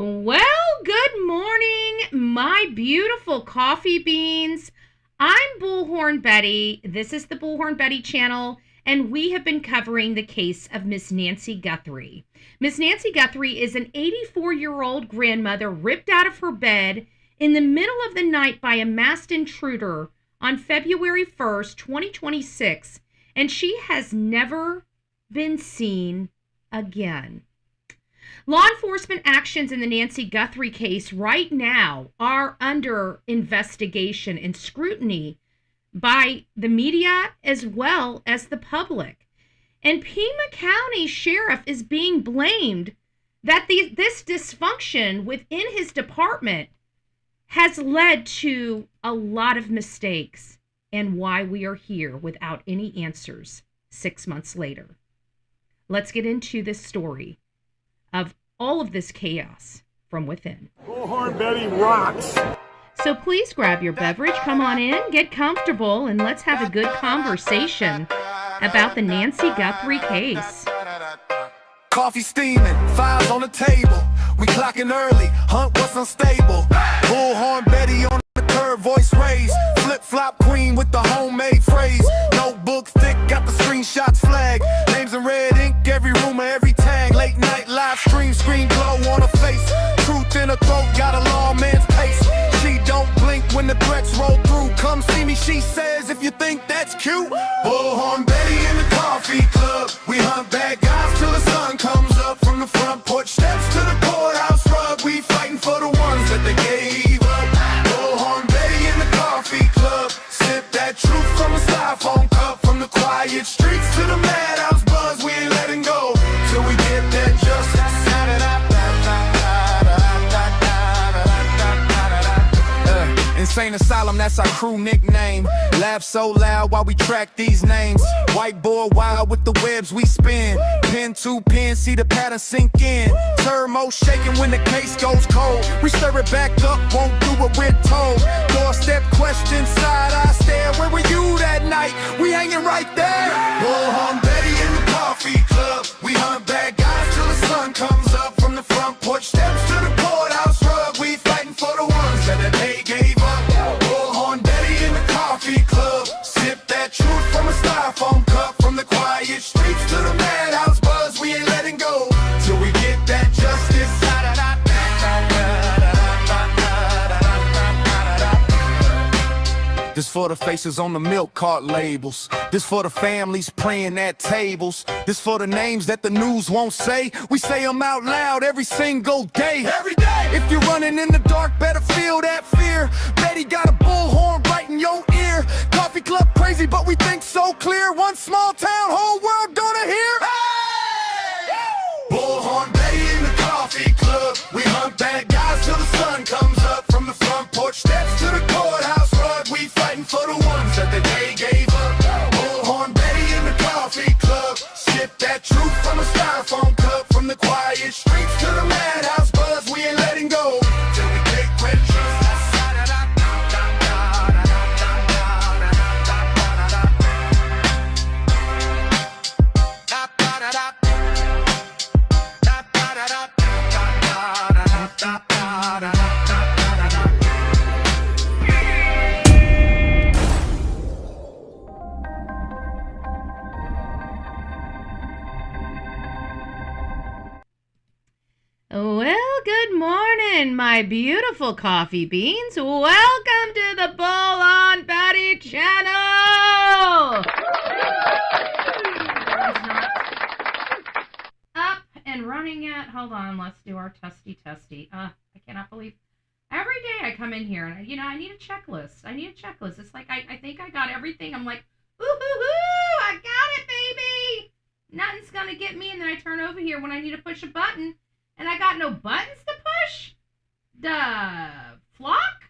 Well, good morning, my beautiful coffee beans. I'm Bullhorn Betty. This is the Bullhorn Betty channel, and we have been covering the case of Miss Nancy Guthrie. Miss Nancy Guthrie is an 84-year-old grandmother ripped out of her bed in the middle of the night by a masked intruder on February 1st, 2026, and she has never been seen again. Law enforcement actions in the Nancy Guthrie case right now are under investigation and scrutiny by the media as well as the public. And Pima County Sheriff is being blamed that this dysfunction within his department has led to a lot of mistakes and why we are here without any answers 6 months later. Let's get into this story of all of this chaos from within. Bullhorn Betty rocks. So please grab your beverage, come on in, get comfortable, and let's have a good conversation about the Nancy Guthrie case. Coffee steaming, files on the table. We clocking early, hunt what's unstable. Bullhorn Betty on the curve, voice raised. Flip-flop queen with the homemade phrase. Notebook thick, got the screenshots flag. Names in red ink, every rumor, every tag. Late night live stream, screen glow on her face. Truth in her throat, got a lawman's pace. She don't blink when the threats roll through. Come see me, she says, if you think that's cute. Bullhorn Betty in the coffee club. We hunt bad guys till the sun comes up. From the front porch steps to the courthouse rug. We fighting for the ones that they gave up. Bullhorn Betty in the coffee club. Sip that truth from a styrofoam cup. From the quiet streets to the madhouse buzz. We ain't letting go till we get that justice. Insane Asylum, that's our crew nickname. Laugh so loud while we track these names. Whiteboard wild with the webs we spin. Pen to pen, see the pattern sink in. Turmo shaking when the case goes cold. We stir it back up, won't do what we're told. Doorstep question, side eye stare. Where were you that night? We hanging right there. Bullhorn Betty in the coffee club. We hunt bad guys till the sun comes up. From the front porch steps to the courthouse rug. We fighting for the ones that they gave up. Bullhorn Betty in the coffee club. Sip that truth from a styrofoam cup. From the quiet streets to the madhouse buzz. We ain't letting go till we get that justice. This for the faces on the milk cart labels. This for the families praying at tables. This for the names that the news won't say. We say them out loud every single day. Every day. If you're running in the dark, better feel that fear. Betty got a bullhorn right in your ear. Coffee club crazy, but we think so clear. One small town, whole world gonna hear. Hey! Bullhorn Betty in the coffee club. We hunt bad guys till the sun comes up. From the front porch steps to the courthouse rug. We fighting for the ones that the day gave up. Bullhorn Betty in the coffee club. Sip that truth from a styrofoam cup. From the quiet streets to the madhouse buzz. We ain't letting go till we take credit. Well, good morning, my beautiful coffee beans. Welcome to the Bullhorn Betty channel. It's not up and running yet. Hold on, let's do our testy. I cannot believe every day I come in here and I need a checklist. It's like I think I got everything. I'm like, ooh, I got it, baby. Nothing's gonna get me, and then I turn over here when I need to push a button. And I got no buttons to push? The flock?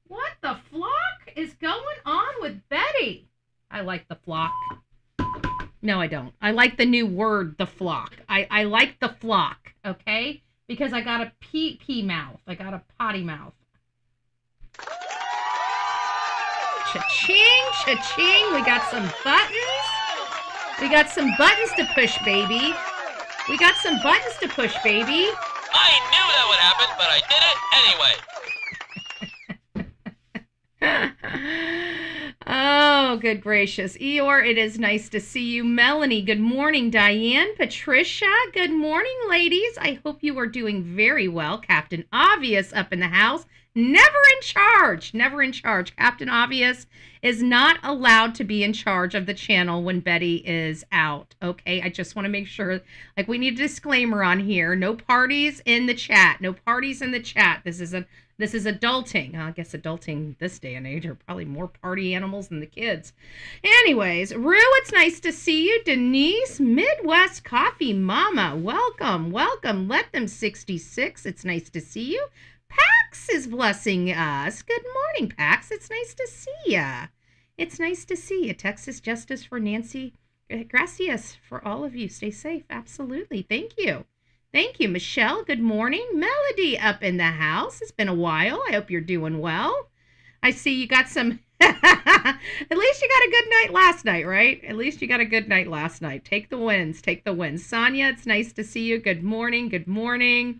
What the flock is going on with Betty? I like the flock. No, I don't. I like the new word, the flock. I like the flock, okay? Because I got a pee mouth. I got a potty mouth. Cha-ching, cha-ching. We got some buttons. We got some buttons to push, baby. We got some buttons to push, baby. I knew that would happen, but I did it anyway. Oh, good gracious. Eeyore, it is nice to see you. Melanie, good morning. Diane, Patricia, good morning, ladies. I hope you are doing very well. Captain Obvious up in the house. Never in charge. Never in charge. Captain Obvious is not allowed to be in charge of the channel when Betty is out. Okay, I just want to make sure, like, we need a disclaimer on here. No parties in the chat. No parties in the chat. This is adulting. I guess adulting this day and age are probably more party animals than the kids. Anyways, Rue, it's nice to see you. Denise, Midwest Coffee Mama, welcome, welcome. Let them 66. It's nice to see you. Pax is blessing us. Good morning, Pax. It's nice to see ya. It's nice to see you. Texas Justice for Nancy. Gracias for all of you. Stay safe. Absolutely. Thank you. Thank you, Michelle. Good morning. Melody up in the house. It's been a while. I hope you're doing well. I see you got some... At least you got a good night last night, right? At least you got a good night last night. Take the wins. Take the wins. Sonia, it's nice to see you. Good morning. Good morning.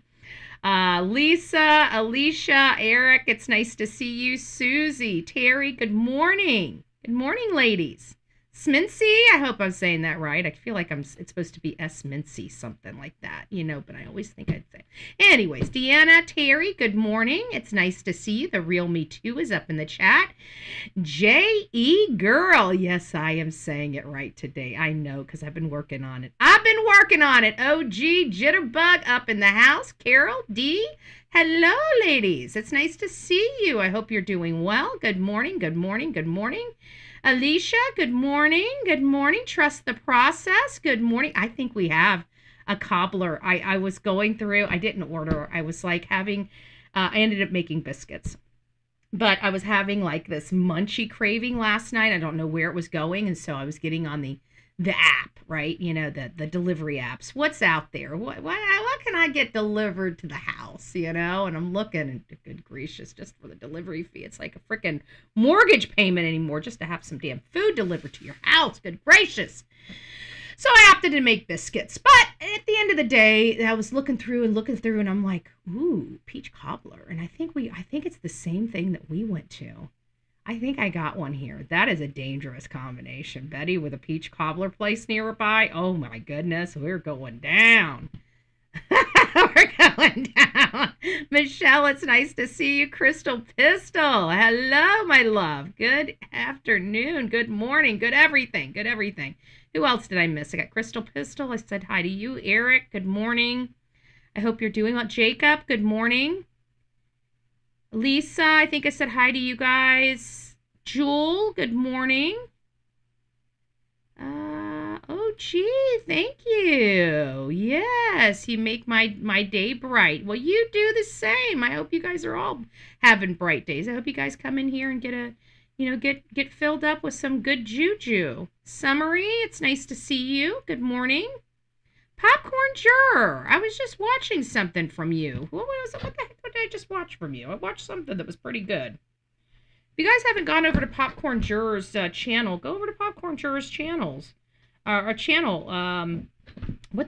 Lisa, Alicia, Eric, it's nice to see you. Susie, Terry, good morning. Good morning, ladies. Smincy, I hope I'm saying that right. I feel like it's supposed to be S-Mincy, something like that, but I always think I'd say. Anyways, Deanna, Terry, good morning. It's nice to see you. The Real Me Too is up in the chat. J.E. Girl. Yes, I am saying it right today. I know, because I've been working on it. OG Jitterbug up in the house. Carol, D. Hello, ladies. It's nice to see you. I hope you're doing well. Good morning, good morning, good morning. Alicia, good morning. Good morning. Trust the process. Good morning. I think we have a cobbler. I was going through, I didn't order. I was like having, I ended up making biscuits. But I was having like this munchy craving last night. I don't know where it was going. And so I was getting on the app, right? The delivery apps. What's out there? What can I get delivered to the house, And I'm looking, and good gracious, just for the delivery fee. It's like a freaking mortgage payment anymore just to have some damn food delivered to your house. Good gracious. So I opted to make biscuits. But at the end of the day, I was looking through, and I'm like, ooh, peach cobbler. And I think it's the same thing that we went to. I think I got one here. That is a dangerous combination. Betty with a peach cobbler place nearby. Oh my goodness, we're going down. We're going down. Michelle, it's nice to see you. Crystal Pistol. Hello, my love. Good afternoon. Good morning. Good everything. Good everything. Who else did I miss? I got Crystal Pistol. I said hi to you. Eric, good morning. I hope you're doing well. Jacob, good morning. Lisa, I think I said hi to you guys. Jewel, good morning. Oh, gee, thank you. Yes, you make my day bright. Well, you do the same. I hope you guys are all having bright days. I hope you guys come in here and get filled up with some good juju. Summary, it's nice to see you. Good morning. Popcorn Juror, I was just watching something from you. What the heck did I just watch from you? I watched something that was pretty good. If you guys haven't gone over to Popcorn Juror's channel, go over to Popcorn Juror's channel. What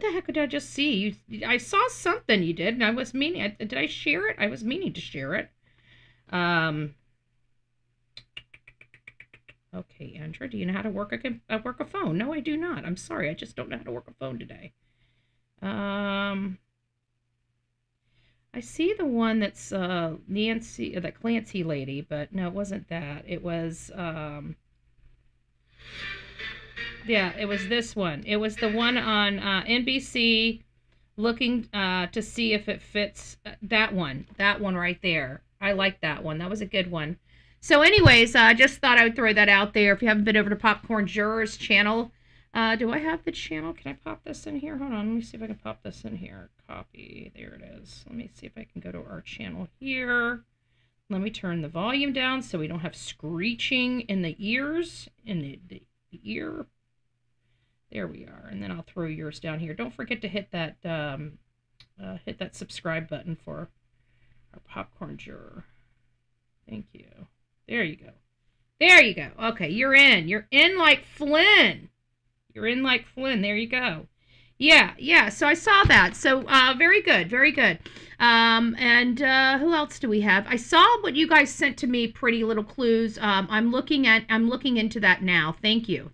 the heck did I just see? I saw something you did, and I was meaning. Did I share it? I was meaning to share it. Okay, Andrea, do you know how to work a phone? No, I do not. I'm sorry, I just don't know how to work a phone today. I see the one that's Nancy, that Clancy lady, but no, it wasn't that. It was yeah, it was this one. It was the one on NBC, looking to see if it fits. That one right there. I like that one. That was a good one. So anyways, I just thought I would throw that out there. If you haven't been over to Popcorn Juror's channel, do I have the channel? Can I pop this in here? Hold on, let me see if I can pop this in here. Copy, there it is. Let me see if I can go to our channel here. Let me turn the volume down so we don't have screeching in the ears, in the ear. There we are, and then I'll throw yours down here. Don't forget to hit that subscribe button for our Popcorn Juror. Thank you. There you go. There you go. Okay, you're in. You're in like Flynn. You're in like Flynn. There you go. Yeah. So I saw that. So very good, very good. And who else do we have? I saw what you guys sent to me, pretty little clues. I'm looking into that now. Thank you.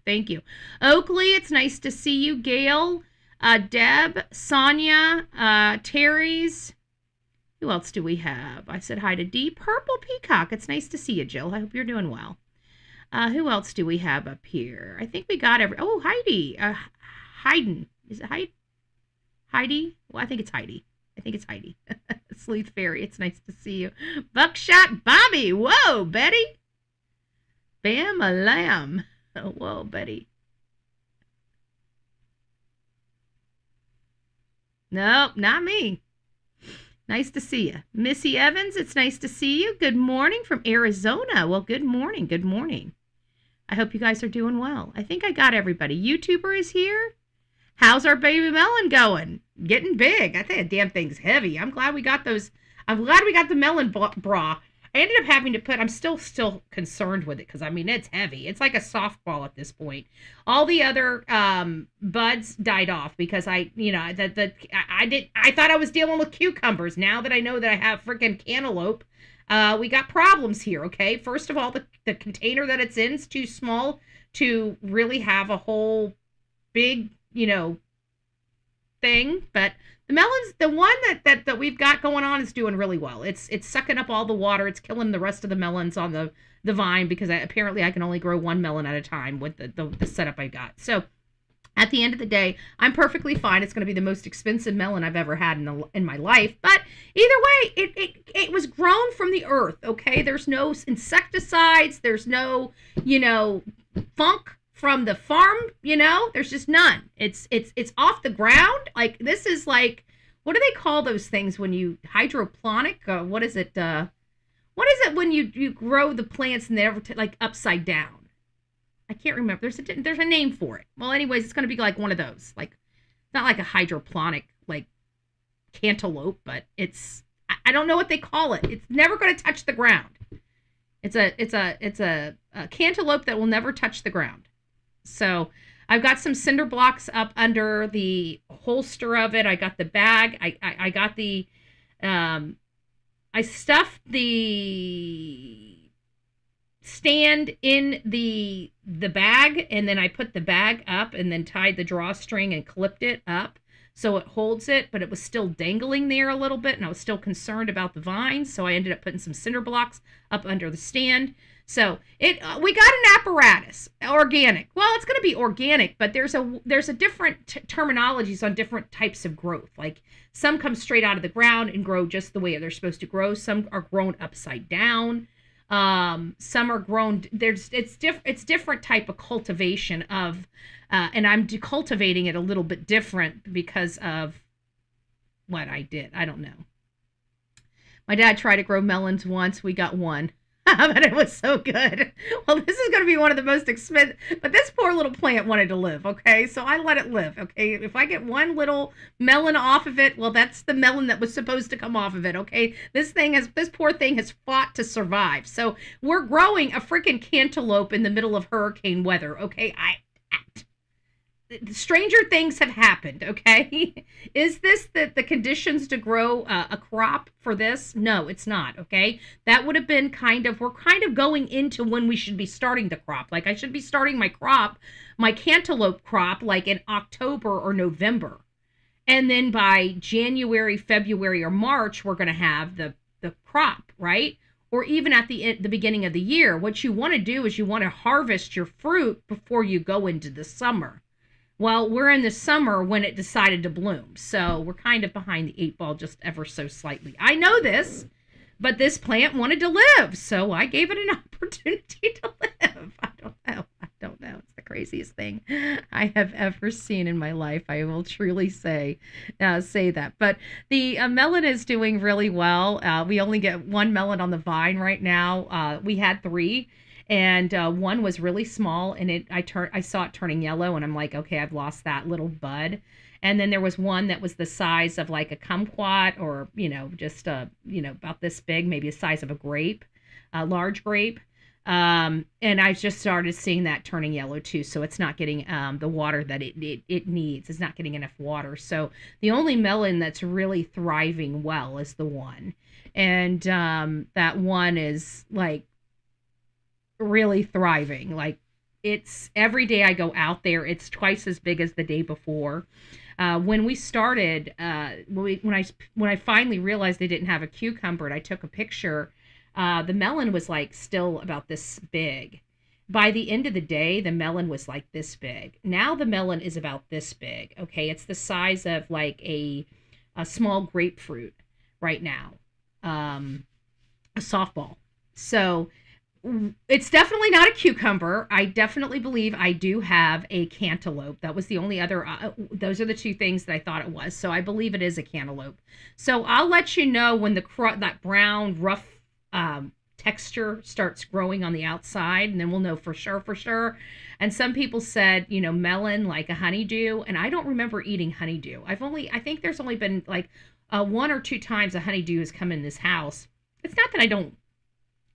Oakley, it's nice to see you. Gail, Deb, Sonia, Terry's. Who else do we have? I said hi to D. Purple Peacock. It's nice to see you, Jill. I hope you're doing well. Who else do we have up here? I think we got Oh, Heidi. Hayden. Is it Heidi? Well, I think it's Heidi. Sleuth Fairy, it's nice to see you. Buckshot Bobby. Whoa, Betty. Bam a lamb. Oh, whoa, Betty. Nope, not me. Nice to see you. Missy Evans, it's nice to see you. Good morning from Arizona. Well, good morning. I hope you guys are doing well. I think I got everybody. YouTuber is here. How's our baby melon going? Getting big. I think the damn thing's heavy. I'm glad we got those. I'm glad we got the melon bra. I ended up having to put, I'm still concerned with it because, I mean, it's heavy. It's like a softball at this point. All the other buds died off because I thought I was dealing with cucumbers. Now that I know that I have freaking cantaloupe, we got problems here, okay? First of all, the container that it's in is too small to really have a whole big, thing. But the melons, the one that we've got going on is doing really well. It's sucking up all the water. It's killing the rest of the melons on the vine because apparently I can only grow one melon at a time with the setup I got. So at the end of the day, I'm perfectly fine. It's going to be the most expensive melon I've ever had in my life. But either way, it was grown from the earth, okay? There's no insecticides. There's no, funk from the farm, there's just none. It's off the ground. Like, this is like, what do they call those things when you hydroponic? What is it? What is it when you grow the plants and they're like upside down? I can't remember. There's a name for it. Well, anyways, it's going to be like one of those. Like, it's not like a hydroponic like cantaloupe, but I don't know what they call it. It's never going to touch the ground. It's a cantaloupe that will never touch the ground. So I've got some cinder blocks up under the holster of it. I got the bag. I got the, I stuffed the stand in the bag, and then I put the bag up and then tied the drawstring and clipped it up so it holds it, but it was still dangling there a little bit, and I was still concerned about the vines, so I ended up putting some cinder blocks up under the stand. So we got an apparatus, organic. Well, it's going to be organic, but there's a different terminologies on different types of growth. Like, some come straight out of the ground and grow just the way they're supposed to grow. Some are grown upside down. Some are grown. It's different type of cultivation of, and I'm cultivating it a little bit different because of what I did. I don't know. My dad tried to grow melons once. We got one. But it was so good. Well, this is going to be one of the most expensive, but this poor little plant wanted to live, okay? So I let it live, okay? If I get one little melon off of it, well, that's the melon that was supposed to come off of it, okay? This poor thing has fought to survive. So we're growing a freaking cantaloupe in the middle of hurricane weather, okay? Stranger things have happened, okay? Is this the conditions to grow a crop for this? No, it's not, okay? That would have been we're kind of going into when we should be starting the crop. Like, I should be starting my cantaloupe crop, like in October or November. And then by January, February, or March, we're going to have the crop, right? Or even at the beginning of the year. What you want to do is you want to harvest your fruit before you go into the summer. Well, we're in the summer when it decided to bloom. So we're kind of behind the 8 ball just ever so slightly. I know this, but this plant wanted to live. So I gave it an opportunity to live. I don't know. It's the craziest thing I have ever seen in my life. I will truly say that. But the melon is doing really well. We only get one melon on the vine right now. We had 3. And one was really small, and I saw it turning yellow, and I'm like, okay, I've lost that little bud. And then there was one that was the size of like a kumquat, or just about this big, maybe the size of a grape, a large grape. And I just started seeing that turning yellow too. So it's not getting the water that it needs. It's not getting enough water. So the only melon that's really thriving well is the one. And that one is like really thriving. Like it's every day I go out there, it's twice as big as the day before. When we started, when I finally realized they didn't have a cucumber and I took a picture, the melon was like still about this big. By the end of the day, the melon was like this big. Now the melon is about this big. Okay, it's the size of like a small grapefruit right now, a softball. So it's definitely not a cucumber. I definitely believe I do have a cantaloupe. That was the only other, those are the two things that I thought it was. So I believe it is a cantaloupe. So I'll let you know when that brown, rough texture starts growing on the outside, and then we'll know for sure. And some people said, melon like a honeydew, and I don't remember eating honeydew. I think there's only been like one or two times a honeydew has come in this house. It's not that I don't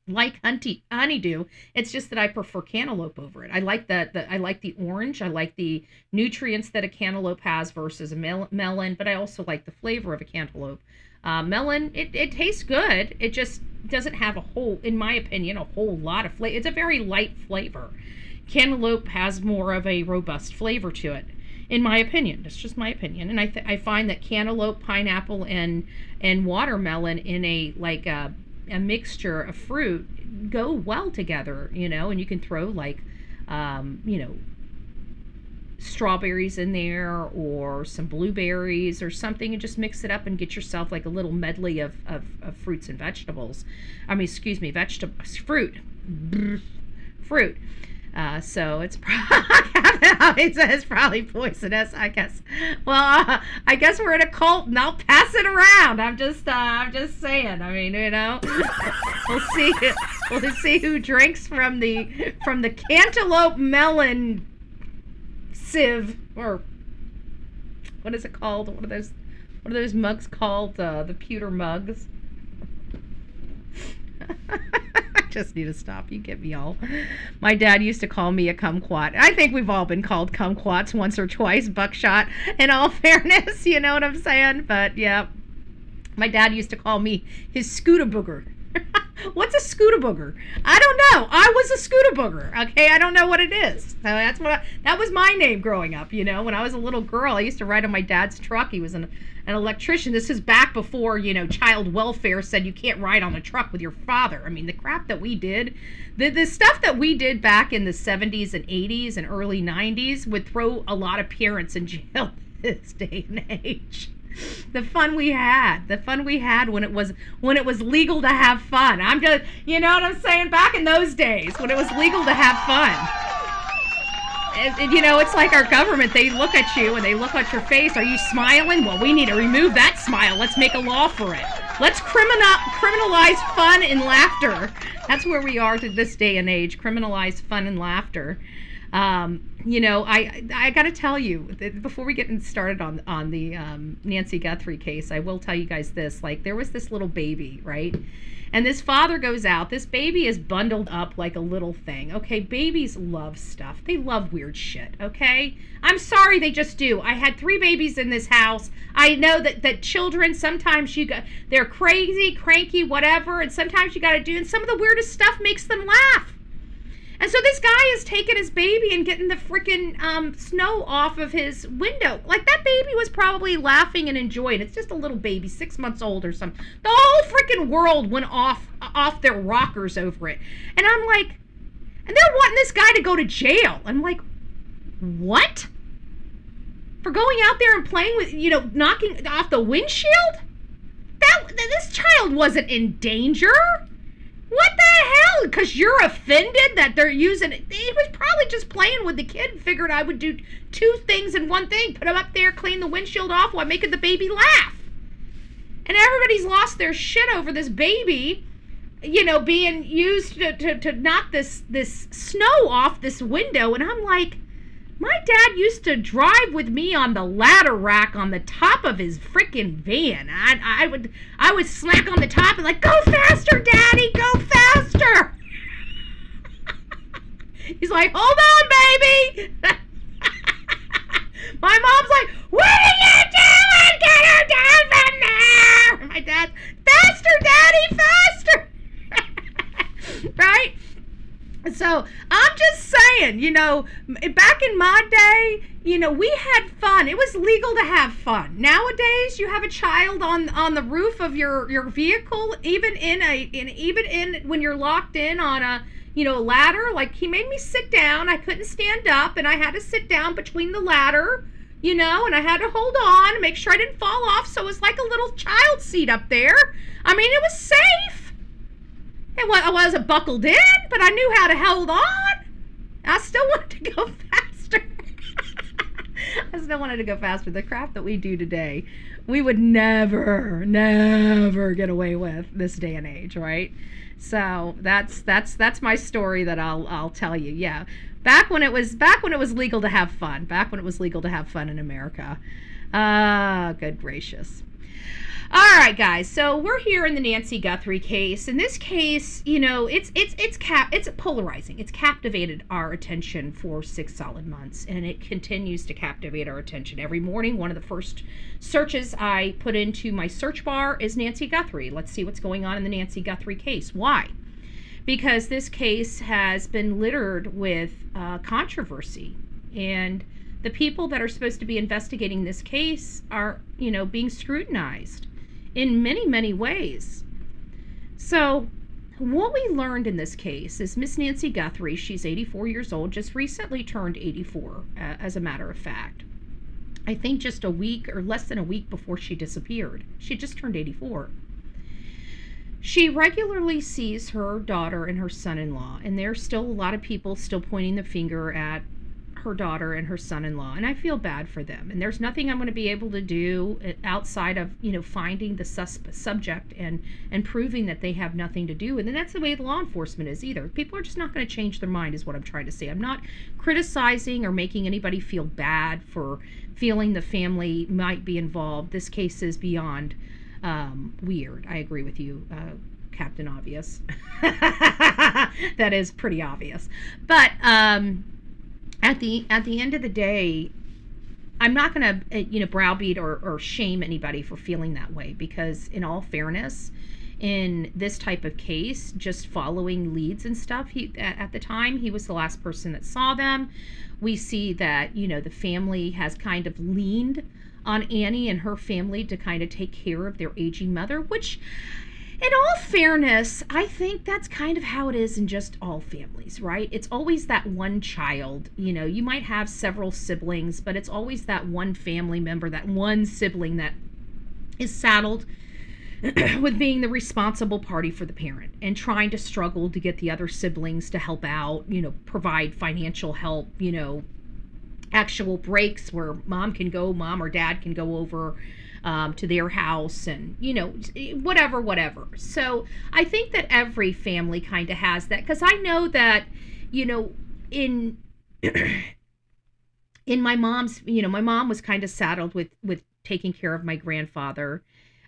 like honeydew. It's just that I prefer cantaloupe over it. I like I like the orange. I like the nutrients that a cantaloupe has versus a melon, but I also like the flavor of a cantaloupe. Melon, it tastes good. It just doesn't have in my opinion, a whole lot of flavor. It's a very light flavor. Cantaloupe has more of a robust flavor to it, in my opinion. That's just my opinion. And I find that cantaloupe, pineapple, and watermelon in a mixture of fruit go well together, and you can throw like, strawberries in there or some blueberries or something and just mix it up and get yourself like a little medley of fruits and vegetables. Fruit. So it's it's probably poisonous, I guess. Well, I guess we're in a cult, and I'll pass it around. I'm just saying. I mean, we'll see who drinks from the cantaloupe melon sieve, or what is it called? What are those mugs called? The pewter mugs. I just need to stop. You get me all. My dad used to call me a kumquat. I think we've all been called kumquats once or twice, buckshot, in all fairness, you know what I'm saying? But yeah, my dad used to call me his scooter booger. What's a scooter booger? I don't know. I was a scooter booger. Okay, I don't know what it is. So that was my name growing up. When I was a little girl, I used to ride on my dad's truck. He was an electrician. This is back before child welfare said you can't ride on the truck with your father. I mean, the crap that we did, the stuff that we did back in the 70s and 80s and early 90s would throw a lot of parents in jail this day and age. The fun we had when it was legal to have fun. I'm just, you know what I'm saying? Back in those days when it was legal to have fun. And, it's like our government. They look at you and they look at your face. Are you smiling? Well, we need to remove that smile. Let's make a law for it. Let's criminalize fun and laughter. That's where we are to this day and age. Criminalize fun and laughter. I got to tell you, before we get started on the Nancy Guthrie case, I will tell you guys this. Like, there was this little baby, right? And this father goes out. This baby is bundled up like a little thing. Okay, babies love stuff. They love weird shit, okay? I'm sorry, they just do. I had 3 babies in this house. I know that children, sometimes they're crazy, cranky, whatever, and sometimes you got to do, and some of the weirdest stuff makes them laugh. And so this guy is taking his baby and getting the freaking snow off of his window. Like, that baby was probably laughing and enjoying. It's just a little baby, 6 months old or something. The whole freaking world went off their rockers over it. And I'm like, and they're wanting this guy to go to jail. I'm like, what? For going out there and playing with, knocking off the windshield? This child wasn't in danger. What the hell? Because you're offended that they're using it. He was probably just playing with the kid and figured I would do 2 things in one thing. Put him up there, clean the windshield off while making the baby laugh. And everybody's lost their shit over this baby, being used to knock this snow off this window. And I'm like, my dad used to drive with me on the ladder rack on the top of his freaking van. I would smack on the top and like, go faster, Daddy, go faster. He's like, hold on, baby. My mom's like, what are you doing? Get her down from there. And my dad's, faster, Daddy, faster. Right? So I'm just saying, back in my day, we had fun. It was legal to have fun. Nowadays, you have a child on the roof of your vehicle, even when you're locked in on a ladder. Like, he made me sit down. I couldn't stand up, and I had to sit down between the ladder, and I had to hold on and make sure I didn't fall off. So it was like a little child seat up there. I mean, it was safe. I wasn't buckled in, but I knew how to hold on. I still wanted to go faster. I still wanted to go faster. The crap that we do today, we would never get away with this day and age, right? So that's my story that I'll tell you. Yeah, back when it was legal to have fun. Back when it was legal to have fun in America. Good gracious. All right, guys. So we're here in the Nancy Guthrie case. In this case, it's polarizing. It's captivated our attention for 6 solid months, and it continues to captivate our attention. Every morning, one of the first searches I put into my search bar is Nancy Guthrie. Let's see what's going on in the Nancy Guthrie case. Why? Because this case has been littered with controversy, and the people that are supposed to be investigating this case are, being scrutinized in many, many ways. So what we learned in this case is Miss Nancy Guthrie, she's 84 years old, just recently turned 84, as a matter of fact. I think just a week or less than a week before she disappeared. She just turned 84. She regularly sees her daughter and her son-in-law, and there's still a lot of people still pointing the finger at her daughter and her son-in-law, and I feel bad for them. And there's nothing I'm going to be able to do outside of finding the subject and proving that they have nothing to do. And then that's the way law enforcement is either. People are just not going to change their mind, is what I'm trying to say. I'm not criticizing or making anybody feel bad for feeling the family might be involved. This case is beyond weird. I agree with you, Captain Obvious. That is pretty obvious. But at the end of the day, I'm not going to browbeat or shame anybody for feeling that way, because in all fairness, in this type of case, just following leads and stuff, at the time he was the last person that saw them. We see that the family has kind of leaned on Annie and her family to kind of take care of their aging mother, which, in all fairness, I think that's kind of how it is in just all families, right? It's always that one child. You might have several siblings, but it's always that one family member, that one sibling that is saddled with being the responsible party for the parent and trying to struggle to get the other siblings to help out, provide financial help, actual breaks where mom or dad can go over to their house and, whatever. So I think that every family kind of has that, because I know that, in my mom's, my mom was kind of saddled with taking care of my grandfather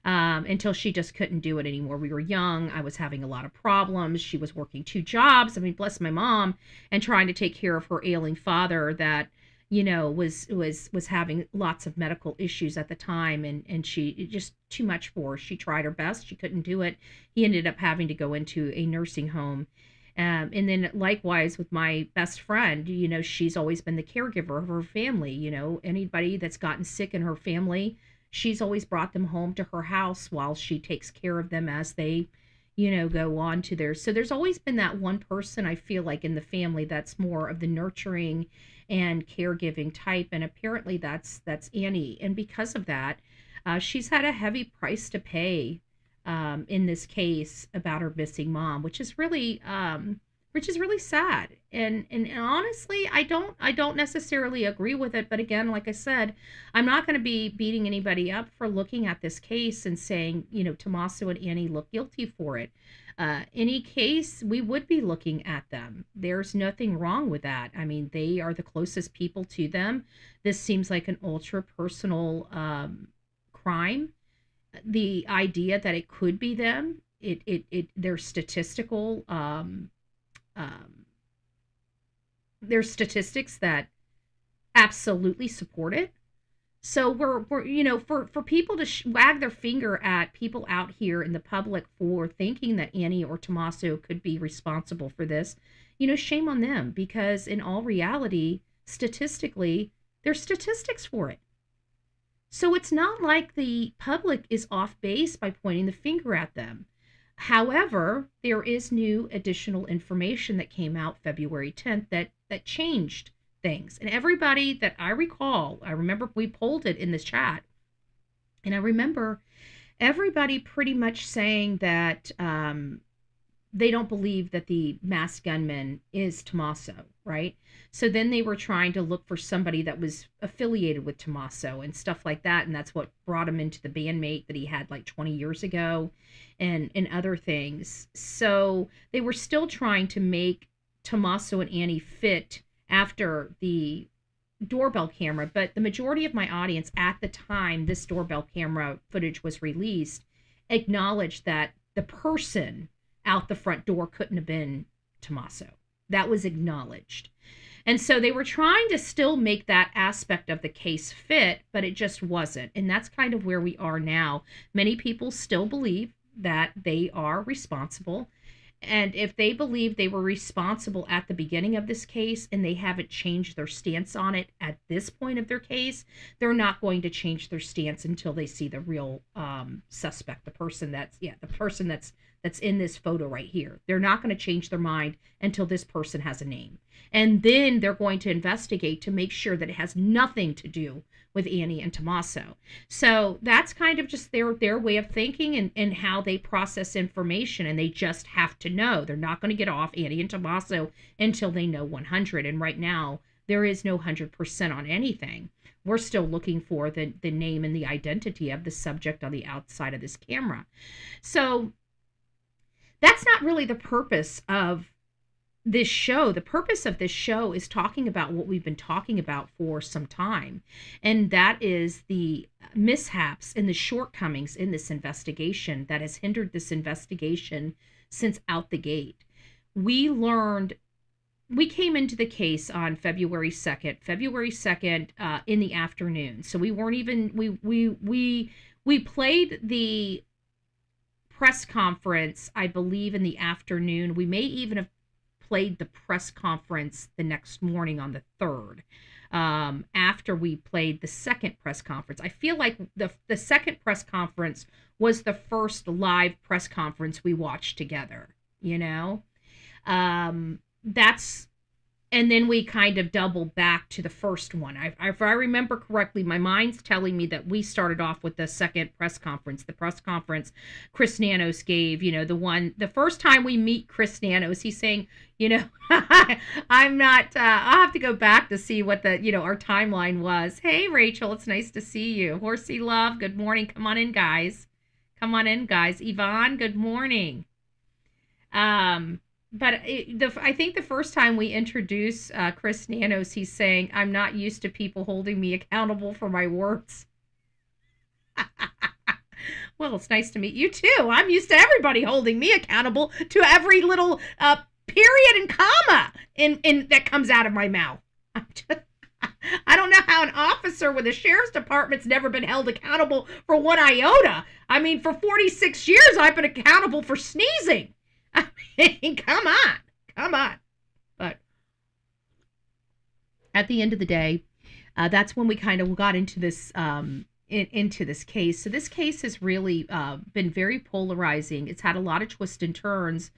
until she just couldn't do it anymore. We were young. I was having a lot of problems. She was working 2 jobs. I mean, bless my mom, and trying to take care of her ailing father that was having lots of medical issues at the time, and she just too much for her. She tried her best. She couldn't do it. He ended up having to go into a nursing home. And then likewise with my best friend, she's always been the caregiver of her family. Anybody that's gotten sick in her family, she's always brought them home to her house while she takes care of them as they, go on to theirs. So there's always been that one person, I feel like, in the family that's more of the nurturing and caregiving type, and apparently that's Annie. And because of that, she's had a heavy price to pay in this case about her missing mom, which is really sad. And honestly, I don't necessarily agree with it. But again, like I said, I'm not going to be beating anybody up for looking at this case and saying, Tommaso and Annie look guilty for it. Any case, we would be looking at them. There's nothing wrong with that. I mean, they are the closest people to them. This seems like an ultra personal crime. The idea that it could be them, their statistical there's statistics that absolutely support it. So we're for people to wag their finger at people out here in the public for thinking that Annie or Tommaso could be responsible for this, shame on them, because in all reality, statistically, there's statistics for it. So it's not like the public is off base by pointing the finger at them. However, there is new additional information that came out February 10th that changed things. And everybody that I remember we polled it in this chat, and I remember everybody pretty much saying that they don't believe that the masked gunman is Tommaso, right? So then they were trying to look for somebody that was affiliated with Tommaso and stuff like that, and that's what brought him into the bandmate that he had like 20 years ago and other things. So they were still trying to make Tommaso and Annie fit after the doorbell camera, but the majority of my audience at the time this doorbell camera footage was released acknowledged that the person out the front door couldn't have been Tommaso. That was acknowledged. And so they were trying to still make that aspect of the case fit, but it just wasn't. And that's kind of where we are now. Many people still believe that they are responsible. And if they believe they were responsible at the beginning of this case and they haven't changed their stance on it at this point of their case, they're not going to change their stance until they see the real suspect, the person that's in this photo right here. They're not going to change their mind until this person has a name. And then they're going to investigate to make sure that it has nothing to do with Annie and Tommaso. So that's kind of just their way of thinking and how they process information, and they just have to know. They're not going to get off Annie and Tommaso until they know 100. And right now, there is no 100% on anything. We're still looking for the name and the identity of the subject on the outside of this camera. So that's not really the purpose of this show. The purpose of this show is talking about what we've been talking about for some time, and that is the mishaps and the shortcomings in this investigation that has hindered this investigation since out the gate. We came into the case on February 2nd in the afternoon. So we weren't even, we played the press conference, I believe, in the afternoon. We may even have played the press conference the next morning on the 3rd, after we played the second press conference. I feel like the second press conference was the first live press conference we watched together, and then we kind of doubled back to the first one. If I remember correctly, my mind's telling me that we started off with the second press conference. The press conference Chris Nanos gave, the first time we meet Chris Nanos, he's saying, I'm not, I'll have to go back to see what our timeline was. Hey, Rachel, it's nice to see you. Horsey Love, good morning. Come on in, guys. Yvonne, good morning. But I think the first time we introduced Chris Nanos, he's saying, I'm not used to people holding me accountable for my words. Well, it's nice to meet you too. I'm used to everybody holding me accountable to every little period and comma in that comes out of my mouth. I don't know how an officer with the sheriff's department's never been held accountable for one iota. I mean, for 46 years, I've been accountable for sneezing. I mean, come on. But at the end of the day, that's when we kind of got into this into this case. So this case has really been very polarizing. It's had a lot of twists and turns,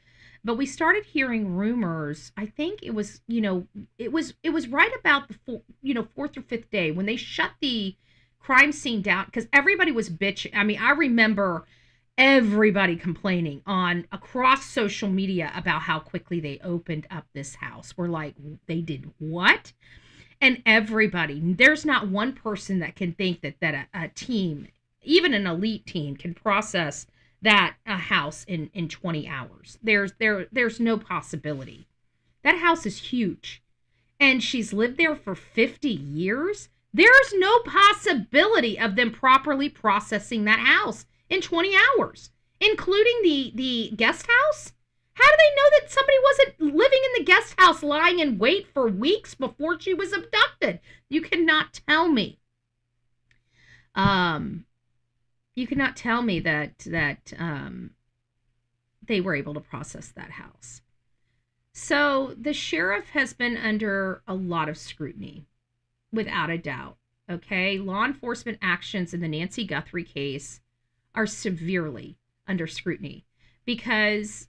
but we started hearing rumors. I think it was right about the fourth or fifth day when they shut the crime scene down, because everybody was bitching. I mean, I remember everybody complaining across social media about how quickly they opened up this house. We're like, they did what? And everybody, there's not one person that can think that a team, even an elite team, can process that a house in 20 hours. There's no possibility. That house is huge, and she's lived there for 50 years. There's no possibility of them properly processing that house in 20 hours, including the guest house. How do they know that somebody wasn't living in the guest house lying in wait for weeks before she was abducted? You cannot tell me. You cannot tell me that they were able to process that house. So the sheriff has been under a lot of scrutiny, without a doubt. Okay, law enforcement actions in the Nancy Guthrie case are severely under scrutiny because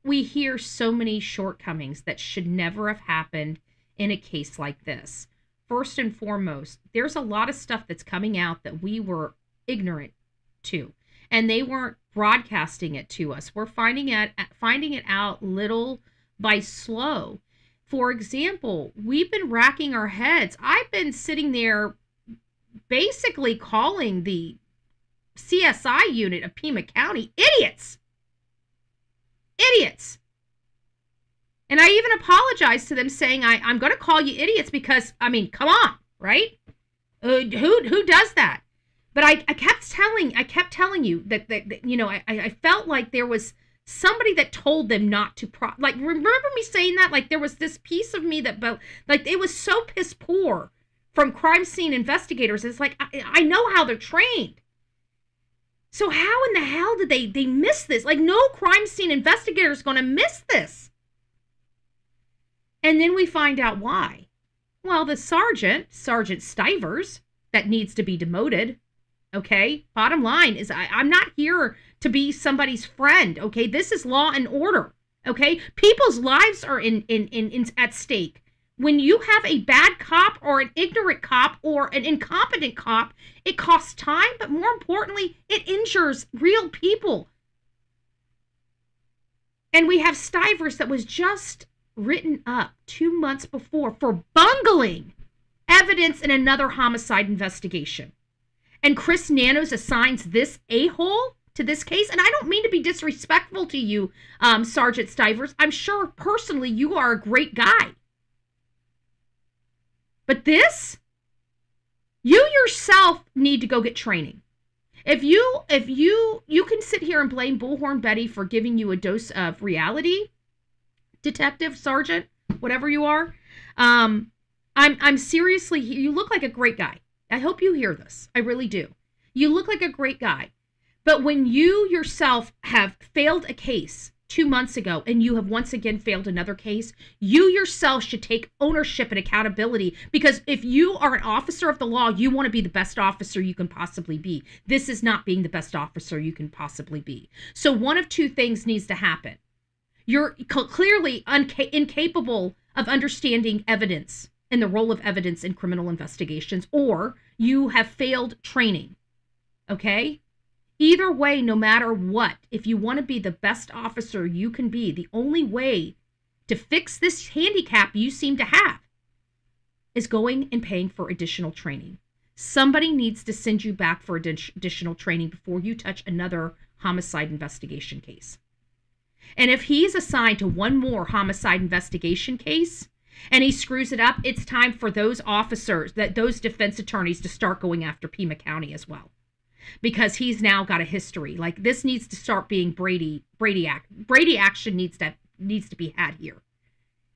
we hear so many shortcomings that should never have happened in a case like this. First and foremost, there's a lot of stuff that's coming out that we were ignorant to, and they weren't broadcasting it to us. We're finding it out little by slow. For example, we've been racking our heads. I've been sitting there basically calling the CSI unit of Pima County idiots. Idiots. And I even apologized to them saying, I'm going to call you idiots because, I mean, come on, right? Who does that? But I kept telling you that you know, I felt like there was somebody that told them not to like, remember me saying that? Like, there was this piece of me that, like, it was so piss poor from crime scene investigators. It's like, I know how they're trained. So how in the hell did they miss this? Like, no crime scene investigator is going to miss this. And then we find out why. Well, the Sergeant Stivers, that needs to be demoted. Okay, bottom line is I'm not here to be somebody's friend. Okay, this is law and order. Okay, people's lives are in at stake. When you have a bad cop or an ignorant cop or an incompetent cop, it costs time, but more importantly, it injures real people. And we have Stivers that was just written up 2 months before for bungling evidence in another homicide investigation. And Chris Nanos assigns this a-hole to this case. And I don't mean to be disrespectful to you, Sergeant Stivers. I'm sure personally you are a great guy. But this, you yourself need to go get training. If you can sit here and blame Bullhorn Betty for giving you a dose of reality, detective, sergeant, whatever you are, I'm seriously, you look like a great guy. I hope you hear this. I really do. You look like a great guy. But when you yourself have failed a case 2 months ago and you have once again failed another case, you yourself should take ownership and accountability, because if you are an officer of the law, you want to be the best officer you can possibly be. This is not being the best officer you can possibly be. So one of two things needs to happen. You're clearly incapable of understanding evidence and the role of evidence in criminal investigations, or you have failed training. Okay? Either way, no matter what, if you want to be the best officer you can be, the only way to fix this handicap you seem to have is going and paying for additional training. Somebody needs to send you back for additional training before you touch another homicide investigation case. And if he's assigned to one more homicide investigation case and he screws it up, it's time for those officers, those defense attorneys, to start going after Pima County as well. Because he's now got a history. Like, this needs to start being Brady action needs to be had here.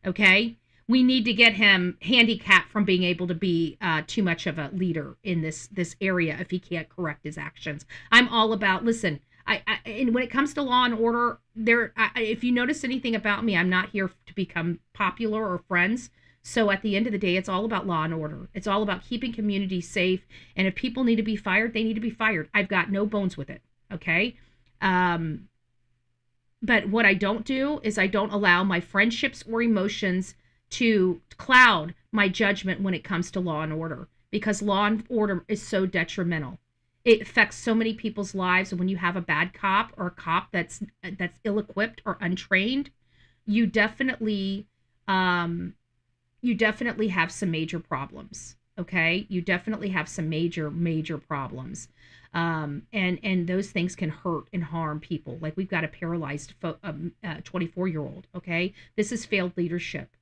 Okay? We need to get him handicapped from being able to be too much of a leader in this area if he can't correct his actions. I'm all about, listen, and when it comes to law and order, if you notice anything about me, I'm not here to become popular or friends. So at the end of the day, it's all about law and order. It's all about keeping communities safe. And if people need to be fired, they need to be fired. I've got no bones with it. Okay. But what I don't do is I don't allow my friendships or emotions to cloud my judgment when it comes to law and order, because law and order is so detrimental. It affects so many people's lives. And when you have a bad cop or a cop that's ill-equipped or untrained, you definitely have some major problems. Okay. You definitely have some major problems. And those things can hurt and harm people. Like, we've got a paralyzed 24-year-old. Okay. This is failed leadership.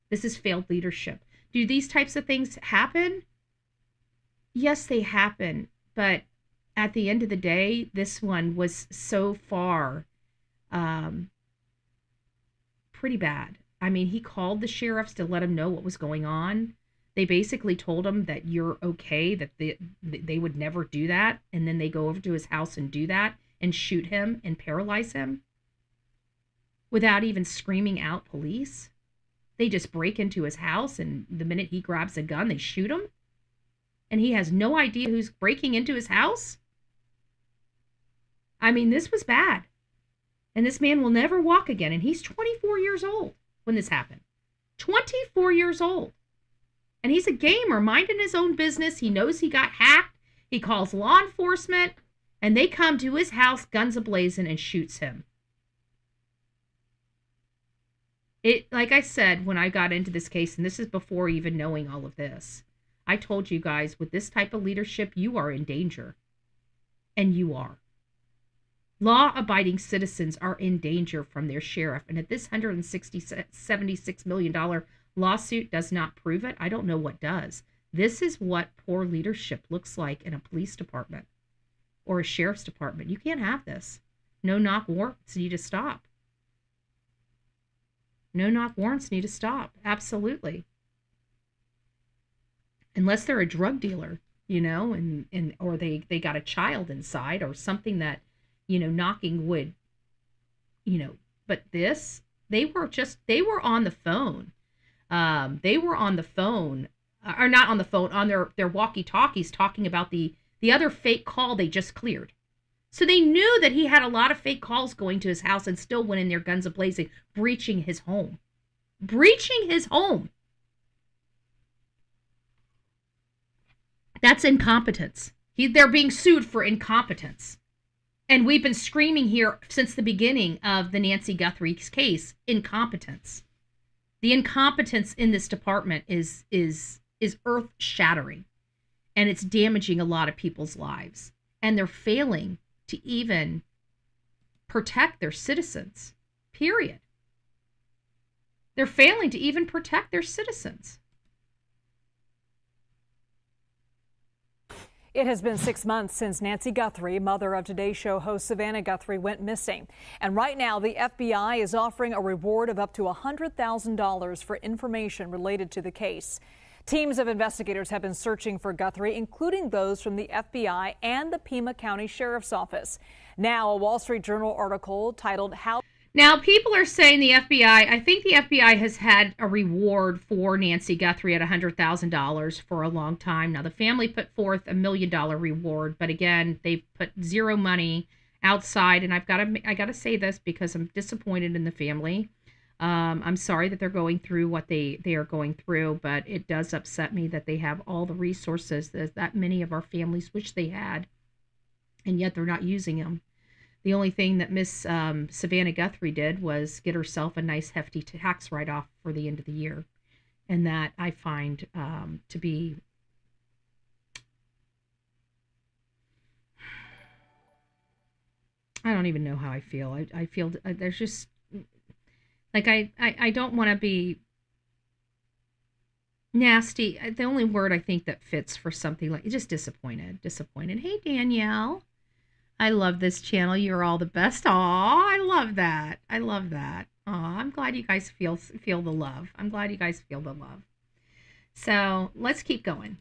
Do these types of things happen? Yes, they happen. But at the end of the day, this one was so far Um, Pretty bad. I mean, he called the sheriffs to let him know what was going on. They basically told him that you're okay, that they would never do that. And then they go over to his house and do that and shoot him and paralyze him without even screaming out police. They just break into his house, and the minute he grabs a gun, they shoot him. And he has no idea who's breaking into his house. I mean, this was bad. And this man will never walk again. And he's 24 years old when this happened. 24 years old. And he's a gamer, minding his own business. He knows he got hacked. He calls law enforcement. And they come to his house, guns ablazing, and shoots him. Like I said, when I got into this case, and this is before even knowing all of this, I told you guys, with this type of leadership, you are in danger. And you are. Law-abiding citizens are in danger from their sheriff. And if this $76 million lawsuit does not prove it, I don't know what does. This is what poor leadership looks like in a police department or a sheriff's department. You can't have this. No-knock warrants need to stop. No-knock warrants need to stop. Absolutely. Unless they're a drug dealer, you know, and or they got a child inside or something that, you know, knocking would, you know, but this, they were on the phone. They were on the phone, or not on the phone, on their walkie-talkies talking about the other fake call they just cleared. So they knew that he had a lot of fake calls going to his house and still went in there guns a-blazing, breaching his home. Breaching his home. That's incompetence. They're being sued for incompetence. And we've been screaming here since the beginning of the Nancy Guthrie's case, incompetence. The incompetence in this department is earth-shattering. And it's damaging a lot of people's lives. And they're failing to even protect their citizens, period. They're failing to even protect their citizens. It has been 6 months since Nancy Guthrie, mother of Today Show host Savannah Guthrie, went missing. And right now, the FBI is offering a reward of up to $100,000 for information related to the case. Teams of investigators have been searching for Guthrie, including those from the FBI and the Pima County Sheriff's Office. Now, a Wall Street Journal article titled How... Now, people are saying the FBI, I think the FBI has had a reward for Nancy Guthrie at $100,000 for a long time. Now, the family put forth $1 million reward, but again, they've put zero money outside. And I got to say this because I'm disappointed in the family. I'm sorry that they're going through what they are going through, but it does upset me that they have all the resources that many of our families wish they had, and yet they're not using them. The only thing that Miss Savannah Guthrie did was get herself a nice hefty tax write-off for the end of the year. And that I find to be... I don't even know how I feel. I feel there's just... Like, I don't want to be nasty. The only word I think that fits for something like... Just disappointed. Disappointed. Hey, Danielle. I love this channel. You're all the best. Aw, I love that. I love that. Aw, I'm glad you guys feel the love. I'm glad you guys feel the love. So let's keep going.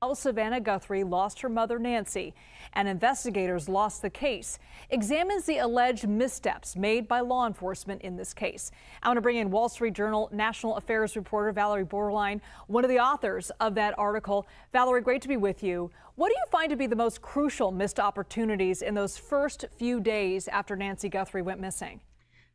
How Savannah Guthrie lost her mother, Nancy, and investigators lost the case, examines the alleged missteps made by law enforcement in this case. I want to bring in Wall Street Journal national affairs reporter Valerie Bullhorn, one of the authors of that article. Valerie, great to be with you. What do you find to be the most crucial missed opportunities in those first few days after Nancy Guthrie went missing?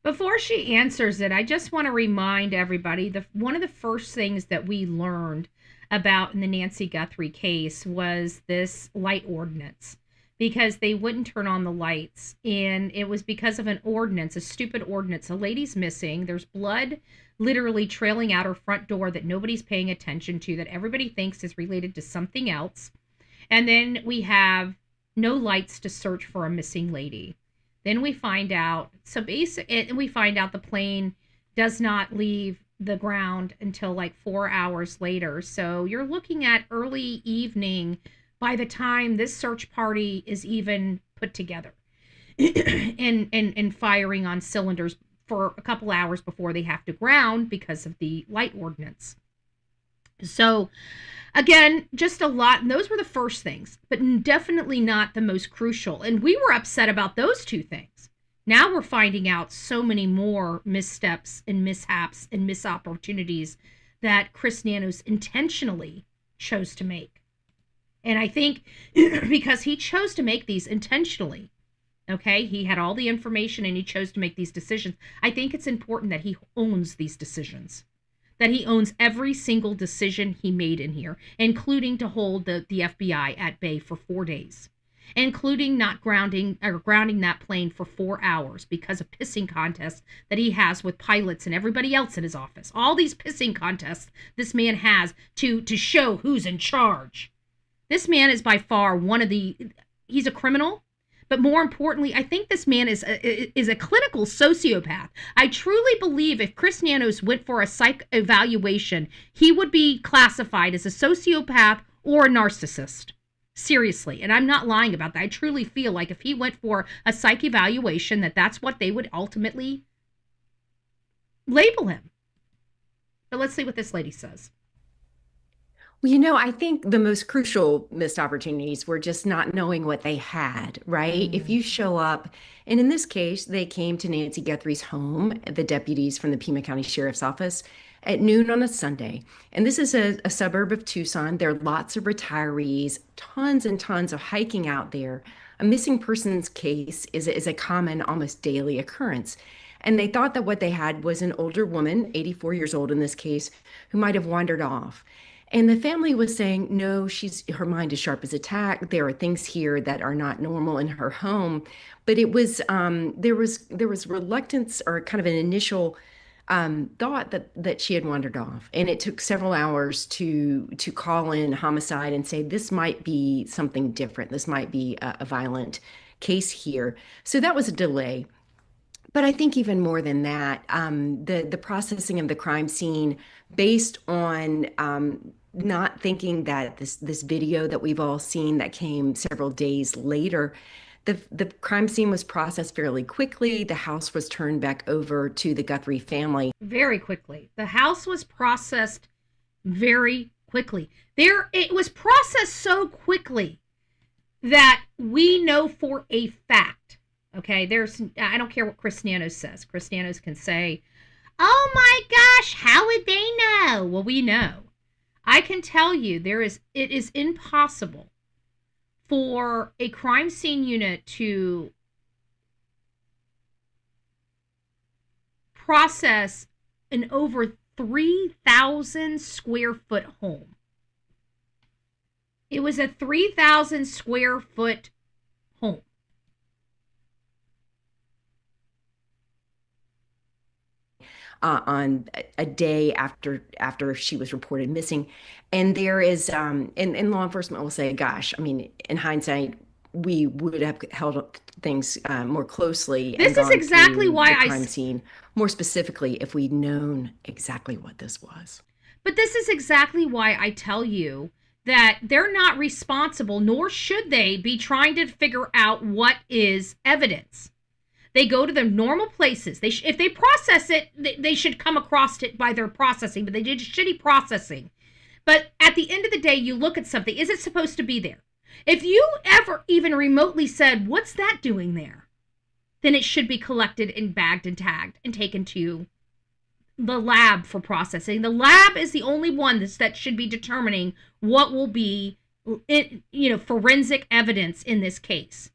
Before she answers it, I just want to remind everybody one of the first things that we learned about in the Nancy Guthrie case was this light ordinance, because they wouldn't turn on the lights, and it was because of an ordinance, a stupid ordinance. A lady's missing. There's blood literally trailing out her front door that nobody's paying attention to, that everybody thinks is related to something else. And then we have no lights to search for a missing lady. Then we find out, we find out the plane does not leave the ground until like 4 hours later. So you're looking at early evening by the time this search party is even put together. and firing on cylinders for a couple hours before they have to ground because of the light ordinance. So again, just a lot. And those were the first things, but definitely not the most crucial. And we were upset about those two things. Now we're finding out so many more missteps and mishaps and missed opportunities that Chris Nanos intentionally chose to make. And I think because he chose to make these intentionally, okay, he had all the information and he chose to make these decisions. I think it's important that he owns these decisions, that he owns every single decision he made in here, including to hold the FBI at bay for 4 days, including not grounding that plane for 4 hours because of pissing contests that he has with pilots and everybody else in his office. All these pissing contests this man has to show who's in charge. This man is by far he's a criminal, but more importantly, I think this man is a clinical sociopath. I truly believe if Chris Nanos went for a psych evaluation, he would be classified as a sociopath or a narcissist. Seriously, and I'm not lying about that. I truly feel like if he went for a psych evaluation, that's what they would ultimately label him. But let's see what this lady says. Well, I think the most crucial missed opportunities were just not knowing what they had, right? If you show up, and in this case, they came to Nancy Guthrie's home, the deputies from the Pima County Sheriff's Office, at noon on a Sunday. And this is a suburb of Tucson. There are lots of retirees, tons and tons of hiking out there. A missing persons case is a common, almost daily occurrence. And they thought that what they had was an older woman, 84 years old in this case, who might have wandered off. And the family was saying, no, her mind is sharp as a tack. There are things here that are not normal in her home. But it was there was reluctance or kind of an initial thought that she had wandered off. And it took several hours to call in homicide and say, this might be something different. This might be a violent case here. So that was a delay. But I think even more than that, the processing of the crime scene based on not thinking that this video that we've all seen that came several days later, the crime scene was processed fairly quickly. The house was turned back over to the Guthrie family. Very quickly. The house was processed very quickly. It was processed so quickly that we know for a fact. Okay, I don't care what Chris Nanos says. Chris Nanos can say, oh my gosh, how would they know? Well, we know. I can tell you it is impossible for a crime scene unit to process an over 3,000 square foot home. It was a 3,000 square foot home. On a day after she was reported missing. And there is, and law enforcement will say, gosh, I mean, in hindsight, we would have held things more closely. This is exactly why the crime scene more specifically if we'd known exactly what this was. But this is exactly why I tell you that they're not responsible, nor should they be trying to figure out what is evidence. They go to the normal places. If they process it, they should come across it by their processing, but they did shitty processing. But at the end of the day, you look at something. Is it supposed to be there? If you ever even remotely said, what's that doing there? Then it should be collected and bagged and tagged and taken to the lab for processing. The lab is the only one that should be determining what will be, forensic evidence in this case.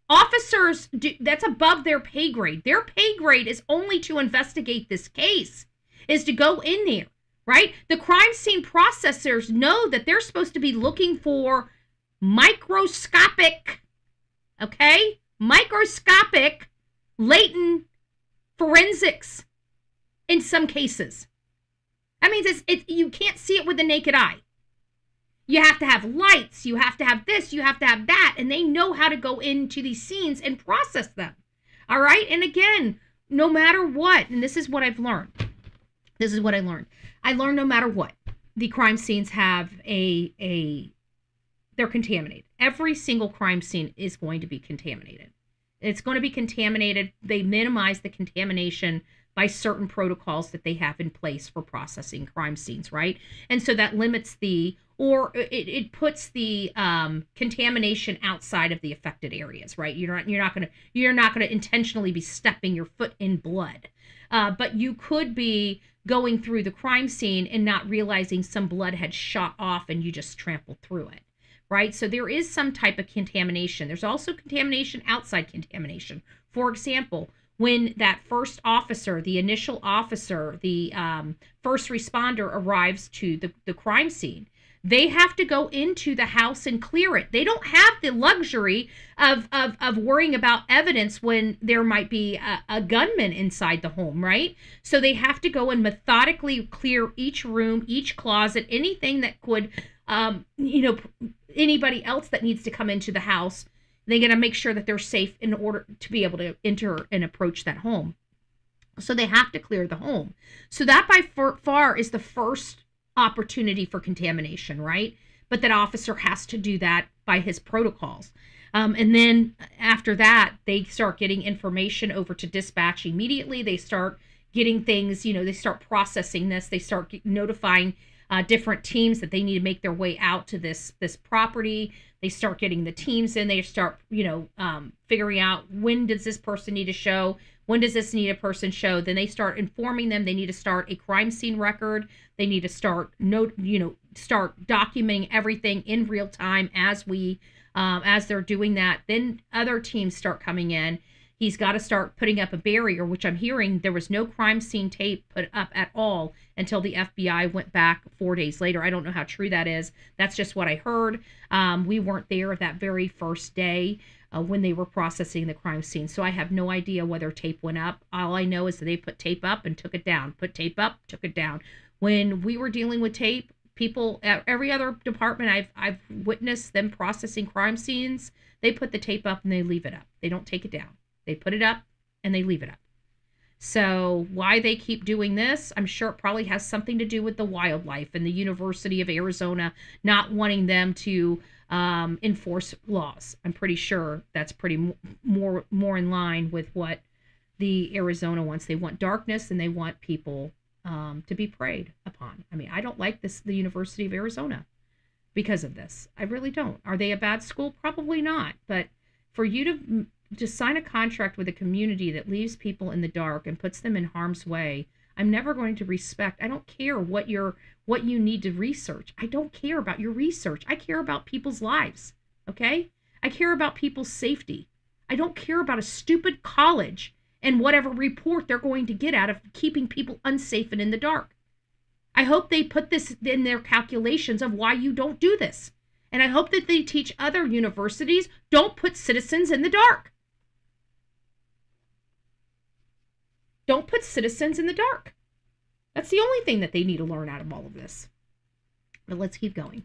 Officers, that's above their pay grade. Their pay grade is only to investigate this case, is to go in there, right? The crime scene processors know that they're supposed to be looking for microscopic latent forensics in some cases. That means you can't see it with the naked eye. You have to have lights, you have to have this, you have to have that, and they know how to go into these scenes and process them. All right? And again, no matter what, and this is what I've learned. This is what I learned. I learned no matter what, the crime scenes have they're contaminated. Every single crime scene is going to be contaminated. It's going to be contaminated. They minimize the contamination by certain protocols that they have in place for processing crime scenes, right? And so that limits it puts the contamination outside of the affected areas, right? You're not gonna intentionally be stepping your foot in blood, but you could be going through the crime scene and not realizing some blood had shot off and you just trampled through it, right? So there is some type of contamination. There's also contamination, outside contamination. For example, when that first officer, the initial officer, the first responder arrives to the crime scene, they have to go into the house and clear it. They don't have the luxury of worrying about evidence when there might be a gunman inside the home, right? So they have to go and methodically clear each room, each closet, anything that could, anybody else that needs to come into the house. They got to make sure that they're safe in order to be able to enter and approach that home. So they have to clear the home. So that by far is the first opportunity for contamination, right? But that officer has to do that by his protocols. And then after that, they start getting information over to dispatch immediately. They start getting things, they start processing this. They start notifying different teams that they need to make their way out to this property. They start getting the teams in. They start, figuring out, when does this person need to show? When does this need a person show? Then they start informing them they need to start a crime scene record. They need to start start documenting everything in real time as they're doing that. Then other teams start coming in. He's got to start putting up a barrier, which I'm hearing there was no crime scene tape put up at all until the FBI went back 4 days later. I don't know how true that is. That's just what I heard. We weren't there that very first day when they were processing the crime scene. So I have no idea whether tape went up. All I know is that they put tape up and took it down, put tape up, took it down. When we were dealing with tape, people at every other department I've witnessed them processing crime scenes, they put the tape up and they leave it up. They don't take it down. They put it up and they leave it up. So why they keep doing this, I'm sure it probably has something to do with the wildlife and the University of Arizona not wanting them to enforce laws. I'm pretty sure that's pretty more in line with what the Arizona wants. They want darkness and they want people to be preyed upon. I mean, I don't like the University of Arizona because of this. I really don't. Are they a bad school? Probably not. But for you to sign a contract with a community that leaves people in the dark and puts them in harm's way, I'm never going to respect. I don't care what you need to research. I don't care about your research. I care about people's lives. Okay? I care about people's safety. I don't care about a stupid college and whatever report they're going to get out of keeping people unsafe and in the dark. I hope they put this in their calculations of why you don't do this. And I hope that they teach other universities, don't put citizens in the dark. Don't put citizens in the dark. That's the only thing that they need to learn out of all of this. But let's keep going.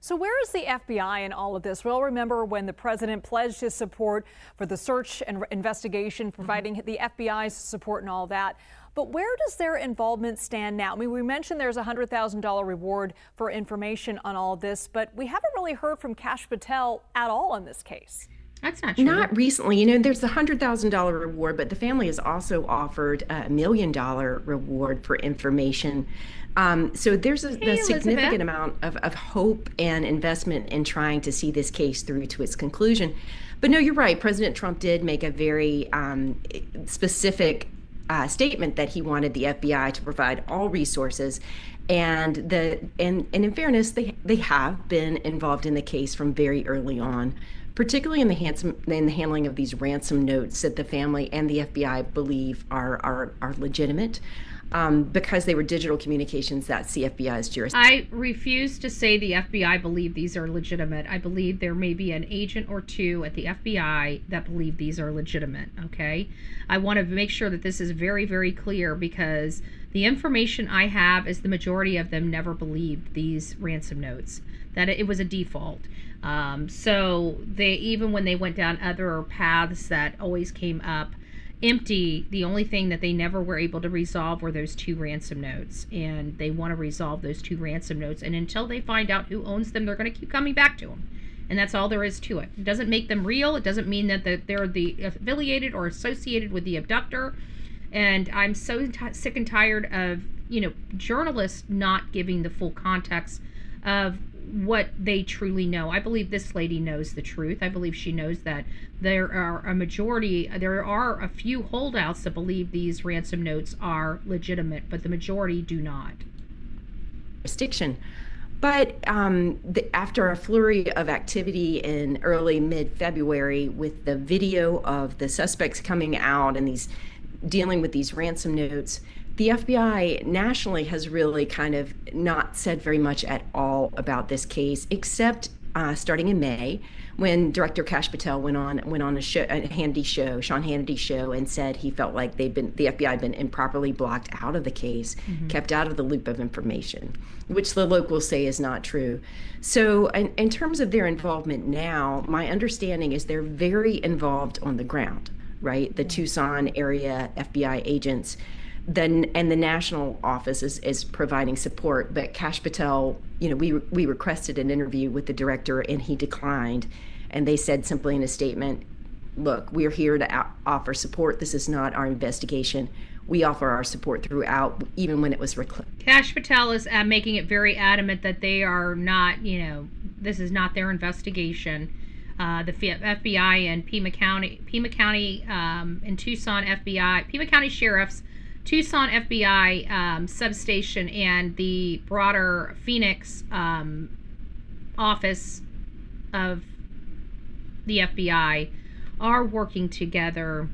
So where is the FBI in all of this? Well, remember when the president pledged his support for the search and investigation, providing the FBI's support and all that. But where does their involvement stand now? I mean, we mentioned there's a $100,000 reward for information on all of this, but we haven't really heard from Kash Patel at all in this case. That's not true. Not recently. There's a $100,000 reward, but the family has also offered a $1 million reward for information. So there's a significant amount of hope and investment in trying to see this case through to its conclusion. But no, you're right. President Trump did make a very specific statement that he wanted the FBI to provide all resources. And in fairness, they have been involved in the case from very early on, particularly in the handling of these ransom notes that the family and the FBI believe are legitimate, because they were digital communications. That's the FBI's jurisdiction. I refuse to say the FBI believe these are legitimate. I believe there may be an agent or two at the FBI that believe these are legitimate, okay? I want to make sure that this is very, very clear, because the information I have is the majority of them never believed these ransom notes, that it was a default. So they, even when they went down other paths that always came up, empty. The only thing that they never were able to resolve were those 2 ransom notes, and they want to resolve those 2 ransom notes, and until they find out who owns them, they're going to keep coming back to them. And that's all there is to it. It doesn't make them real. It doesn't mean that they're affiliated or associated with the abductor. And I'm so sick and tired of, journalists not giving the full context of what they truly know. I believe this lady knows the truth. I believe she knows that there are a few holdouts that believe these ransom notes are legitimate, but the majority do not. Jurisdiction. But after a flurry of activity in early mid-February with the video of the suspects coming out and dealing with these ransom notes, the FBI nationally has really kind of not said very much at all about this case, except starting in May, when Director Kash Patel went on a Hannity show, Sean Hannity show, and said he felt like the FBI had been improperly blocked out of the case, kept out of the loop of information, which the locals say is not true. So in terms of their involvement now, my understanding is they're very involved on the ground, right? The Tucson area FBI agents, and the national office is providing support. But Kash Patel, we requested an interview with the director and he declined. And they said simply in a statement, look, we're here to offer support. This is not our investigation. We offer our support throughout, even when it was Kash Patel is making it very adamant that they are not, this is not their investigation. The FBI and Pima County and Tucson FBI, Pima County Sheriff's Tucson FBI substation and the broader Phoenix office of the FBI are working together.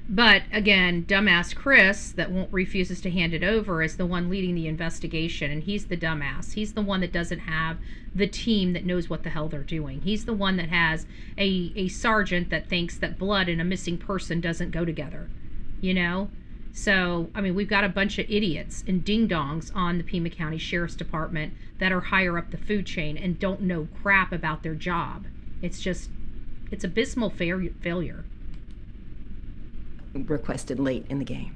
But again, dumbass Chris that refuses to hand it over is the one leading the investigation, and he's the dumbass. He's the one that doesn't have the team that knows what the hell they're doing. He's the one that has a sergeant that thinks that blood and a missing person doesn't go together, So, we've got a bunch of idiots and ding-dongs on the Pima County Sheriff's Department that are higher up the food chain and don't know crap about their job. It's abysmal failure. Requested late in the game.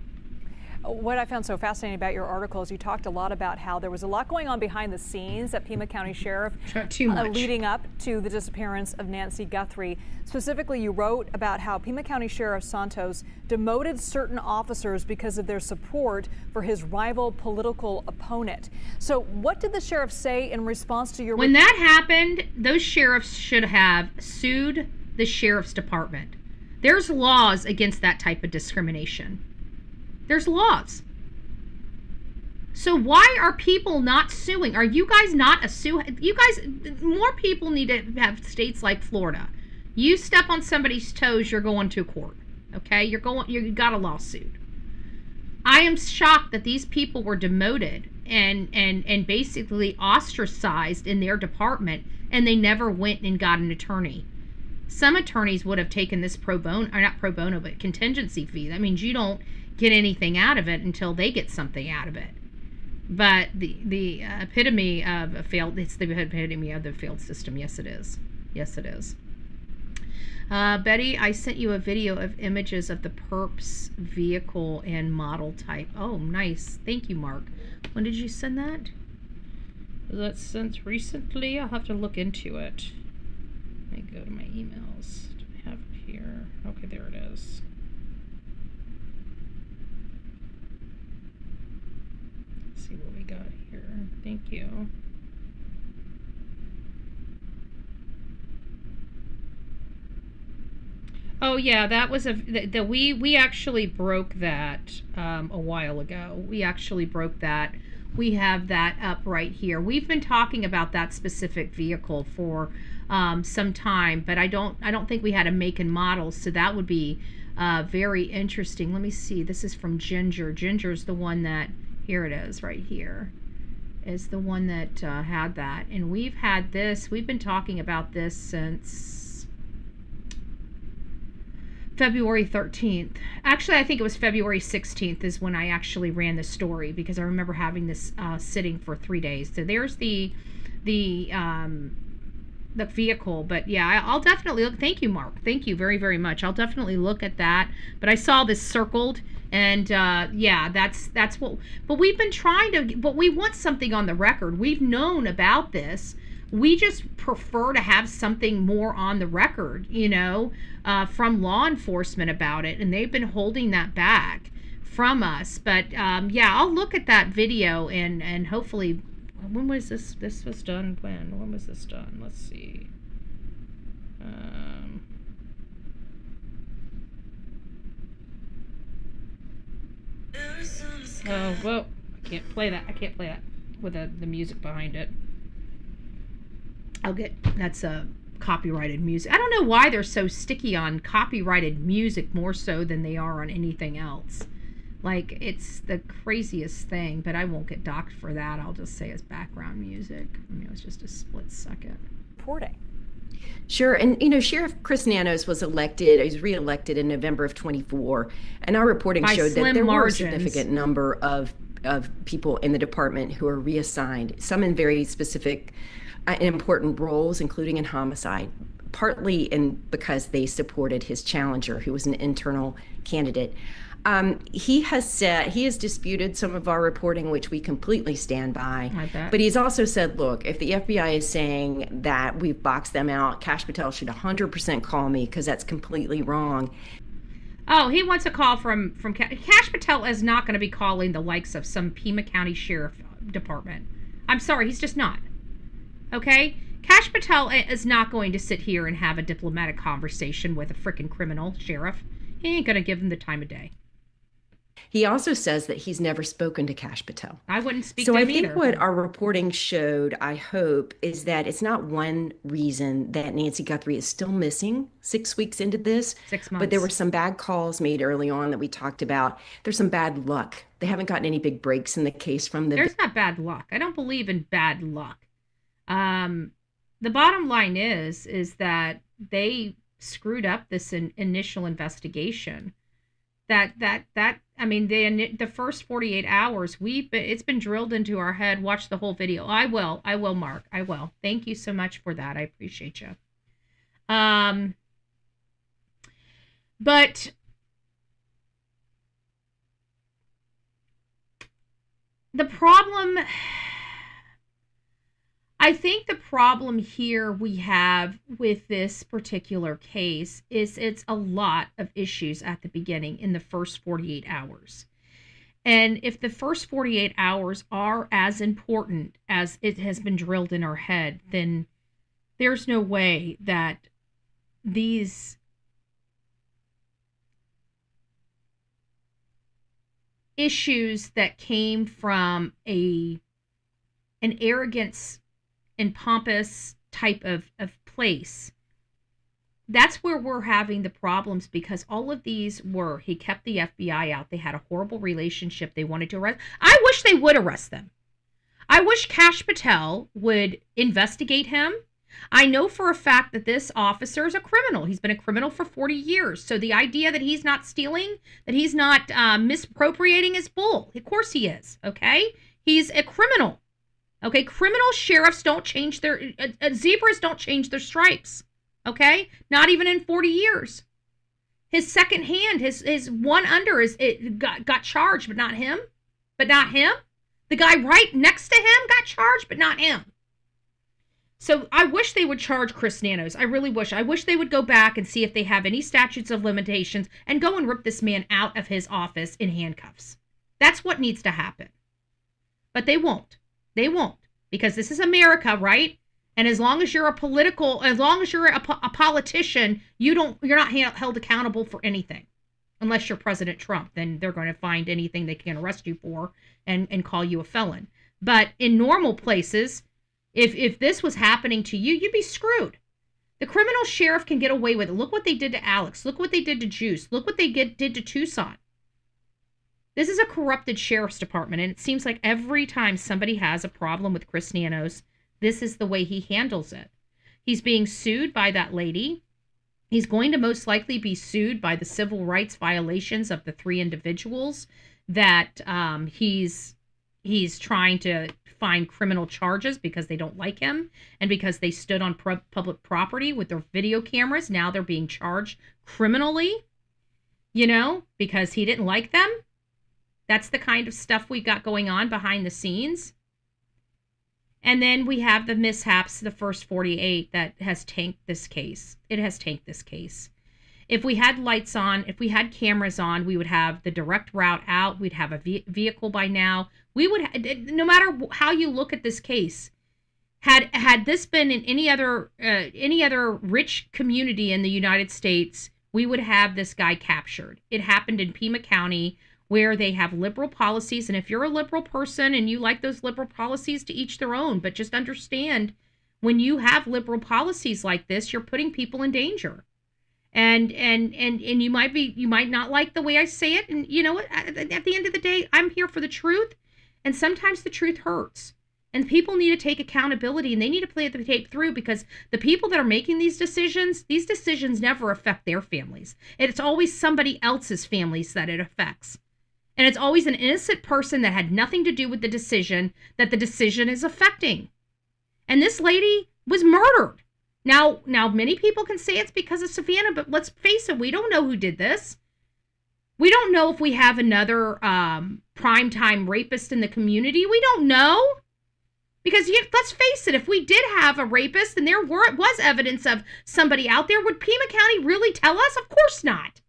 What I found so fascinating about your article is you talked a lot about how there was a lot going on behind the scenes at Pima County Sheriff leading up to the disappearance of Nancy Guthrie. Specifically, you wrote about how Pima County Sheriff Santos demoted certain officers because of their support for his rival political opponent. So what did the sheriff say in response to your... When that happened, those sheriffs should have sued the sheriff's department. There's laws against that type of discrimination. There's laws. So why are people not suing? Are you guys not you guys, more people need to have states like Florida. You step on somebody's toes, you're going to court. Okay? You got a lawsuit. I am shocked that these people were demoted and basically ostracized in their department, and they never went and got an attorney. Some attorneys would have taken this pro bono, or not pro bono, but contingency fee. That means you don't get anything out of it until they get something out of it. But the epitome of a failed, it's the epitome of the failed system. Yes, it is. Yes, it is. Betty, I sent you a video of images of the perp's vehicle and model type. Oh, nice. Thank you, Mark. When did you send that? Was that sent recently? I'll have to look into it. Let me go to my emails. Do I have it here? Okay, there it is. Let's see what we got here. Thank you. Oh yeah, that was we actually broke that a while ago. We actually broke that. We have that up right here. We've been talking about that specific vehicle for some time, but I don't think we had a make and model, so that would be very interesting. Let me see. This is from Ginger. Ginger's the one that, here it is right here, is the one that had that. And we've had this, we've been talking about this since February 13th. Actually, I think it was February 16th is when I actually ran the story, because I remember having this sitting for 3 days. So there's the the vehicle. But yeah, I'll definitely look. Thank you, Mark. Thank you very, very much. I'll definitely look at that. But I saw this circled, and yeah, that's what. But we've been trying to. But we want something on the record. We've known about this. We just prefer to have something more on the record, from law enforcement about it, and they've been holding that back from us. But yeah, I'll look at that video and hopefully. When was this? This was done when? When was this done? Let's see. Oh, well, I can't play that. I can't play that with the music behind it. That's copyrighted music. I don't know why they're so sticky on copyrighted music more so than they are on anything else. Like, it's the craziest thing, but I won't get docked for that. I'll just say it's background music. I mean, it was just a split second. Reporting. Sure. And, Sheriff Chris Nanos was reelected in November of 24. And our reporting By showed that slim there were a margins. significant number of people in the department who were reassigned, some in very specific and important roles, including in homicide, partly because they supported his challenger, who was an internal candidate. He has disputed some of our reporting, which we completely stand by. I bet. But he's also said, look, if the FBI is saying that we've boxed them out, Kash Patel should 100% call me, because that's completely wrong. Oh, he wants a call from Kash Patel is not going to be calling the likes of some Pima County Sheriff Department. I'm sorry, he's just not. Okay? Kash Patel is not going to sit here and have a diplomatic conversation with a frickin' criminal sheriff. He ain't going to give him the time of day. He also says that he's never spoken to Kash Patel. I wouldn't speak to to him him either. So I think what our reporting showed, I hope, is that it's not one reason that Nancy Guthrie is still missing 6 weeks into this. 6 months. But there were some bad calls made early on that we talked about. There's some bad luck. They haven't gotten any big breaks in the case from the... There's not bad luck. I don't believe in bad luck. The bottom line is that they screwed up this initial investigation. I mean, the first 48 hours, it's been drilled into our head. Watch the whole video. I will, Mark. I will. Thank you so much for that. I appreciate you. But the problem, I think the problem here we have with this particular case is it's a lot of issues at the beginning in the first 48 hours. And if the first 48 hours are as important as it has been drilled in our head, then there's no way that these issues that came from an arrogance and pompous type of place, that's where we're having the problems, because all of these he kept the FBI out. They had a horrible relationship. They wanted to arrest. I wish they would arrest them. I wish Kash Patel would investigate him. I know for a fact that this officer is a criminal. He's been a criminal for 40 years. So the idea that he's not stealing, that he's not misappropriating is bull. Of course he is, okay? He's a criminal. Okay, criminal sheriffs don't change zebras don't change their stripes. Okay, not even in 40 years. His second hand, his one under got charged, but not him. The guy right next to him got charged, but not him. So I wish they would charge Chris Nanos. I really wish. I wish they would go back and see if they have any statutes of limitations and go and rip this man out of his office in handcuffs. That's what needs to happen. But they won't. They won't, because this is America, right? And as long as you're a politician, you're not held accountable for anything, unless you're President Trump. Then they're going to find anything they can arrest you for and call you a felon. But in normal places, if this was happening to you, you'd be screwed. The criminal sheriff can get away with it. Look what they did to Alex. Look what they did to Juice. Look what they did to Tucson. This is a corrupted sheriff's department, and it seems like every time somebody has a problem with Chris Nanos, this is the way he handles it. He's being sued by that lady. He's going to most likely be sued by the civil rights violations of the 3 individuals that he's he's trying to find criminal charges because they don't like him and because they stood on public property with their video cameras. Now they're being charged criminally, because he didn't like them. That's the kind of stuff we've got going on behind the scenes. And then we have the mishaps, the first 48, that has tanked this case. It has tanked this case. If we had lights on, if we had cameras on, we would have the direct route out. We'd have a vehicle by now. We would, no matter how you look at this case, had this been in any other rich community in the United States, we would have this guy captured. It happened in Pima County, where they have liberal policies. And if you're a liberal person and you like those liberal policies, to each their own. But just understand, when you have liberal policies like this, you're putting people in danger. And you might not like the way I say it. And you know what? At the end of the day, I'm here for the truth. And sometimes the truth hurts. And people need to take accountability, and they need to play the tape through, because the people that are making these decisions never affect their families. It's always somebody else's families that it affects. And it's always an innocent person that had nothing to do with the decision that the decision is affecting. And this lady was murdered. Now, many people can say it's because of Savannah, but let's face it, we don't know who did this. We don't know if we have another primetime rapist in the community. We don't know. Because let's face it, if we did have a rapist and there was evidence of somebody out there, would Pima County really tell us? Of course not.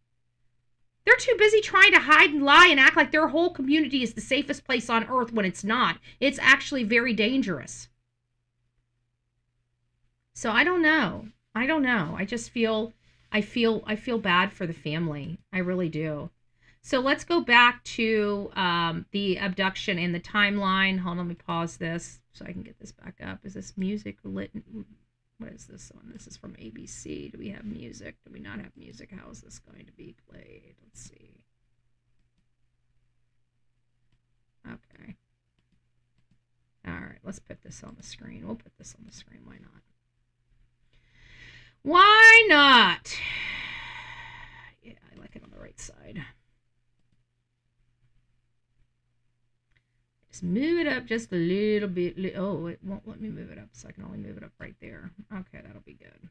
They're too busy trying to hide and lie and act like their whole community is the safest place on earth when it's not. It's actually very dangerous. So I don't know. I just feel bad for the family. I really do. So let's go back to the abduction and the timeline. Hold on, let me pause this so I can get this back up. Is this music lit? What is this one? This is from ABC. Do we have music? Do we not have music? How is this going to be played? Let's see. Okay. All right, let's put this on the screen. We'll put this on the screen. Why not? Why not? Yeah, I like it on the right side. Just move it up just a little bit. Oh, it won't let me move it up, so I can only move it up right there. Okay, that'll be good.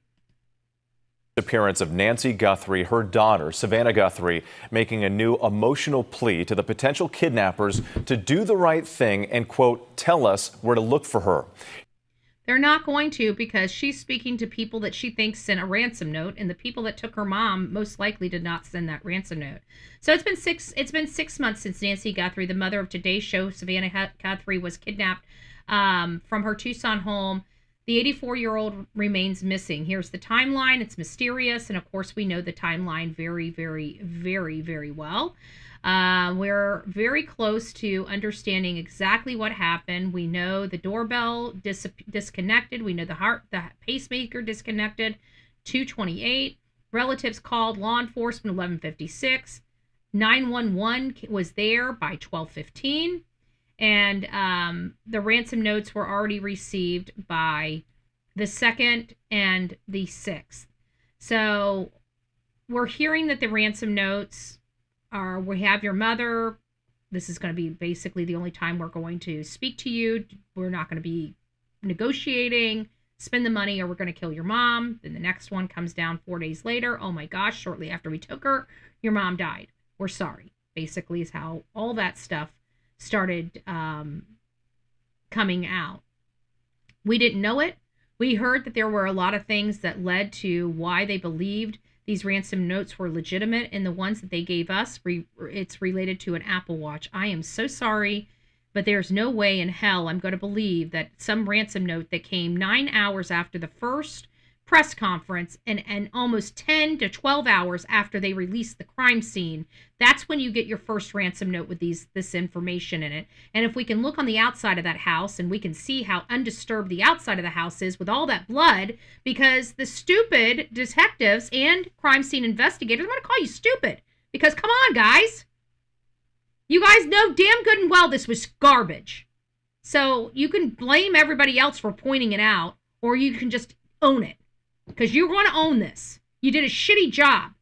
Appearance of Nancy Guthrie, her daughter, Savannah Guthrie, making a new emotional plea to the potential kidnappers to do the right thing and, quote, tell us where to look for her. They're not going to, because she's speaking to people that she thinks sent a ransom note, and the people that took her mom most likely did not send that ransom note. So it's been 6 months since Nancy Guthrie, the mother of today's show, Savannah Guthrie, was kidnapped from her Tucson home. The 84-year-old remains missing. Here's the timeline. It's mysterious, and of course we know the timeline very, very, very, very well. We're very close to understanding exactly what happened. We know the doorbell disconnected. We know the pacemaker disconnected. 2:28. Relatives called law enforcement 11:56. 911 was there by 12:15. And the ransom notes were already received by the 2nd and the 6th. So we're hearing that the ransom notes are, we have your mother. This is going to be basically the only time we're going to speak to you. We're not going to be negotiating, spend the money, or we're going to kill your mom. Then the next one comes down 4 days later. Oh my gosh, shortly after we took her, your mom died. We're sorry. Basically is how all that stuff started coming out. We didn't know it. We heard that there were a lot of things that led to why they believed these ransom notes were legitimate, and the ones that they gave us, it's related to an Apple Watch. I am so sorry, but there's no way in hell I'm going to believe that some ransom note that came 9 hours after the first press conference and almost 10 to 12 hours after they released the crime scene, that's when you get your first ransom note with this information in it. And if we can look on the outside of that house, and we can see how undisturbed the outside of the house is with all that blood, because the stupid detectives and crime scene investigators, I'm going to call you stupid, because come on, guys. You guys know damn good and well this was garbage. So you can blame everybody else for pointing it out, or you can just own it. Because you're going to own this. You did a shitty job.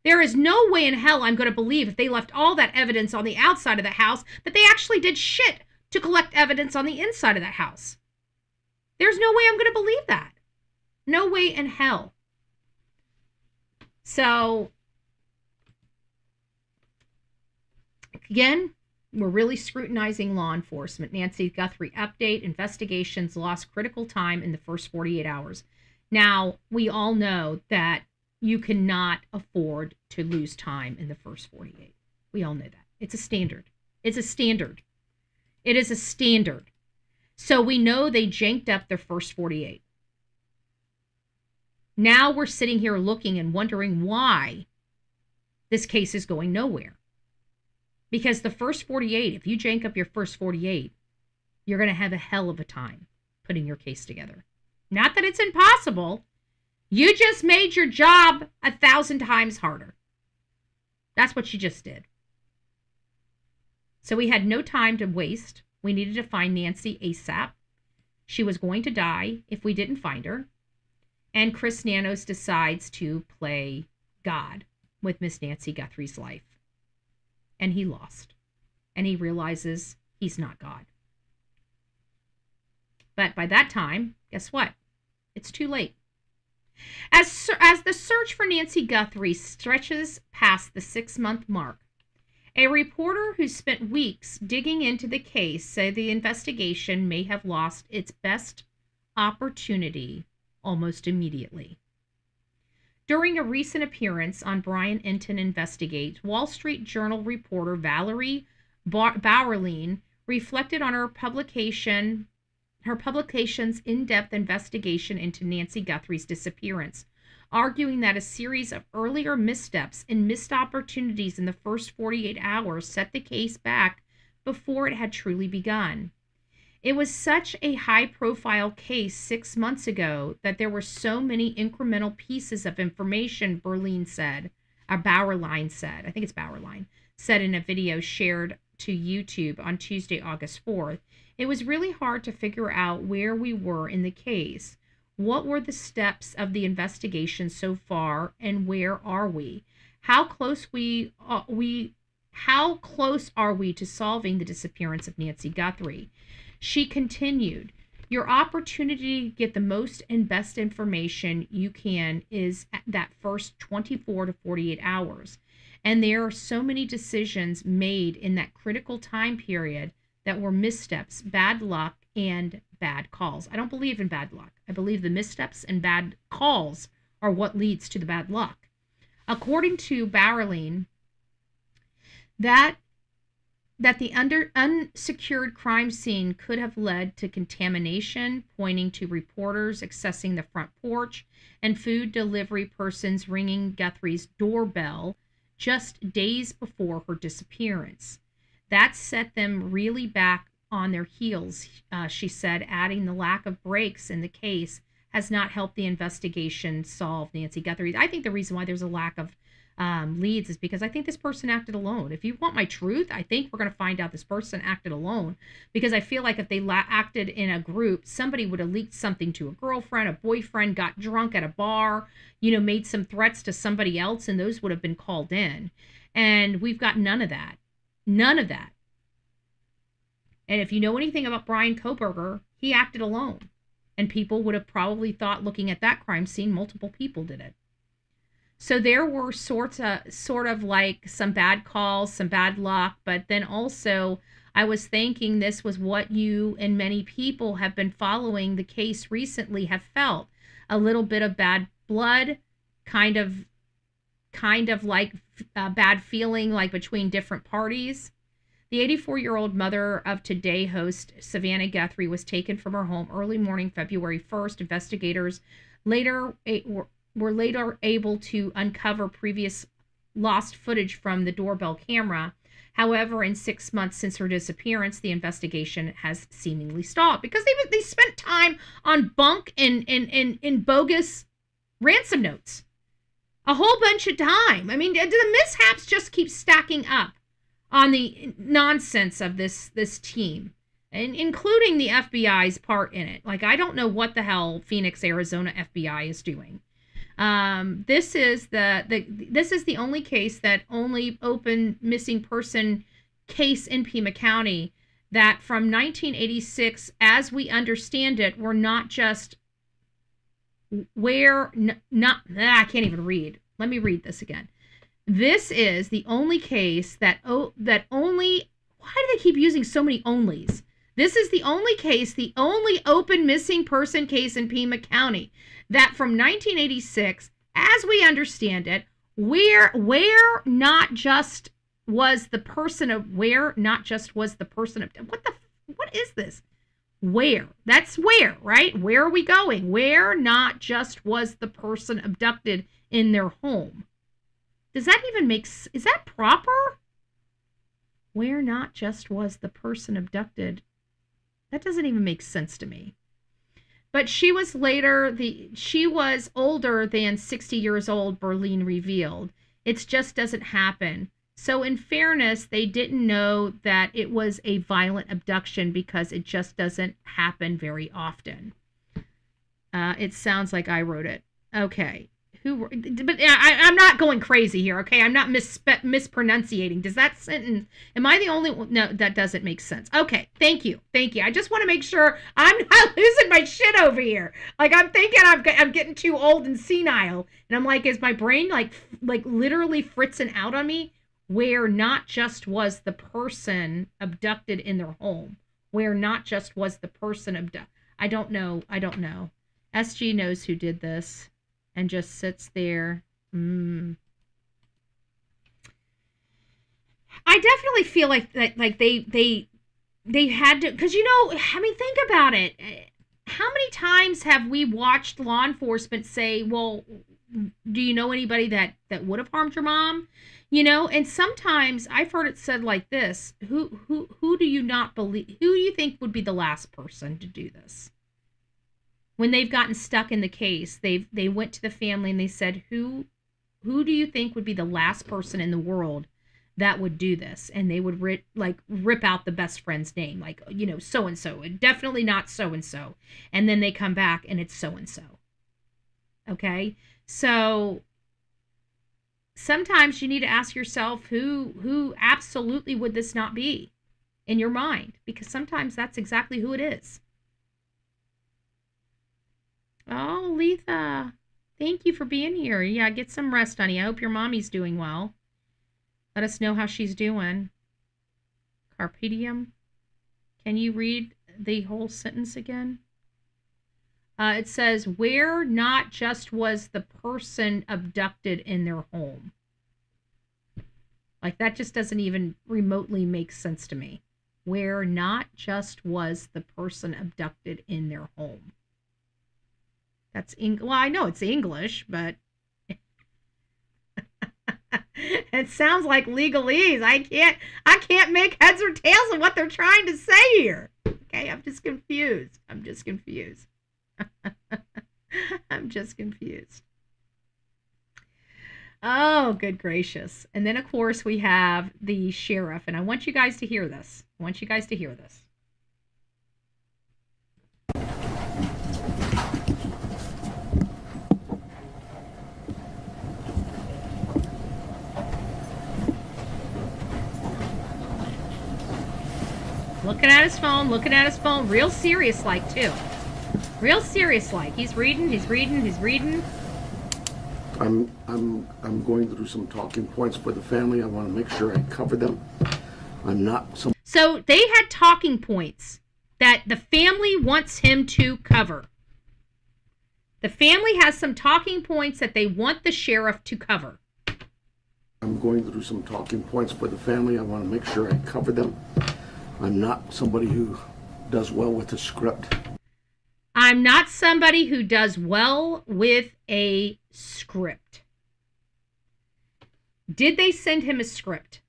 There is no way in hell I'm going to believe, if they left all that evidence on the outside of the house, that they actually did shit to collect evidence on the inside of that house. There's no way I'm going to believe that. No way in hell. So, again, we're really scrutinizing law enforcement. Nancy Guthrie update, investigations lost critical time in the first 48 hours. Now, we all know that you cannot afford to lose time in the first 48. We all know that. It's a standard. It's a standard. It is a standard. So we know they janked up their first 48. Now we're sitting here looking and wondering why this case is going nowhere. Because the first 48, if you jank up your first 48, you're going to have a hell of a time putting your case together. Not that it's impossible. You just made your job 1,000 times harder. That's what you just did. So we had no time to waste. We needed to find Nancy ASAP. She was going to die if we didn't find her. And Chris Nanos decides to play God with Miss Nancy Guthrie's life. And he lost. And he realizes he's not God. But by that time, guess what? It's too late. As the search for Nancy Guthrie stretches past the 6-month mark, a reporter who spent weeks digging into the case said the investigation may have lost its best opportunity almost immediately. During a recent appearance on Brian Enton Investigates, Wall Street Journal reporter Valerie Bauerlein reflected on her publication's in-depth investigation into Nancy Guthrie's disappearance, arguing that a series of earlier missteps and missed opportunities in the first 48 hours set the case back before it had truly begun. It was such a high-profile case 6 months ago that there were so many incremental pieces of information, Bauerlein said, said in a video shared to YouTube on Tuesday, August 4th. It was really hard to figure out where we were in the case. What were the steps of the investigation so far, and where are we? How close are we to solving the disappearance of Nancy Guthrie? She continued, your opportunity to get the most and best information you can is that first 24 to 48 hours. And there are so many decisions made in that critical time period that were missteps, bad luck, and bad calls. I don't believe in bad luck. I believe the missteps and bad calls are what leads to the bad luck. According to Bauerlein, that the unsecured crime scene could have led to contamination, pointing to reporters accessing the front porch and food delivery persons ringing Guthrie's doorbell just days before her disappearance. That set them really back on their heels, she said, adding the lack of breaks in the case has not helped the investigation solve Nancy Guthrie. I think the reason why there's a lack of leads is because I think this person acted alone. If you want my truth, I think we're going to find out this person acted alone, because I feel like if they acted in a group, somebody would have leaked something to a girlfriend, a boyfriend, got drunk at a bar, made some threats to somebody else, and those would have been called in. And we've got none of that. None of that. And if you know anything about Brian Koberger, he acted alone. And people would have probably thought, looking at that crime scene, multiple people did it. So there were sort of like some bad calls, some bad luck, but then also I was thinking this was what you and many people have been following the case recently have felt. A little bit of bad blood, kind of like a bad feeling like between different parties. The 84-year-old mother of Today host Savannah Guthrie was taken from her home early morning February 1st. Investigators were later able to uncover previous lost footage from the doorbell camera. However, in 6 months since her disappearance, the investigation has seemingly stalled because they spent time on bunk and bogus ransom notes. A whole bunch of time. I mean, the mishaps just keep stacking up on the nonsense of this team, and including the FBI's part in it. Like, I don't know what the hell Phoenix, Arizona FBI is doing. This is the only case that only open missing person case in Pima County that from 1986, as we understand it, were not just I can't even read. Let me read this again. This is the only case why do they keep using so many onlys? This is the only case, the only open missing person case in Pima County that from 1986, as we understand it, where not just was the person of what is this? Where? That's where, right? Where are we going? Where not just was the person abducted in their home. Does that even is that proper? Where not just was the person abducted. That doesn't even make sense to me. But she was older than 60 years old, Berlin revealed. It just doesn't happen. So in fairness, they didn't know that it was a violent abduction because it just doesn't happen very often. It sounds like I wrote it. Okay. But I'm not going crazy here, okay? I'm not mispronunciating. Does that sentence, am I the only one? No, that doesn't make sense. Okay, thank you. I just want to make sure I'm not losing my shit over here. Like, I'm thinking I'm getting too old and senile. And I'm like, is my brain like literally fritzing out on me? Where not just was the person abducted in their home. Where not just was the person abducted. I don't know. SG knows who did this. And just sits there. I definitely feel like they had to, because think about it. How many times have we watched law enforcement say, "Well, do you know anybody that would have harmed your mom?" And sometimes I've heard it said like this: Who do you not believe? Who do you think would be the last person to do this? When they've gotten stuck in the case, they went to the family and they said, who do you think would be the last person in the world that would do this? And they would rip out the best friend's name, like, so-and-so, definitely not so-and-so. And then they come back and it's so-and-so. Okay? So sometimes you need to ask yourself, who absolutely would this not be in your mind? Because sometimes that's exactly who it is. Oh, Letha, thank you for being here. Yeah, get some rest, honey. I hope your mommy's doing well. Let us know how she's doing. Carpe diem. Can you read the whole sentence again? It says, where not just was the person abducted in their home. Like, that just doesn't even remotely make sense to me. Where not just was the person abducted in their home. That's well, I know it's English, but it sounds like legalese. I can't make heads or tails of what they're trying to say here. Okay, I'm just confused. I'm just confused. Oh, good gracious. And then, of course, we have the sheriff. And I want you guys to hear this. Looking at his phone, real serious like too. Real serious like. He's reading. I'm going through some talking points for the family. I want to make sure I cover them. So they had talking points that the family wants him to cover. The family has some talking points that they want the sheriff to cover. I'm going through some talking points for the family. I want to make sure I cover them. I'm not somebody who does well with a script. I'm not somebody who does well with a script. Did they send him a script?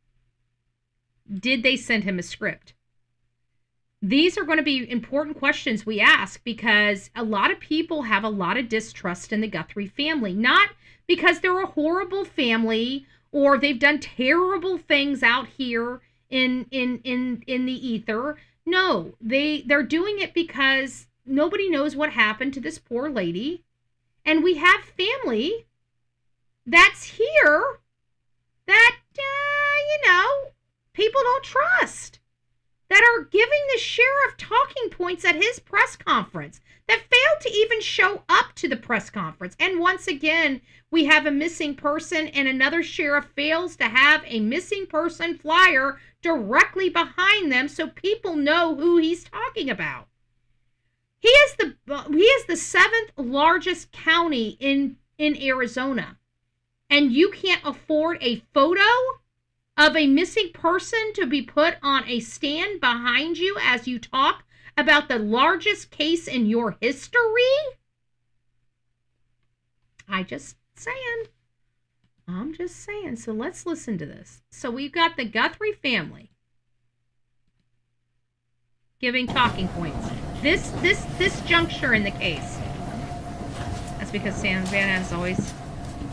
These are going to be important questions we ask because a lot of people have a lot of distrust in the Guthrie family. Not because they're a horrible family or they've done terrible things out here in the ether. No, they're doing it because nobody knows what happened to this poor lady. And we have family that's here that, people don't trust. that are giving the sheriff talking points at his press conference that failed to even show up to the press conference. And once again, we have a missing person, and another sheriff fails to have a missing person flyer directly behind them so people know who he's talking about. He is the seventh largest county in Arizona, and you can't afford a photo of a missing person to be put on a stand behind you as you talk about the largest case in your history? I'm just saying. So let's listen to this. So we've got the Guthrie family giving talking points. This juncture in the case. That's because Savannah has always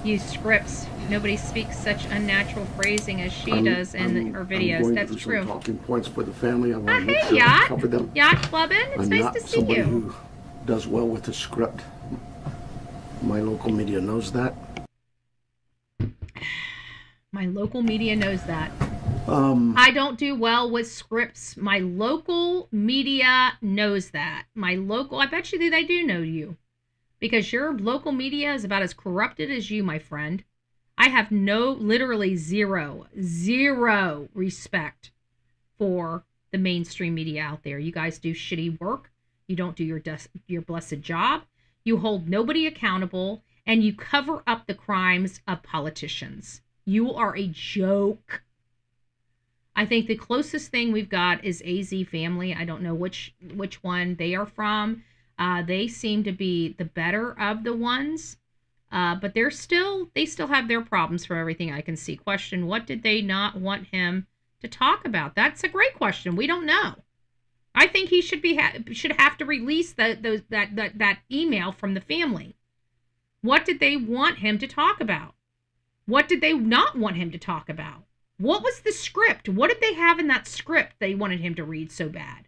used scripts. Nobody speaks such unnatural phrasing as she does in her videos. That's true. Some talking points for the family. I want to make hey, sure Yacht. I cover them. Yacht Clubbin'. It's nice to see I'm not somebody you. who does well with the script. My local media knows that. My local media knows that. I don't do well with scripts. My local media knows that. I bet you they do know you. Because your local media is about as corrupted as you, my friend. I have literally zero respect for the mainstream media out there. You guys do shitty work. You don't do your blessed job. You hold nobody accountable, and you cover up the crimes of politicians. You are a joke. I think the closest thing we've got is AZ Family. I don't know which one they are from. They seem to be the better of the ones. But they still have their problems from everything I can see. Question, what did they not want him to talk about? That's a great question. We don't know. I think he should have to release that email from the family. What did they want him to talk about? What did they not want him to talk about? What was the script? What did they have in that script they wanted him to read so bad?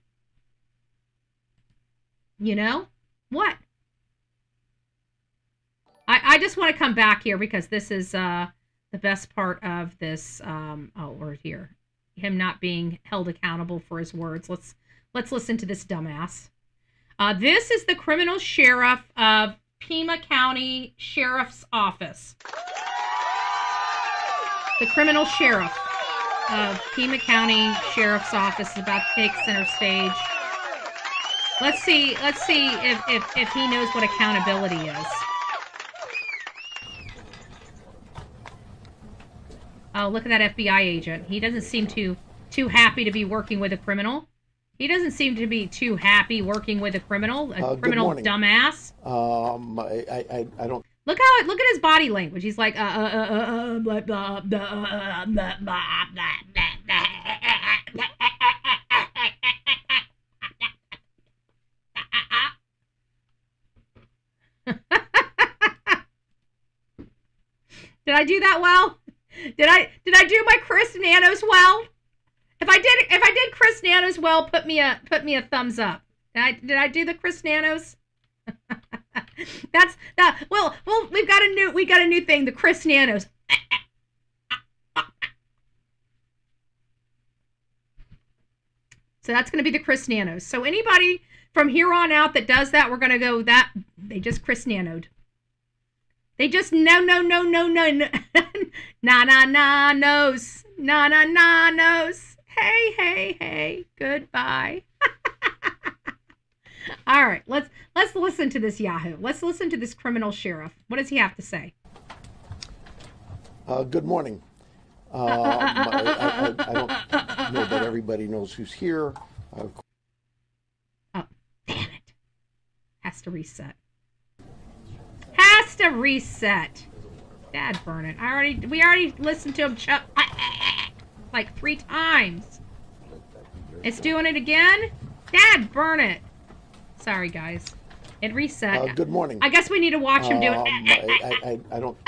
You know? What? I just want to come back here because this is the best part of this. We're here. Him not being held accountable for his words. Let's listen to this dumbass. This is the criminal sheriff of Pima County Sheriff's Office. The criminal sheriff of Pima County Sheriff's Office is about to take center stage. Let's see if he knows what accountability is. Oh, look at that FBI agent. He doesn't seem too happy to be working with a criminal. He doesn't seem to be too happy working with a criminal criminal dumbass. I don't. Look at his body language. He's like, Did I do that well? Did I do my Chris Nanos well? If I did Chris Nanos well, put me a thumbs up. Did I do the Chris Nanos? That's that. Well, we got a new thing, the Chris Nanos. So that's going to be the Chris Nanos. So anybody from here on out that does that, we're going to go that they just Chris Nanoed. They just no na nos. Hey, goodbye. All right, let's listen to this Yahoo. Let's listen to this criminal sheriff. What does he have to say? Good morning. I don't know that everybody knows who's here. Oh, damn it. Has to reset. Dad burn it. We already listened to him like 3 times. It's doing it again? Dad burn it. Sorry, guys. It reset. Good morning. I guess we need to watch him do it. I don't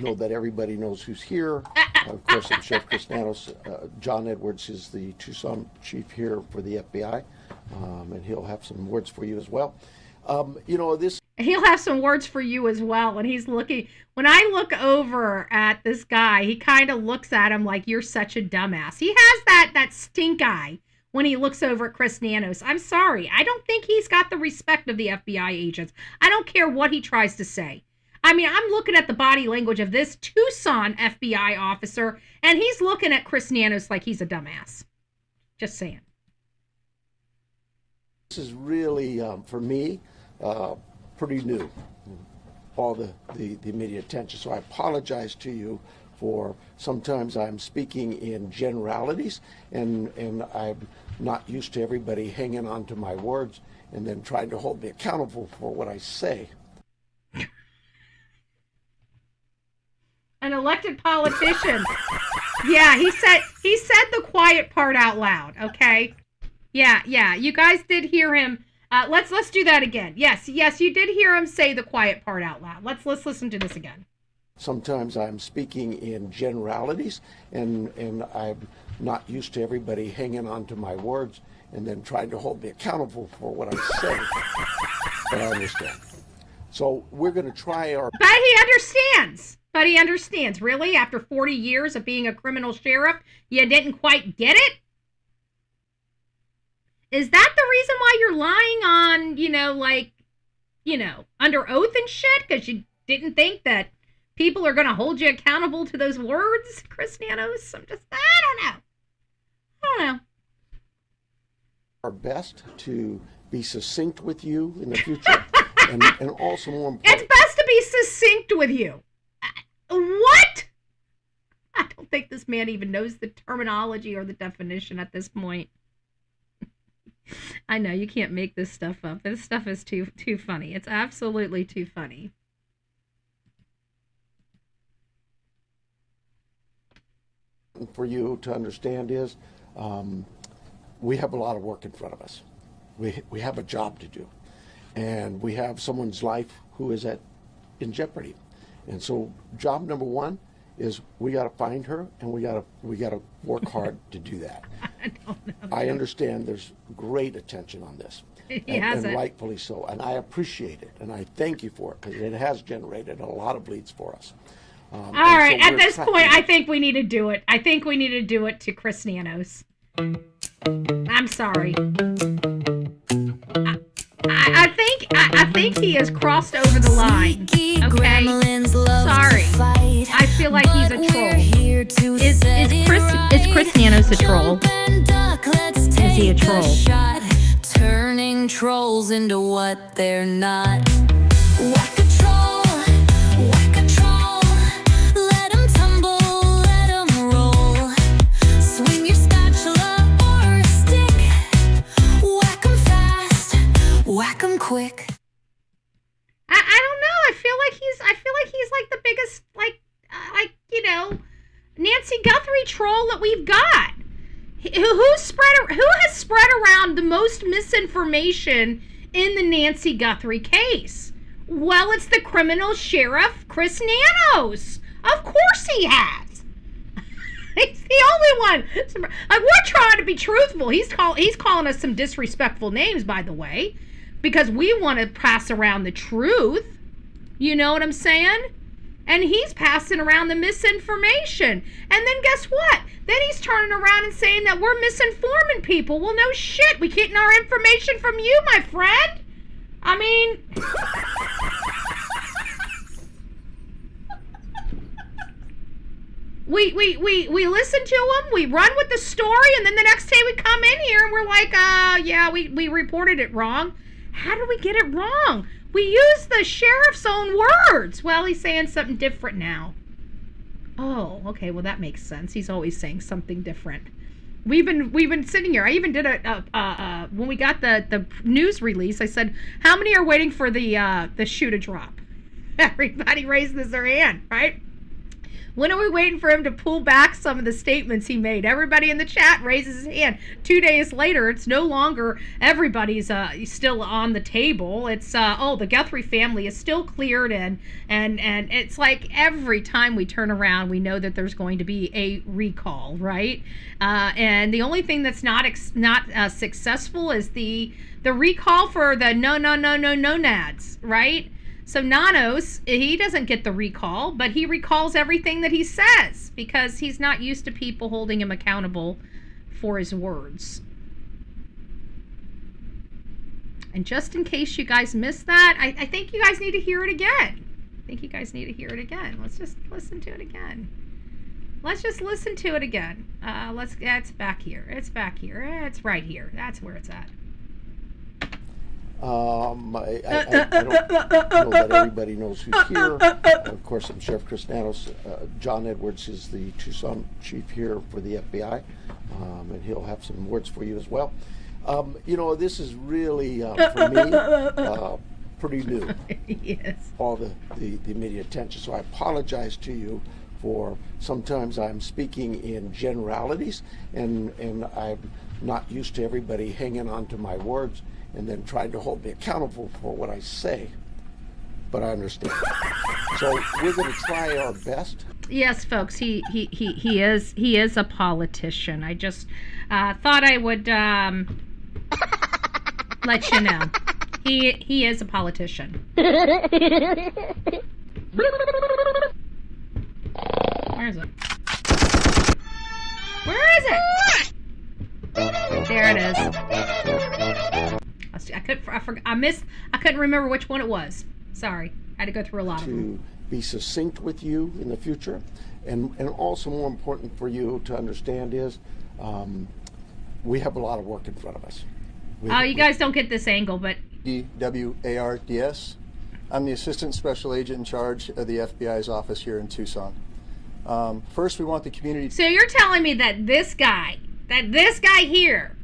know that everybody knows who's here. Of course, I'm Chef Chris Nanos. John Edwards is the Tucson chief here for the FBI, and he'll have some words for you as well. He'll have some words for you as well. And he's looking, when I look over at this guy, he kind of looks at him like, you're such a dumbass. He has that stink eye when he looks over at Chris Nanos. I'm sorry. I don't think he's got the respect of the FBI agents. I don't care what he tries to say. I mean, I'm looking at the body language of this Tucson FBI officer, and he's looking at Chris Nanos like he's a dumbass. Just saying. This is really, for me, pretty new, all the media attention. So I apologize to you for sometimes I'm speaking in generalities, and I'm not used to everybody hanging on to my words and then trying to hold me accountable for what I say. An elected politician. Yeah, he said the quiet part out loud, okay? Yeah, you guys did hear him. Let's do that again. Yes, you did hear him say the quiet part out loud. Let's listen to this again. Sometimes I'm speaking in generalities, and I'm not used to everybody hanging on to my words and then trying to hold me accountable for what I say. But I understand. So we're going to try our... But he understands. Really? After 40 years of being a criminal sheriff, you didn't quite get it? Is that the reason why you're lying on, under oath and shit? Because you didn't think that people are going to hold you accountable to those words, Chris Nanos? I don't know. Our best to be succinct with you in the future, and also more important. It's best to be succinct with you. What? I don't think this man even knows the terminology or the definition at this point. I know you can't make this stuff up. This stuff is too funny. It's absolutely too funny. For you to understand is we have a lot of work in front of us. We have a job to do, and we have someone's life who is in jeopardy. And so job number one is we got to find her, and we got to work hard to do that. I understand there's great attention on this, and rightfully so, and I appreciate it, and I thank you for it, because it has generated a lot of leads for us. All right, at this point, I think we need to do it. I think we need to do it to Chris Nanos. I'm sorry. I think he has crossed over the line. Okay, sorry. I feel like he's a troll. Is Chris Nanos a troll? Is he a troll? Turning trolls into what they're not. Let 'em tumble, let 'em roll. Swing your spatula or a stick. Whack 'em fast, whack 'em quick. I don't know. I feel like he's like the biggest Nancy Guthrie troll that we've got. Who has spread around the most misinformation in the Nancy Guthrie case? Well, it's the criminal sheriff, Chris Nanos. Of course he has. He's the only one. Like, we're trying to be truthful. He's calling us some disrespectful names, by the way, because we want to pass around the truth. You know what I'm saying? And he's passing around the misinformation. And then guess what? Then he's turning around and saying that we're misinforming people. Well, no shit. We're getting our information from you, my friend. I mean... We listen to him, we run with the story, and then the next day we come in here and we're like, yeah, we reported it wrong. How did we get it wrong? We used the sheriff's own words. Well, he's saying something different now. Oh, okay, well that makes sense. He's always saying something different. We've been sitting here. I even did when we got the news release, I said, how many are waiting for the shoe to drop? Everybody raises their hand, right? When are we waiting for him to pull back some of the statements he made? Everybody in the chat raises his hand. 2 days later, it's no longer everybody's still on the table. It's the Guthrie family is still cleared, and it's like every time we turn around, we know that there's going to be a recall, right? And the only thing that's not successful is the recall for the nonads, right? So Nanos, he doesn't get the recall, but he recalls everything that he says because he's not used to people holding him accountable for his words. And just in case you guys missed that, I think you guys need to hear it again. I think you guys need to hear it again. Let's just listen to it again. Let's just listen to it again. It's back here. It's back here. It's right here. That's where it's at. I don't know that everybody knows who's here. Of course, I'm Sheriff Chris Nanos. John Edwards is the Tucson chief here for the FBI, and he'll have some words for you as well. This is really, for me, pretty new. Yes. All the media attention. So I apologize to you for sometimes I'm speaking in generalities, and I'm not used to everybody hanging on to my words and then trying to hold me accountable for what I say. But I understand. So we're going to try our best. Yes, folks, he is a politician. I just thought I would let you know. He is a politician. Where is it? Where is it? There it is. I couldn't remember which one it was. Sorry. I had to go through a lot of them. To be succinct with you in the future, and also more important for you to understand is we have a lot of work in front of us. You guys don't get this angle, but DWARDS. I'm the Assistant Special Agent in charge of the FBI's office here in Tucson. First, we want the community. So you're telling me that this guy here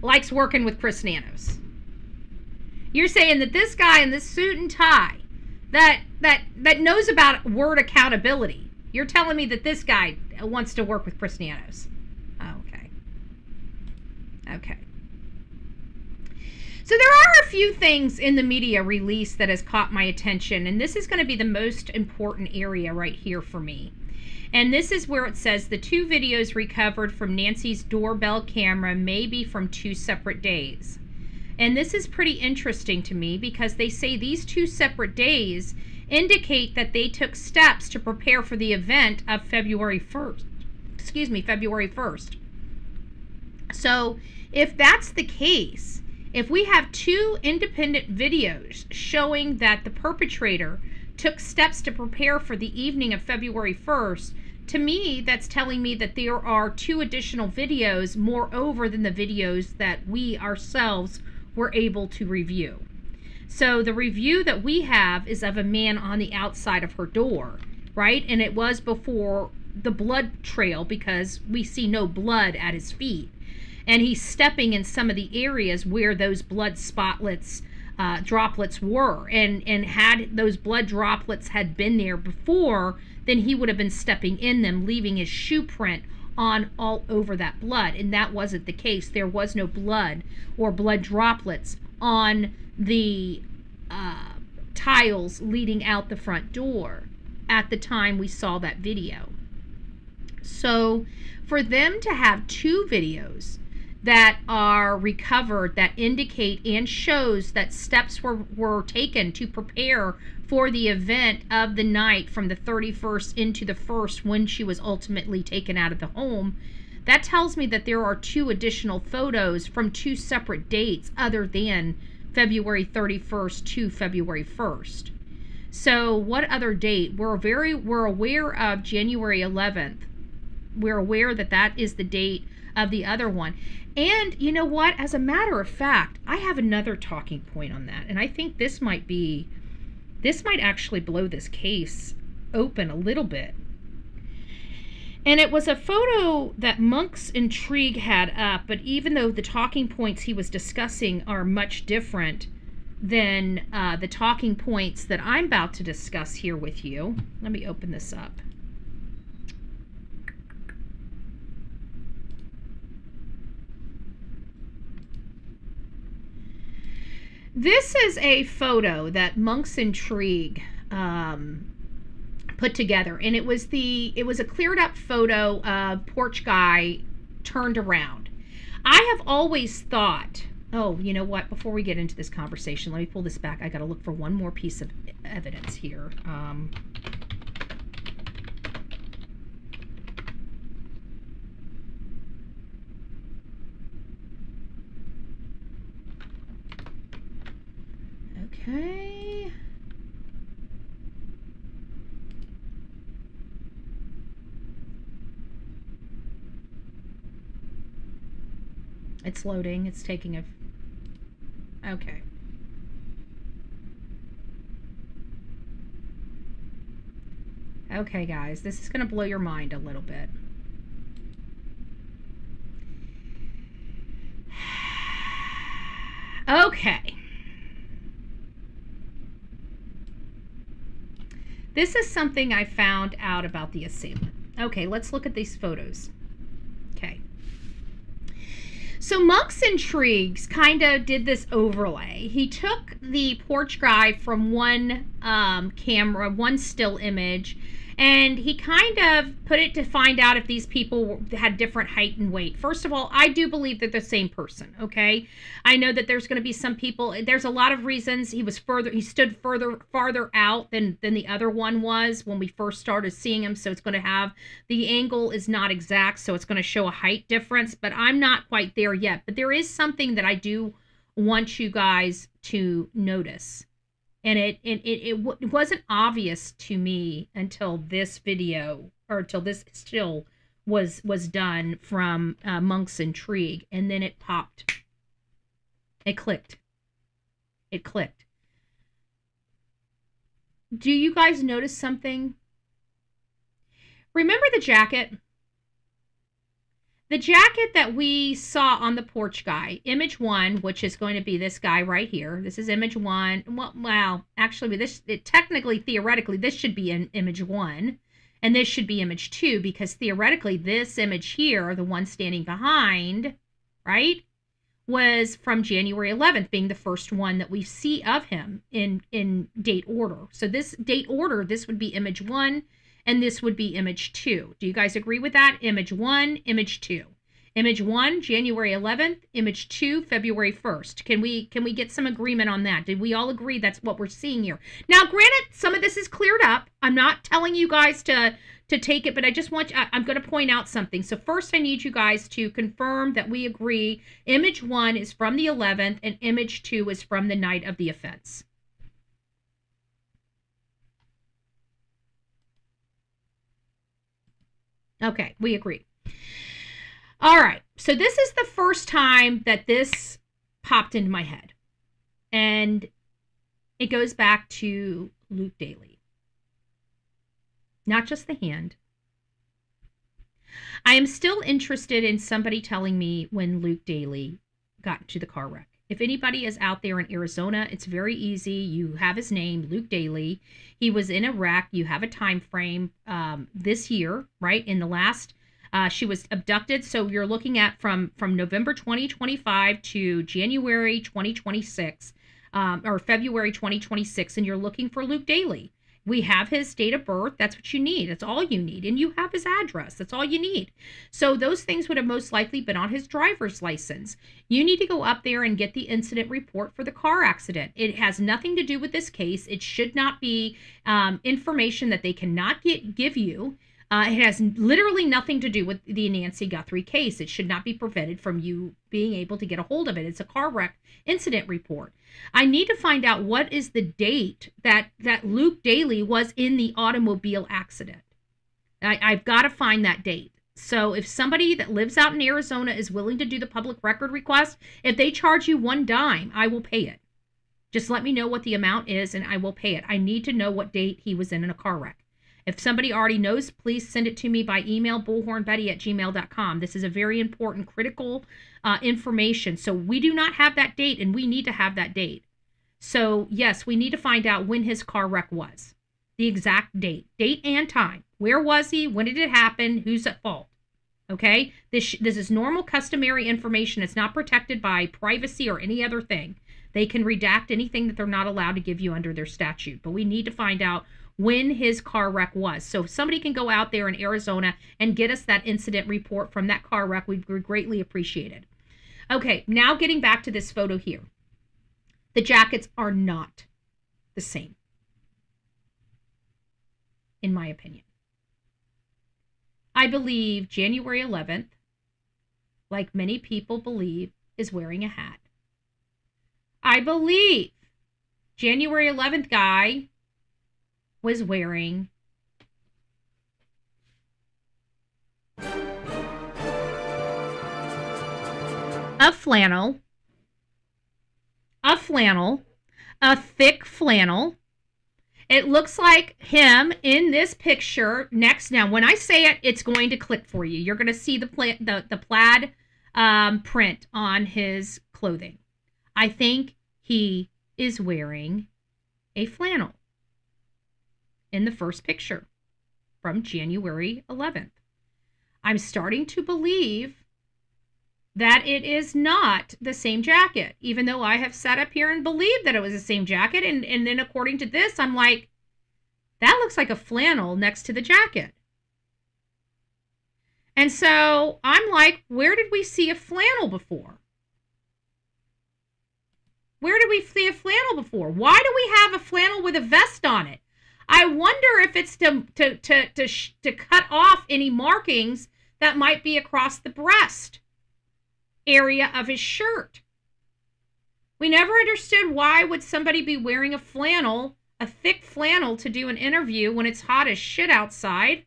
likes working with Chris Nanos. You're saying that this guy in this suit and tie that knows about word accountability. You're telling me that this guy wants to work with Chris Nanos. Oh, okay. Okay. So there are a few things in the media release that has caught my attention, and this is going to be the most important area right here for me. And this is where it says the 2 videos recovered from Nancy's doorbell camera may be from 2 separate days. And this is pretty interesting to me because they say these 2 separate days indicate that they took steps to prepare for the event of February 1st. February 1st. So if that's the case, if we have 2 independent videos showing that the perpetrator took steps to prepare for the evening of February 1st, to me, that's telling me that there are 2 additional videos moreover than the videos that we ourselves were able to review. So the review that we have is of a man on the outside of her door, right? And it was before the blood trail because we see no blood at his feet. And he's stepping in some of the areas where those blood droplets were. And had those blood droplets had been there before, then he would have been stepping in them, leaving his shoe print on all over that blood. And that wasn't the case. There was no blood or blood droplets on the tiles leading out the front door at the time we saw that video. So for them to have 2 videos that are recovered that indicate and shows that steps were taken to prepare for the event of the night from the 31st into the 1st when she was ultimately taken out of the home, that tells me that there are 2 additional photos from 2 separate dates other than February 31st to February 1st. So what other date? We're aware of January 11th. We're aware that that is the date of the other one. And you know what? As a matter of fact, I have another talking point on that. And I think this might actually blow this case open a little bit. And it was a photo that Monk's Intrigue had up, but even though the talking points he was discussing are much different than the talking points that I'm about to discuss here with you. Let me open this up. This is a photo that Monk's Intrigue put together, and it was a cleared up photo of porch guy turned around. I have always thought, oh, you know what, before we get into this conversation, let me pull this back. I got to look for one more piece of evidence here. Okay. It's loading. It's taking a... Okay. Okay, guys. This is going to blow your mind a little bit. Okay. This is something I found out about the assailant. Okay, let's look at these photos. Okay. So Monk's Intrigues kind of did this overlay. He took the porch guy from one camera, one still image, and he kind of put it to find out if these people had different height and weight. First of all, I do believe they're the same person, okay? I know that there's going to be some people, there's a lot of reasons he stood farther out than the other one was when we first started seeing him, so it's going to have, the angle is not exact, so it's going to show a height difference, but I'm not quite there yet. But there is something that I do want you guys to notice. And it wasn't obvious to me until this video, or until this still was done from Monk's Intrigue, and then it popped. It clicked. It clicked. Do you guys notice something? Remember the jacket? The jacket that we saw on the porch guy, image 1, which is going to be this guy right here. This is image 1. Well, actually, technically, theoretically, this should be in image 1, and this should be image 2, because theoretically, this image here, the one standing behind, right, was from January 11th, being the first one that we see of him in date order. So this date order, this would be image 1, and this would be image 2. Do you guys agree with that? Image 1, image 2. Image 1, January 11th. Image 2, February 1st. Can we get some agreement on that? Did we all agree that's what we're seeing here? Now, granted, some of this is cleared up. I'm not telling you guys to take it, but I just want I'm going to point out something. So first, I need you guys to confirm that we agree image 1 is from the 11th and image 2 is from the night of the offense. Okay, we agree. All right, so this is the first time that this popped into my head. And it goes back to Luke Daly. Not just the hand. I am still interested in somebody telling me when Luke Daly got into the car wreck. If anybody is out there in Arizona, it's very easy. You have his name, Luke Daly. He was in a wreck. You have a time frame this year, right? In the last, she was abducted. So you're looking at from November 2025 to January 2026, or February 2026, and you're looking for Luke Daly. We have his date of birth. That's what you need. That's all you need. And you have his address. That's all you need. So those things would have most likely been on his driver's license. You need to go up there and get the incident report for the car accident. It has nothing to do with this case. It should not be information that they cannot give you. It has literally nothing to do with the Nancy Guthrie case. It should not be prevented from you being able to get a hold of it. It's a car wreck incident report. I need to find out what is the date that Luke Daly was in the automobile accident. I've got to find that date. So if somebody that lives out in Arizona is willing to do the public record request, if they charge you one dime, I will pay it. Just let me know what the amount is and I will pay it. I need to know what date he was in a car wreck. If somebody already knows, please send it to me by email, bullhornbetty@gmail.com. This is a very important, critical information. So we do not have that date, and we need to have that date. So, yes, we need to find out when his car wreck was. The exact date and time. Where was he? When did it happen? Who's at fault? Okay? This is normal, customary information. It's not protected by privacy or any other thing. They can redact anything that they're not allowed to give you under their statute. But we need to find out when his car wreck was. So if somebody can go out there in Arizona and get us that incident report from that car wreck, we'd greatly appreciate it. Okay, now getting back to this photo here. The jackets are not the same, in my opinion. I believe January 11th, like many people believe, is wearing a hat. I believe January 11th guy was wearing a flannel, a thick flannel. It looks like him in this picture next. Now, when I say it, it's going to click for you. You're going to see the plaid print on his clothing. I think he is wearing a flannel in the first picture from January 11th. I'm starting to believe that it is not the same jacket, even though I have sat up here and believed that it was the same jacket. And then according to this, I'm like, that looks like a flannel next to the jacket. And so I'm like, where did we see a flannel before? Where did we see a flannel before? Why do we have a flannel with a vest on it? I wonder if it's to cut off any markings that might be across the breast area of his shirt. We never understood why would somebody be wearing a flannel, a thick flannel, to do an interview when it's hot as shit outside.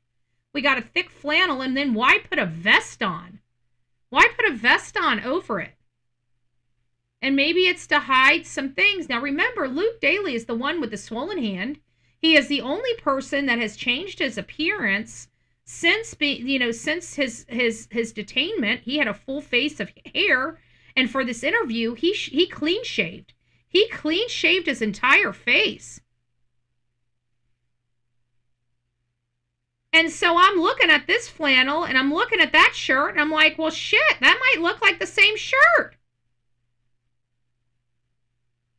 We got a thick flannel, and then why put a vest on? Why put a vest on over it? And maybe it's to hide some things. Now remember, Luke Daly is the one with the swollen hand. He is the only person that has changed his appearance since since his detainment. He had a full face of hair, and for this interview, he clean shaved. He clean shaved his entire face. And so I'm looking at this flannel, and I'm looking at that shirt, and I'm like, well, shit, that might look like the same shirt.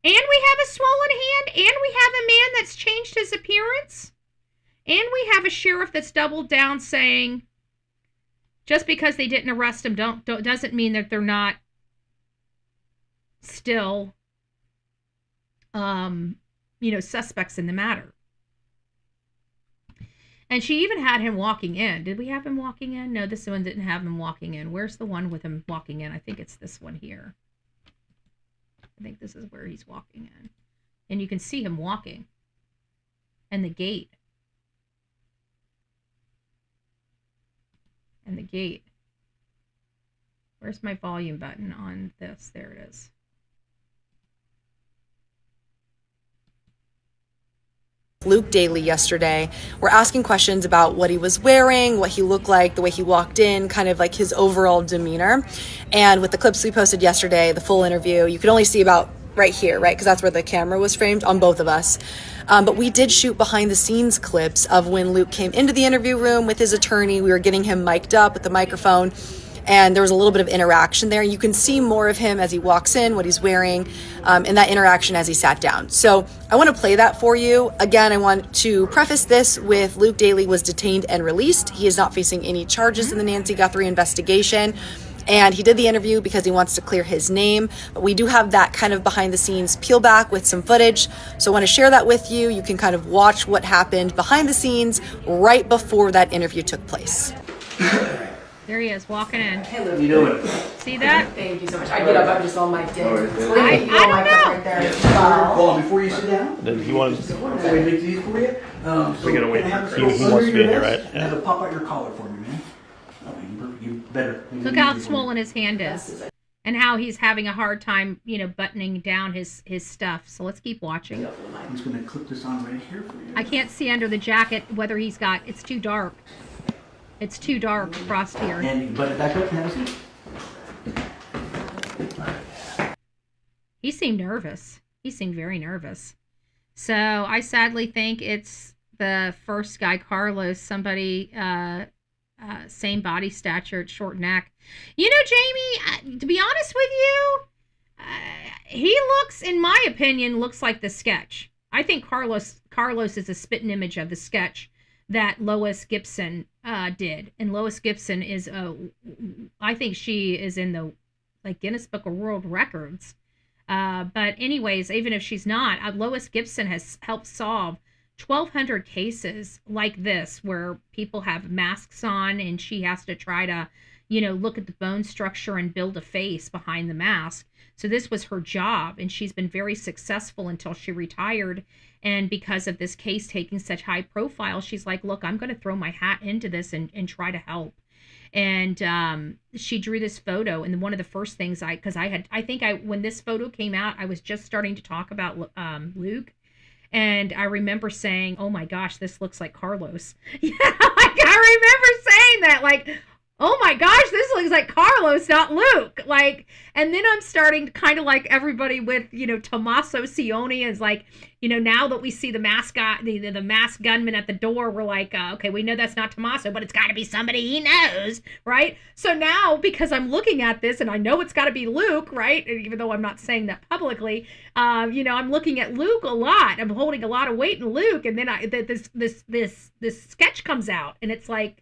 And we have a swollen hand, and we have a man that's changed his appearance, and we have a sheriff that's doubled down saying, just because they didn't arrest him doesn't mean that they're not still, suspects in the matter. And she even had him walking in. Did we have him walking in? No, this one didn't have him walking in. Where's the one with him walking in? I think it's this one here. I think this is where he's walking in. And you can see him walking. And the gate. And the gate. Where's my volume button on this? There it is. Luke Daly yesterday. We're asking questions about what he was wearing, what he looked like, the way he walked in, kind of like his overall demeanor. And with the clips we posted yesterday, the full interview, you could only see about right here, right? Because that's where the camera was framed on both of us. But we did shoot behind the scenes clips of when Luke came into the interview room with his attorney. We were getting him mic'd up with the microphone, and there was a little bit of interaction there. You can see more of him as he walks in, what he's wearing, and that interaction as he sat down. So I want to play that for you. Again, I want to preface this with Luke Daly was detained and released. He is not facing any charges in the Nancy Guthrie investigation. And he did the interview because he wants to clear his name. But we do have that kind of behind the scenes peel back with some footage. So I want to share that with you. You can kind of watch what happened behind the scenes right before that interview took place. There he is, walking in. Hey, Luke. How you doing? See that? Thank you so much. I get up, I'm just on my dick. I don't know. Right there. Hold on, before you sit down. Then he wants. Can we make these for you? We gotta wait. He wants to be in here, right? Yeah. Have a pop out your collar for me, man. You better. Look how swollen his hand is, and how he's having a hard time, buttoning down his stuff. So let's keep watching. I'm just gonna clip this on right here for you. I can't see under the jacket whether he's got. It's too dark. It's too dark across here. And butt it back up, Nancy. He seemed nervous. He seemed very nervous. So I sadly think it's the first guy, Carlos, somebody, same body stature, short neck. Jamie, to be honest with you, he looks, in my opinion, looks like the sketch. I think Carlos is a spitting image of the sketch that Lois Gibson did. And Lois Gibson is, I think she is in the Guinness Book of World Records. But anyways, even if she's not, Lois Gibson has helped solve 1,200 cases like this where people have masks on and she has to try to, look at the bone structure and build a face behind the mask. So this was her job, and she's been very successful until she retired. And because of this case taking such high profile, she's like, look, I'm going to throw my hat into this and try to help. And she drew this photo, and one of the first things when this photo came out, I was just starting to talk about Luke, and I remember saying, oh my gosh, this looks like Carlos. Yeah, like I remember saying that, like, oh my gosh, this looks like Carlos, not Luke. Like, and then I'm starting to kind of like everybody with, Tommaso Cioni is like, now that we see the mascot, the masked gunman at the door, we're like, okay, we know that's not Tommaso, but it's got to be somebody he knows, right? So now, because I'm looking at this and I know it's got to be Luke, right? Even though I'm not saying that publicly, I'm looking at Luke a lot. I'm holding a lot of weight in Luke, and then this sketch comes out, and it's like,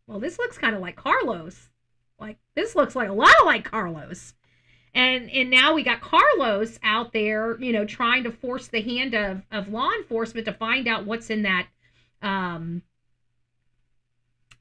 well, this looks kind of like Carlos. Like, this looks like a lot like Carlos. And now we got Carlos out there, trying to force the hand of law enforcement to find out what's in that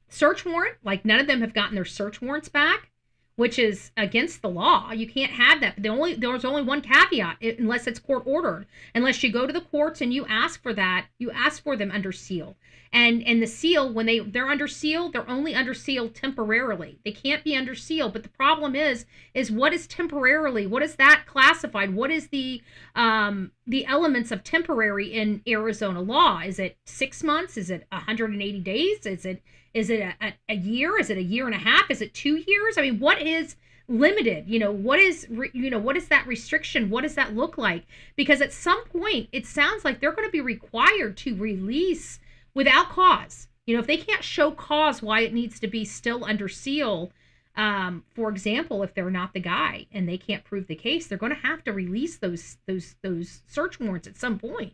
search warrant. Like, none of them have gotten their search warrants back, which is against the law. You can't have that. There's only one caveat, unless it's court ordered. Unless you go to the courts and you ask for that, you ask for them under seal. And the seal, when they're under seal, they're only under seal temporarily. They can't be under seal. But the problem is what is temporarily? What is that classified? What is the elements of temporary in Arizona law? Is it 6 months? Is it 180 days? Is it a year? Is it a year and a half? Is it 2 years? I mean, what is limited? What is that restriction? What does that look like? Because at some point, it sounds like they're going to be required to release without cause. If they can't show cause why it needs to be still under seal, for example, if they're not the guy and they can't prove the case, they're going to have to release those search warrants at some point.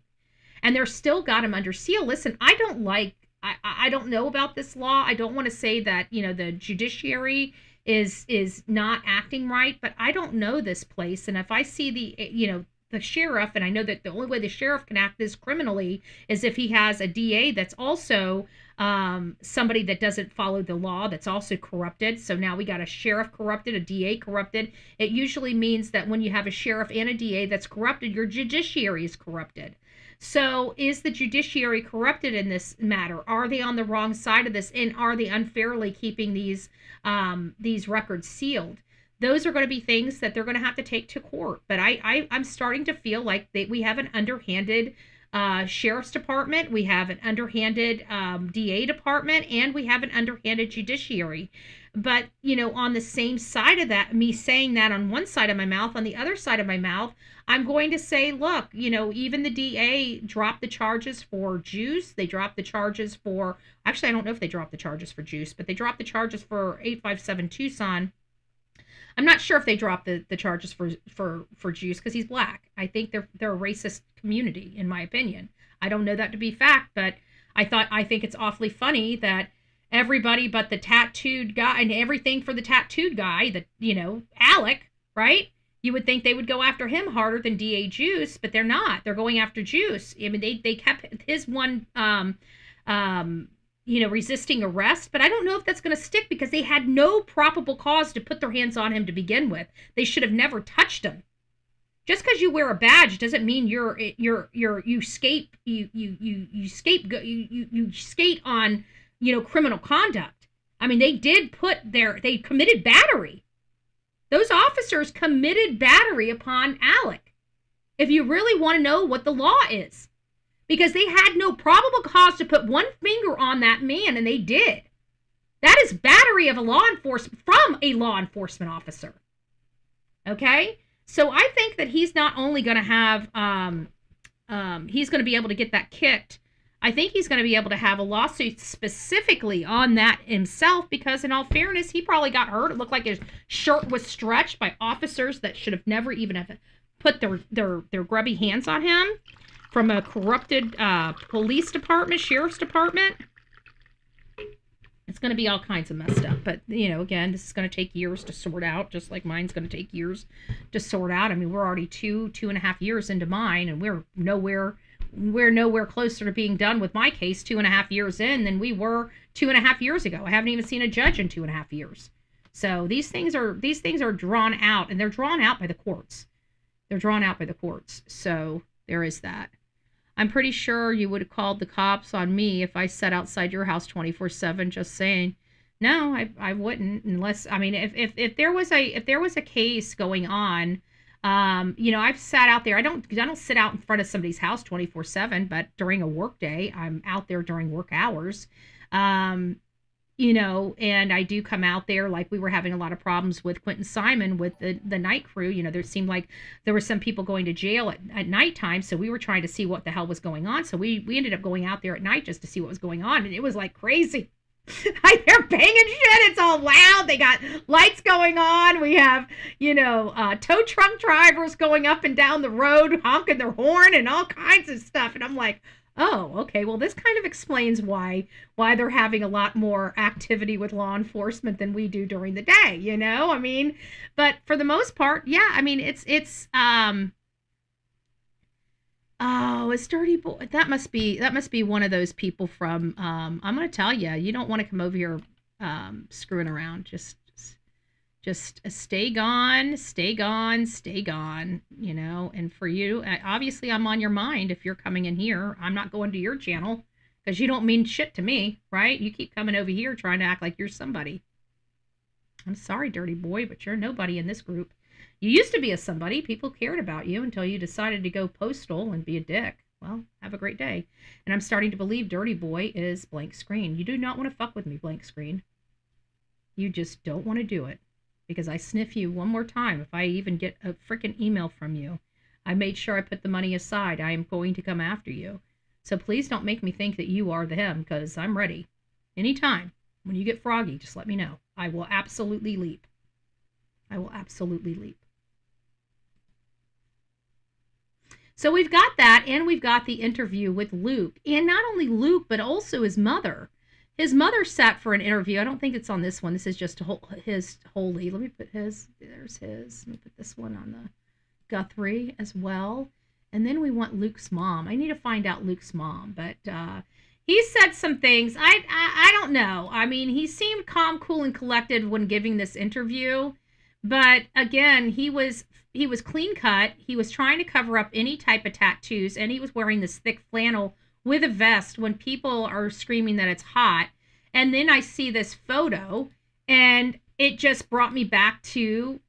And they're still got them under seal. Listen, I don't know about this law. I don't want to say that, the judiciary is not acting right, but I don't know this place. And if I see the sheriff, and I know that the only way the sheriff can act this criminally is if he has a DA that's also somebody that doesn't follow the law, that's also corrupted. So now we got a sheriff corrupted, a DA corrupted. It usually means that when you have a sheriff and a DA that's corrupted, your judiciary is corrupted. So is the judiciary corrupted in this matter? Are they on the wrong side of this? And are they unfairly keeping these records sealed? Those are going to be things that they're going to have to take to court. But I'm starting to feel like we have an underhanded sheriff's department, we have an underhanded DA department, and we have an underhanded judiciary. But, on the same side of that, me saying that on one side of my mouth, on the other side of my mouth, I'm going to say, look, even the DA dropped the charges for Juice. They dropped the charges for, actually, I don't know if they dropped the charges for Juice, but they dropped the charges for 857 Tucson. I'm not sure if they dropped the charges for Juice because he's black. I think they're a racist community, in my opinion. I don't know that to be fact, but I think it's awfully funny that everybody but the tattooed guy and everything for the tattooed guy, Alec, right? You would think they would go after him harder than DA Juice, but they're not. They're going after Juice. I mean, they kept his one resisting arrest, but I don't know if that's going to stick because they had no probable cause to put their hands on him to begin with. They should have never touched him. Just because you wear a badge doesn't mean you skate on, criminal conduct. I mean, they committed battery. Those officers committed battery upon Alec. If you really want to know what the law is. Because they had no probable cause to put one finger on that man, and they did. That is battery of a law enforcement officer. Okay? So I think that he's not only going to have, he's going to be able to get that kicked. I think he's going to be able to have a lawsuit specifically on that himself because, in all fairness, he probably got hurt. It looked like his shirt was stretched by officers that should have never even have put their grubby hands on him. From a corrupted police department, sheriff's department. It's going to be all kinds of messed up. But, again, this is going to take years to sort out, just like mine's going to take years to sort out. I mean, we're already 2.5 years into mine, and we're nowhere we're nowhere closer to being done with my case 2.5 years in than we were 2.5 years ago. I haven't even seen a judge in 2.5 years. So these things are drawn out, and they're drawn out by the courts. They're drawn out by the courts. So there is that. I'm pretty sure you would have called the cops on me if I sat outside your house 24/7. Just saying. No, I wouldn't, unless, I mean, if there was a case going on, I've sat out there. I don't sit out in front of somebody's house 24/7, but during a work day, I'm out there during work hours. And I do come out there, like we were having a lot of problems with Quentin Simon with the night crew. There seemed like there were some people going to jail at nighttime, so we were trying to see what the hell was going on. So we ended up going out there at night just to see what was going on, and it was like crazy. They're banging shit. It's all loud. They got lights going on. We have, tow truck drivers going up and down the road, honking their horn and all kinds of stuff. And I'm like, oh, okay. Well, this kind of explains why they're having a lot more activity with law enforcement than we do during the day. I mean, but for the most part, yeah. I mean, it's oh, it's Dirty Boy. That must be one of those people from, I'm going to tell you, you don't want to come over here screwing around. Just stay gone, and for you, obviously I'm on your mind if you're coming in here. I'm not going to your channel because you don't mean shit to me, right? You keep coming over here trying to act like you're somebody. I'm sorry, Dirty Boy, but you're nobody in this group. You used to be a somebody. People cared about you until you decided to go postal and be a dick. Well, have a great day. And I'm starting to believe Dirty Boy is blank screen. You do not want to fuck with me, blank screen. You just don't want to do it. Because I sniff you one more time. If I even get a freaking email from you, I made sure I put the money aside. I am going to come after you. So please don't make me think that you are them, because I'm ready. Anytime. When you get froggy, just let me know. I will absolutely leap. I will absolutely leap. So we've got that, and we've got the interview with Luke. And not only Luke, but also his mother. His mother sat for an interview. I don't think it's on this one. This is just his wholly. Let me put his. There's his. Let me put this one on the Guthrie as well. And then we want Luke's mom. I need to find out Luke's mom. But he said some things. I don't know. I mean, he seemed calm, cool, and collected when giving this interview. But again, he was clean cut. He was trying to cover up any type of tattoos, and he was wearing this thick flannel with a vest when people are screaming that it's hot. And then I see this photo, and it just brought me back to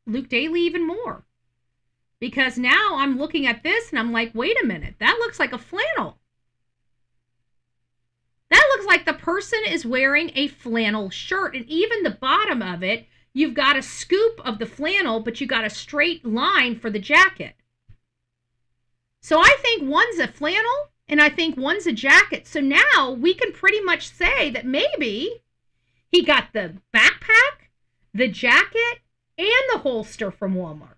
Luke Daly even more. Because now I'm looking at this, and I'm like, wait a minute, that looks like a flannel. That looks like the person is wearing a flannel shirt, and even the bottom of it, you've got a scoop of the flannel, but you got a straight line for the jacket. So I think one's a flannel, and I think one's a jacket. So now we can pretty much say that maybe he got the backpack, the jacket, and the holster from Walmart.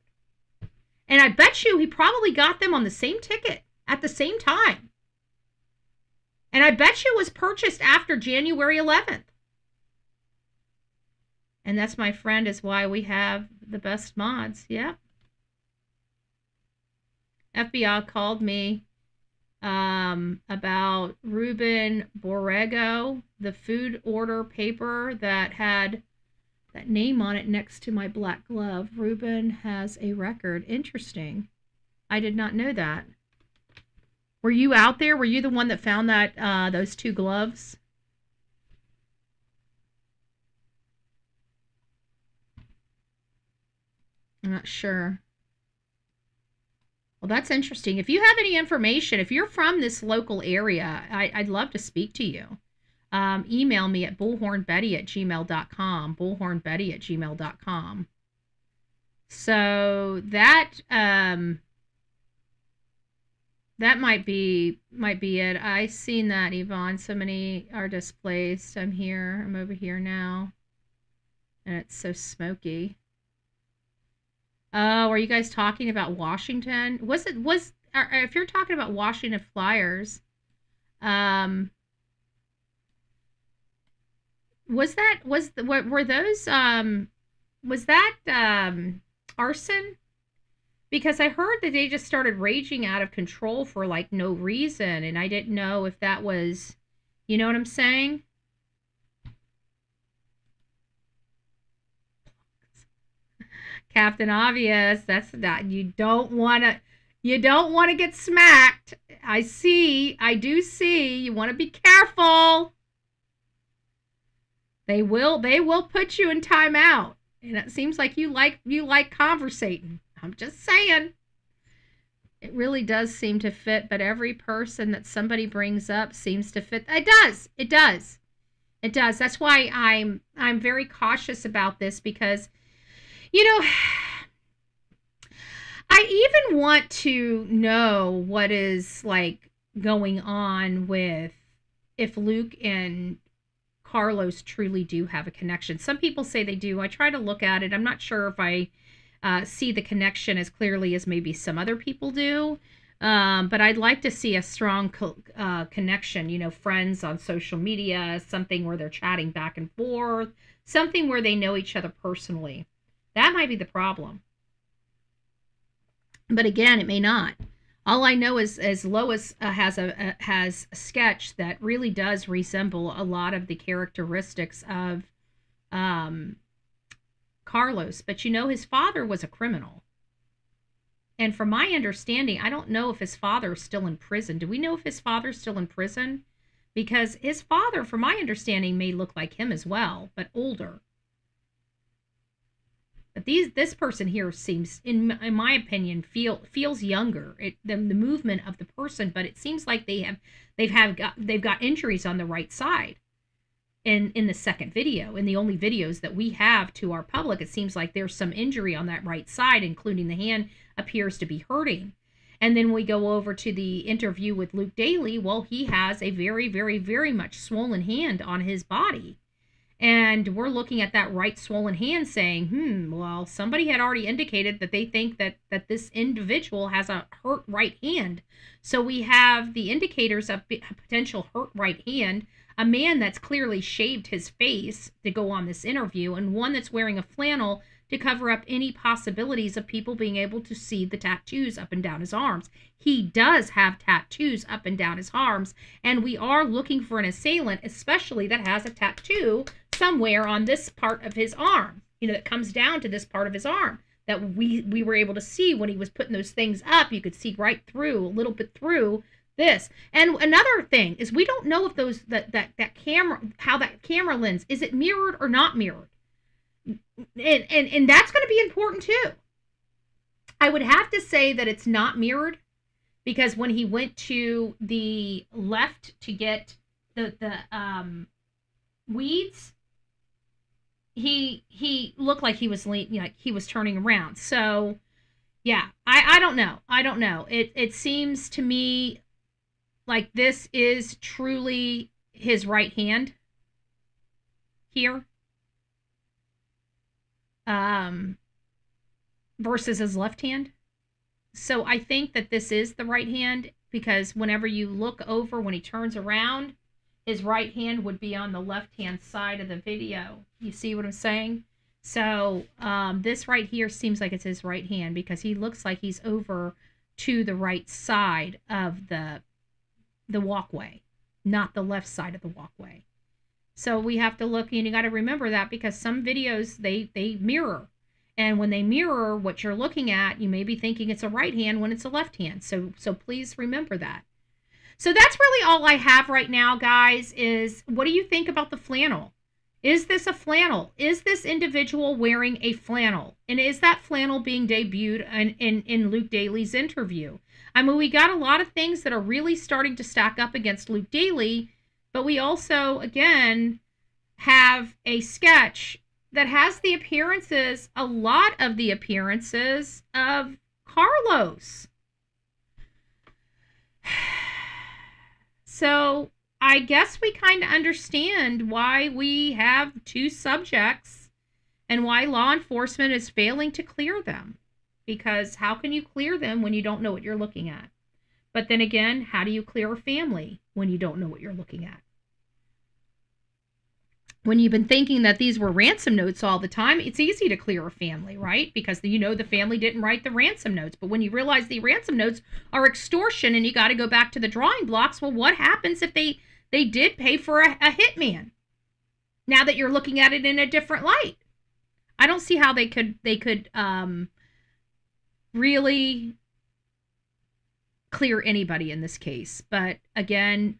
And I bet you he probably got them on the same ticket at the same time. And I bet you it was purchased after January 11th. And that's, my friend, is why we have the best mods. Yep. FBI called me about Ruben Borrego, the food order paper that had that name on it next to my black glove. Ruben has a record. Interesting. I did not know that. Were you out there? Were you the one that found that those two gloves? I'm not sure. Well, that's interesting. If you have any information, if you're from this local area, I'd love to speak to you. Email me at bullhornbetty@gmail.com, bullhornbetty@gmail.com. So that that might be it. I seen that, Yvonne. So many are displaced. I'm here. I'm over here now. And it's so smoky. Oh, are you guys talking about Washington? If you're talking about Washington flyers, were those arson? because I heard that they just started raging out of control for like no reason, and I didn't know if that was, you know what I'm saying? Captain Obvious, that's not, you don't want to get smacked. I do see, you want to be careful. They will put you in timeout. And it seems like you like conversating. I'm just saying. It really does seem to fit, but every person that somebody brings up seems to fit. It does. That's why I'm very cautious about this, because I even want to know what is like going on with if Luke and Carlos truly do have a connection. Some people say they do. I try to look at it. I'm not sure if I see the connection as clearly as maybe some other people do. But I'd like to see a strong connection, friends on social media, something where they're chatting back and forth, something where they know each other personally. That might be the problem. But again, it may not. All I know is Lois has a sketch that really does resemble a lot of the characteristics of Carlos. But his father was a criminal. And from my understanding, I don't know if his father is still in prison. Do we know if his father's still in prison? Because his father, from my understanding, may look like him as well, but older. But this person here seems, in my opinion, feels younger. The movement of the person, but it seems like they've got injuries on the right side. In the second video, in the only videos that we have to our public, it seems like there's some injury on that right side, including the hand appears to be hurting. And then we go over to the interview with Luke Daly. Well, he has a very, very, very much swollen hand on his body. And we're looking at that right swollen hand saying, well, somebody had already indicated that they think that this individual has a hurt right hand. So we have the indicators of a potential hurt right hand, a man that's clearly shaved his face to go on this interview, and one that's wearing a flannel to cover up any possibilities of people being able to see the tattoos up and down his arms. He does have tattoos up and down his arms, and we are looking for an assailant, especially that has a tattoo somewhere on this part of his arm, that comes down to this part of his arm that we were able to see when he was putting those things up. You could see right through, a little bit through this. And another thing is, we don't know if that camera, how that camera lens, is it mirrored or not mirrored? And that's going to be important too. I would have to say that it's not mirrored, because when he went to the left to get the weeds, he looked like he was like he was turning around. So yeah, I don't know. It seems to me like this is truly his right hand here, versus his left hand. So I think that this is the right hand, because whenever you look over, when he turns around, his right hand would be on the left-hand side of the video. You see what I'm saying? So this right here seems like it's his right hand, because he looks like he's over to the right side of the walkway, not the left side of the walkway. So we have to look, and you got to remember that, because some videos, they mirror. And when they mirror what you're looking at, you may be thinking it's a right hand when it's a left hand. So please remember that. So that's really all I have right now, guys, is what do you think about the flannel? Is this a flannel? Is this individual wearing a flannel? And is that flannel being debuted in Luke Daly's interview? I mean, we got a lot of things that are really starting to stack up against Luke Daly, but we also, again, have a sketch that has the appearances, a lot of the appearances of Carlos. So I guess we kind of understand why we have two subjects and why law enforcement is failing to clear them. Because how can you clear them when you don't know what you're looking at? But then again, how do you clear a family when you don't know what you're looking at? when you've been thinking that these were ransom notes all the time, it's easy to clear a family, right? Because the family didn't write the ransom notes. But when you realize the ransom notes are extortion and you got to go back to the drawing blocks, well, what happens if they did pay for a hitman? Now that you're looking at it in a different light, I don't see how they could really clear anybody in this case. But again,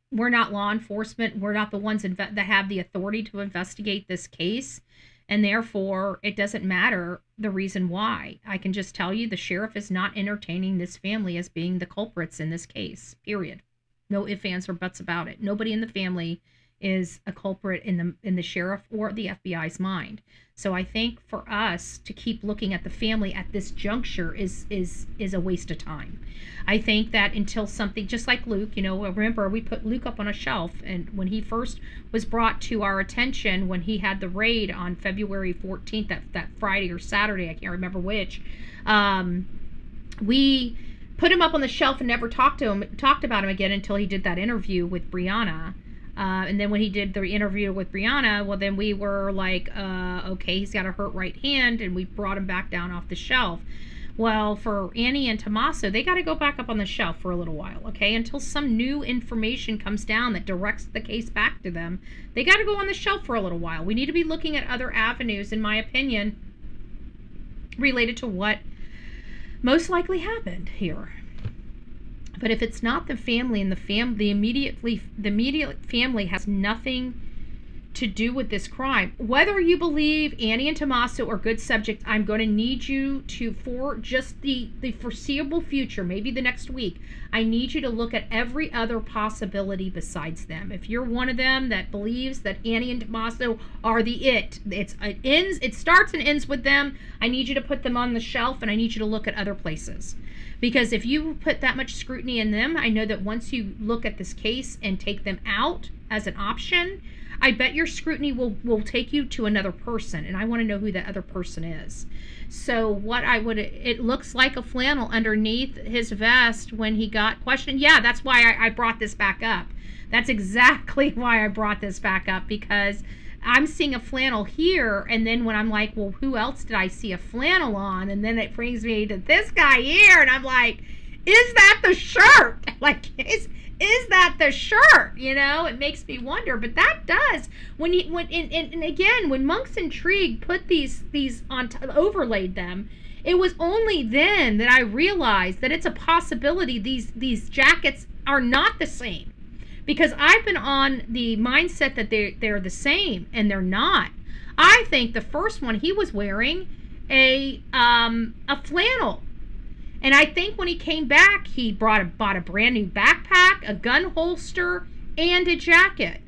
we're not law enforcement. We're not the ones that have the authority to investigate this case. And therefore, it doesn't matter the reason why. I can just tell you the sheriff is not entertaining this family as being the culprits in this case, period. No ifs, ands, or buts about it. Nobody in the family is a culprit in the sheriff or the FBI's mind. So I think for us to keep looking at the family at this juncture is a waste of time. I think that until something, just like Luke, remember we put Luke up on a shelf, and when he first was brought to our attention, when he had the raid on February 14th, that Friday or Saturday, I can't remember which, we put him up on the shelf and never talked about him again until he did that interview with Brianna. And then when he did the interview with Brianna, well, then we were like, okay, he's got a hurt right hand, and we brought him back down off the shelf. Well, for Annie and Tommaso, they got to go back up on the shelf for a little while, okay? Until some new information comes down that directs the case back to them, they got to go on the shelf for a little while. We need to be looking at other avenues, in my opinion, related to what most likely happened here. But if it's not the family, and the immediate family has nothing to do with this crime, whether you believe Annie and Tommaso are good subjects, I'm going to need you to, for just the foreseeable future, maybe the next week, I need you to look at every other possibility besides them. If you're one of them that believes that Annie and Tommaso are it starts and ends with them, I need you to put them on the shelf, and I need you to look at other places. Because if you put that much scrutiny in them, I know that once you look at this case and take them out as an option, I bet your scrutiny will take you to another person, and I want to know who that other person is. So it looks like a flannel underneath his vest when he got questioned. Yeah, that's why I brought this back up. That's exactly why I brought this back up, because I'm seeing a flannel here, and then when I'm like, well, who else did I see a flannel on? And then it brings me to this guy here, and I'm like, is that the shirt? Like, is that the shirt? It makes me wonder. But that does, when Monk's Intrigue put these on, overlaid them, it was only then that I realized that it's a possibility these jackets are not the same. Because I've been on the mindset that they're the same, and they're not. I think the first one, he was wearing a flannel. And I think when he came back, he bought a brand new backpack, a gun holster, and a jacket.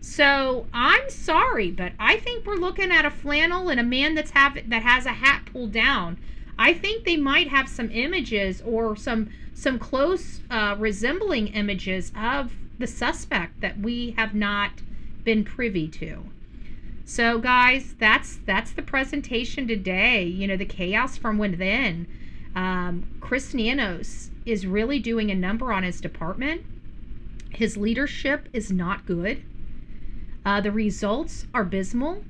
So I'm sorry, but I think we're looking at a flannel and a man that has a hat pulled down. I think they might have some images or some close resembling images of the suspect that we have not been privy to. So guys, that's the presentation today. The chaos from within. Chris Nanos is really doing a number on his department. His leadership is not good. The results are abysmal.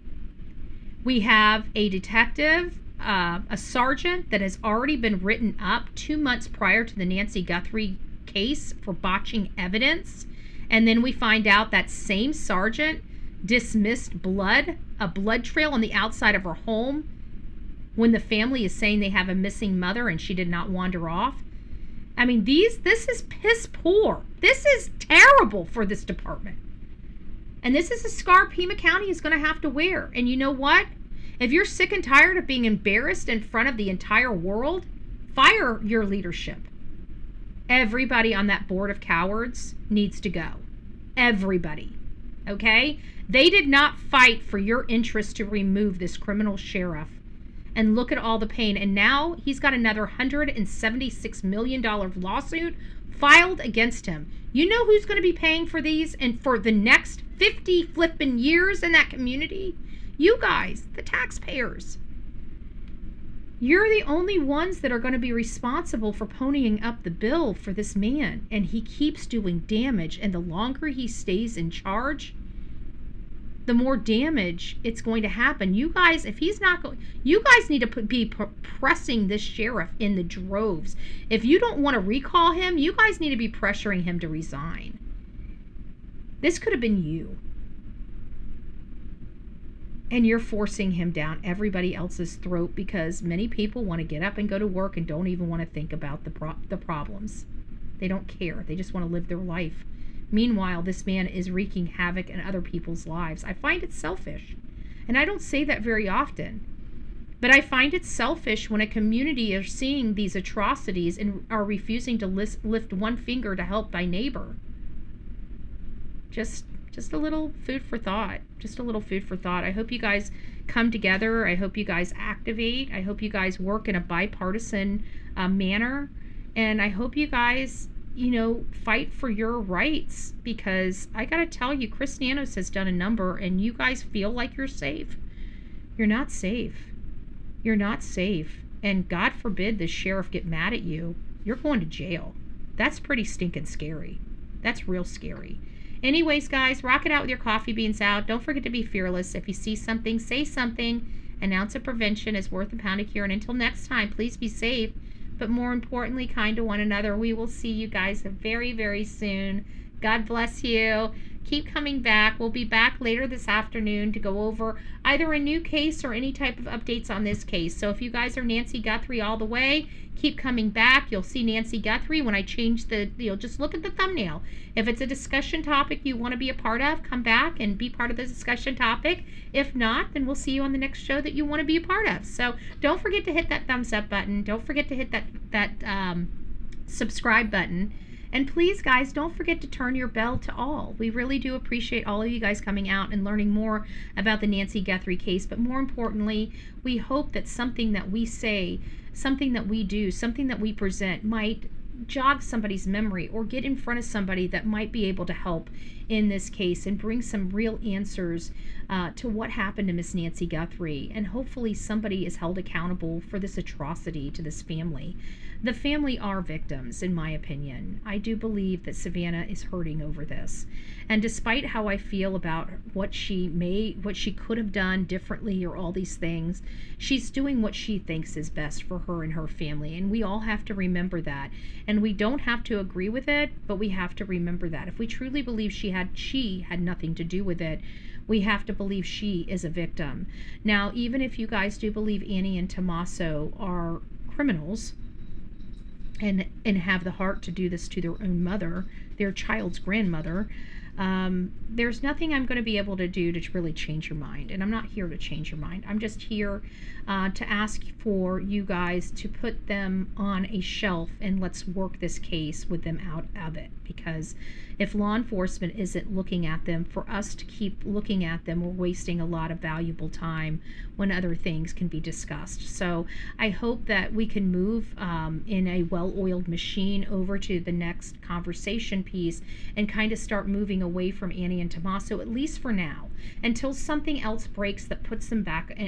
We have a detective, a sergeant that has already been written up 2 months prior to the Nancy Guthrie case for botching evidence. And then we find out that same sergeant dismissed a blood trail on the outside of her home when the family is saying they have a missing mother and she did not wander off. I mean, this is piss poor. This is terrible for this department. And this is a scar Pima County is going to have to wear. And you know what? If you're sick and tired of being embarrassed in front of the entire world, fire your leadership. Everybody on that board of cowards needs to go. Everybody. Okay? They did not fight for your interest to remove this criminal sheriff. And look at all the pain. And now he's got another $176 million lawsuit filed against him. You know who's going to be paying for these and for the next 50 flippin' years in that community? You guys, the taxpayers. You're the only ones that are going to be responsible for ponying up the bill for this man, and he keeps doing damage, and the longer he stays in charge, the more damage it's going to happen. You guys, if he's not going, you guys need to be pressing this sheriff in the droves. If you don't want to recall him, you guys need to be pressuring him to resign. This could have been you. And you're forcing him down everybody else's throat because many people want to get up and go to work and don't even want to think about the problems. They don't care. They just want to live their life. Meanwhile, this man is wreaking havoc in other people's lives. I find it selfish. And I don't say that very often. But I find it selfish when a community is seeing these atrocities and are refusing to lift one finger to help thy neighbor. Just a little food for thought. Just a little food for thought. I hope you guys come together. I hope you guys activate. I hope you guys work in a bipartisan manner. And I hope you guys, fight for your rights, because I got to tell you, Chris Nanos has done a number and you guys feel like you're safe. You're not safe. You're not safe. And God forbid the sheriff get mad at you. You're going to jail. That's pretty stinking scary. That's real scary. Anyways, guys, rock it out with your coffee beans out. Don't forget to be fearless. If you see something, say something. An ounce of prevention is worth a pound of cure. And until next time, please be safe. But more importantly, kind to one another. We will see you guys very, very soon. God bless you. Keep coming back. We'll be back later this afternoon to go over either a new case or any type of updates on this case. So if you guys are Nancy Guthrie all the way, keep coming back. You'll see Nancy Guthrie when I change you'll just look at the thumbnail. If it's a discussion topic you want to be a part of, come back and be part of the discussion topic. If not, then we'll see you on the next show that you want to be a part of. So don't forget to hit that thumbs up button. Don't forget to hit that subscribe button. And please, guys, don't forget to turn your bell to all. We really do appreciate all of you guys coming out and learning more about the Nancy Guthrie case. But more importantly, we hope that something that we say, something that we do, something that we present might jog somebody's memory or get in front of somebody that might be able to help in this case and bring some real answers to what happened to Miss Nancy Guthrie. And hopefully somebody is held accountable for this atrocity to this family. The family are victims, in my opinion. I do believe that Savannah is hurting over this. And despite how I feel about what she could have done differently or all these things, she's doing what she thinks is best for her and her family. And we all have to remember that. And we don't have to agree with it, but we have to remember that. If we truly believe she had nothing to do with it, we have to believe she is a victim. Now, even if you guys do believe Annie and Tommaso are criminals, and have the heart to do this to their own mother, their child's grandmother, there's nothing I'm going to be able to do to really change your mind. And I'm not here to change your mind. I'm just here to ask for you guys to put them on a shelf and let's work this case with them out of it. Because if law enforcement isn't looking at them, for us to keep looking at them, we're wasting a lot of valuable time when other things can be discussed. So I hope that we can move in a well-oiled machine over to the next conversation piece and kind of start moving away from Annie and Tommaso, at least for now, until something else breaks that puts them back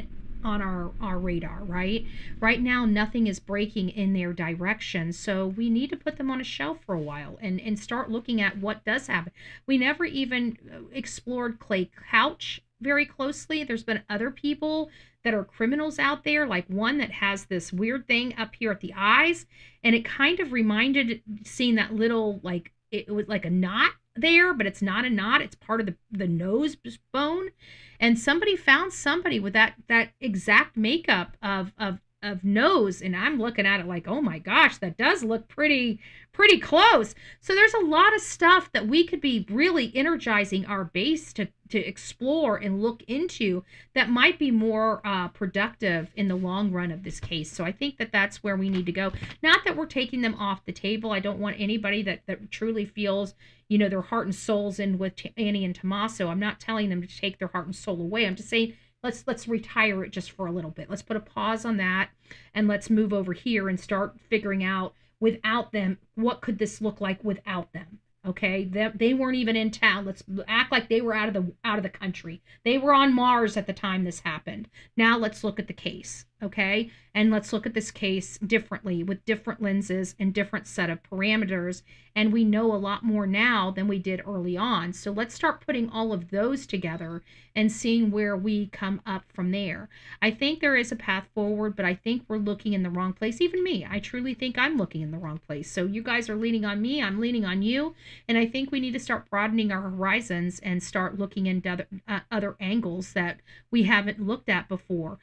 on our radar, right? Right now, nothing is breaking in their direction, so we need to put them on a shelf for a while and start looking at what does happen. We never even explored Clay Couch very closely. There's been other people that are criminals out there, like one that has this weird thing up here at the eyes, and it kind of reminded seeing that little, like, it was like a knot there, but it's not a knot, it's part of the nose bone. And somebody found somebody with that exact makeup of nose, and I'm looking at it like, oh my gosh, that does look pretty close. So there's a lot of stuff that we could be really energizing our base to explore and look into that might be more productive in the long run of this case. So I think that that's where we need to go. Not that we're taking them off the table. I don't want anybody that truly feels, their heart and soul's in with Annie and Tommaso. I'm not telling them to take their heart and soul away. I'm just saying, let's retire it just for a little bit. Let's put a pause on that and let's move over here and start figuring out without them, what could this look like without them? Okay, they weren't even in town. Let's act like they were out of the country. They were on Mars at the time this happened. Now let's look at the case. okay? And let's look at this case differently with different lenses and different set of parameters. And we know a lot more now than we did early on. So let's start putting all of those together and seeing where we come up from there. I think there is a path forward, but I think we're looking in the wrong place. Even me, I truly think I'm looking in the wrong place. So you guys are leaning on me, I'm leaning on you. And I think we need to start broadening our horizons and start looking into other angles that we haven't looked at before,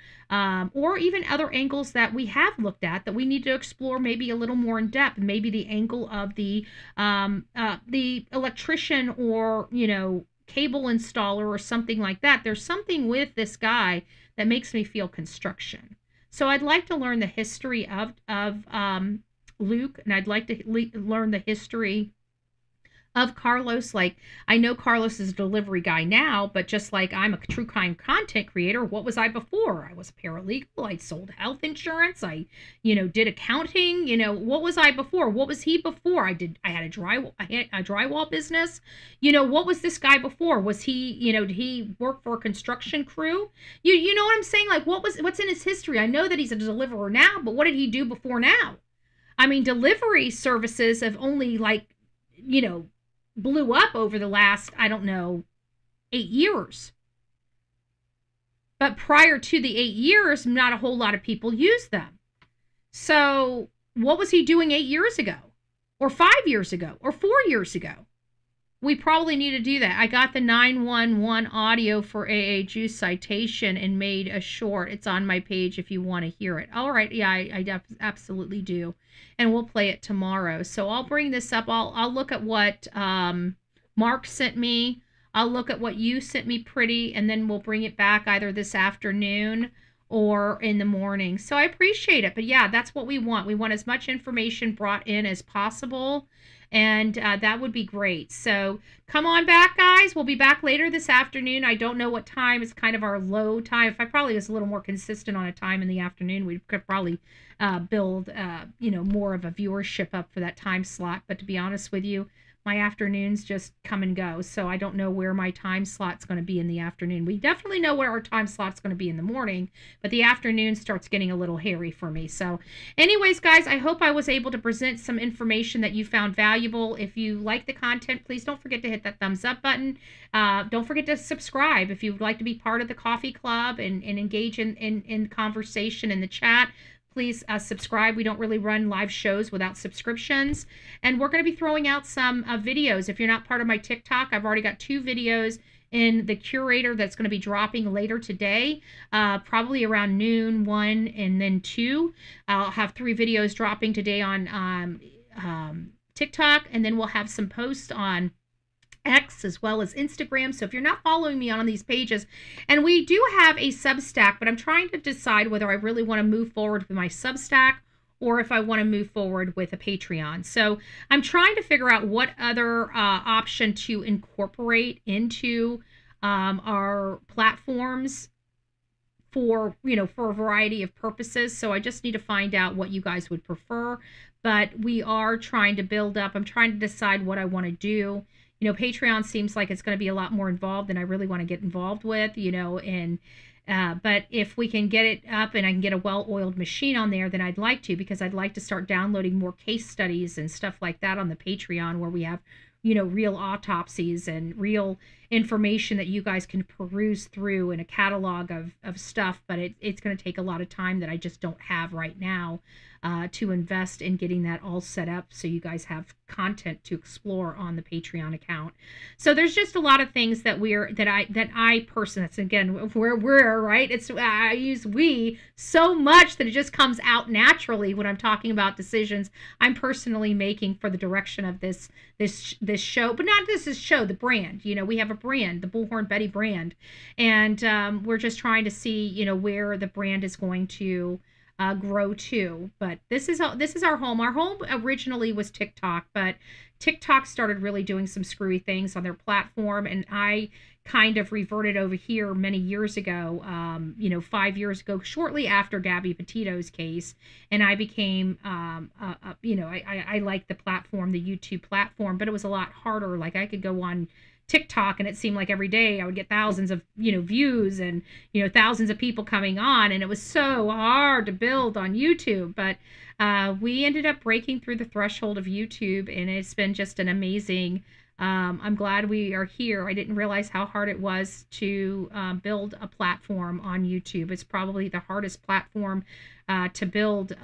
or even other angles that we have looked at that we need to explore maybe a little more in depth. Maybe the angle of the electrician, or cable installer, or something like that. There's something with this guy that makes me feel construction. So I'd like to learn the history of Luke, and I'd like to learn the history of Carlos. Like, I know Carlos is a delivery guy now, but just like I'm a true crime content creator, what was I before? I was a paralegal. I sold health insurance. I, did accounting. What was I before? What was he before? I had a drywall business. What was this guy before? Was he, did he work for a construction crew? You know what I'm saying? Like, what's in his history? I know that he's a deliverer now, but what did he do before now? I mean, delivery services have only blew up over the last, 8 years. But prior to the 8 years, not a whole lot of people used them. So what was he doing 8 years ago? Or 5 years ago? Or 4 years ago? We probably need to do that. I got the 911 audio for AA Juice citation and made a short. It's on my page if you want to hear it. All right. Yeah, I absolutely do. And we'll play it tomorrow. So I'll bring this up. I'll look at what Mark sent me. I'll look at what you sent me, Pretty, and then we'll bring it back either this afternoon or in the morning. So I appreciate it. But yeah, that's what we want. We want as much information brought in as possible. And that would be great. So come on back, guys. We'll be back later this afternoon. I don't know what time. It's kind of our low time. If I probably was a little more consistent on a time in the afternoon, we could probably build, more of a viewership up for that time slot. But to be honest with you, my afternoons just come and go. So I don't know where my time slot's going to be in the afternoon. We definitely know where our time slot's going to be in the morning, but the afternoon starts getting a little hairy for me. So anyways, guys, I hope I was able to present some information that you found valuable. If you like the content, please don't forget to hit that thumbs up button. Don't forget to subscribe if you would like to be part of the coffee club and engage in conversation in the chat. Please subscribe. We don't really run live shows without subscriptions. And we're going to be throwing out some videos. If you're not part of my TikTok, I've already got 2 videos in the curator that's going to be dropping later today, probably around noon, 1, and then 2. I'll have 3 videos dropping today on TikTok, and then we'll have some posts on X as well as Instagram. So if you're not following me on these pages, and we do have a Substack, but I'm trying to decide whether I really want to move forward with my Substack or if I want to move forward with a Patreon. So I'm trying to figure out what other option to incorporate into our platforms for a variety of purposes. So I just need to find out what you guys would prefer, but we are trying to build up. I'm trying to decide what I want to do. Patreon seems like it's going to be a lot more involved than I really want to get involved with, but if we can get it up and I can get a well-oiled machine on there, then I'd like to, because I'd like to start downloading more case studies and stuff like that on the Patreon, where we have, real autopsies and real information that you guys can peruse through in a catalog of stuff. But it's going to take a lot of time that I just don't have right now to invest in getting that all set up so you guys have content to explore on the Patreon account. So there's just a lot of things that I personally, that's again we're right, it's I use we so much that it just comes out naturally when I'm talking about decisions I'm personally making for the direction of this show. But not this show, the brand. We have a brand, the Bullhorn Betty brand, and we're just trying to see where the brand is going to grow to. But this is our home. Our home originally was TikTok, but TikTok started really doing some screwy things on their platform, and I kind of reverted over here many years ago, 5 years ago, shortly after Gabby Petito's case, and I became, I liked the platform, the YouTube platform, but it was a lot harder. Like I could go on TikTok, and it seemed like every day I would get thousands of, views and, thousands of people coming on. And it was so hard to build on YouTube. But we ended up breaking through the threshold of YouTube, and it's been just an amazing. I'm glad we are here. I didn't realize how hard it was to build a platform on YouTube. It's probably the hardest platform to build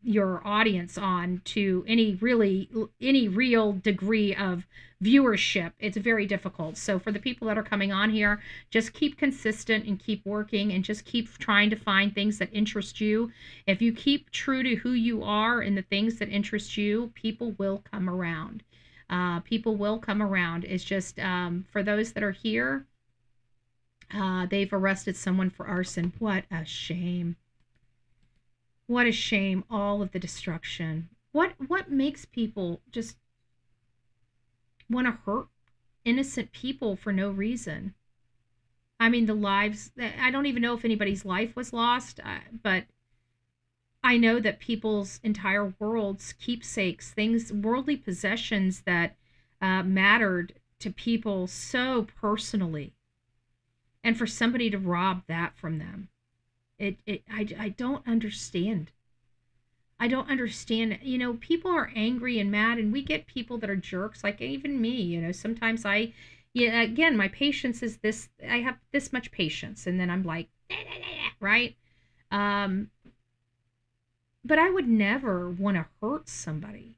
your audience on to any real degree of viewership. It's very difficult. So for the people that are coming on here, just keep consistent and keep working and just keep trying to find things that interest you. If you keep true to who you are and the things that interest you, people will come around. People will come around. It's just for those that are here, they've arrested someone for arson. What a shame. What a shame, all of the destruction. What makes people just want to hurt innocent people for no reason? I mean, the lives, I don't even know if anybody's life was lost, but I know that people's entire worlds, keepsakes, things, worldly possessions that mattered to people so personally, and for somebody to rob that from them. I don't understand. I don't understand. People are angry and mad, and we get people that are jerks, like even me. Sometimes again, my patience is this. I have this much patience, and then I'm like, right? But I would never want to hurt somebody.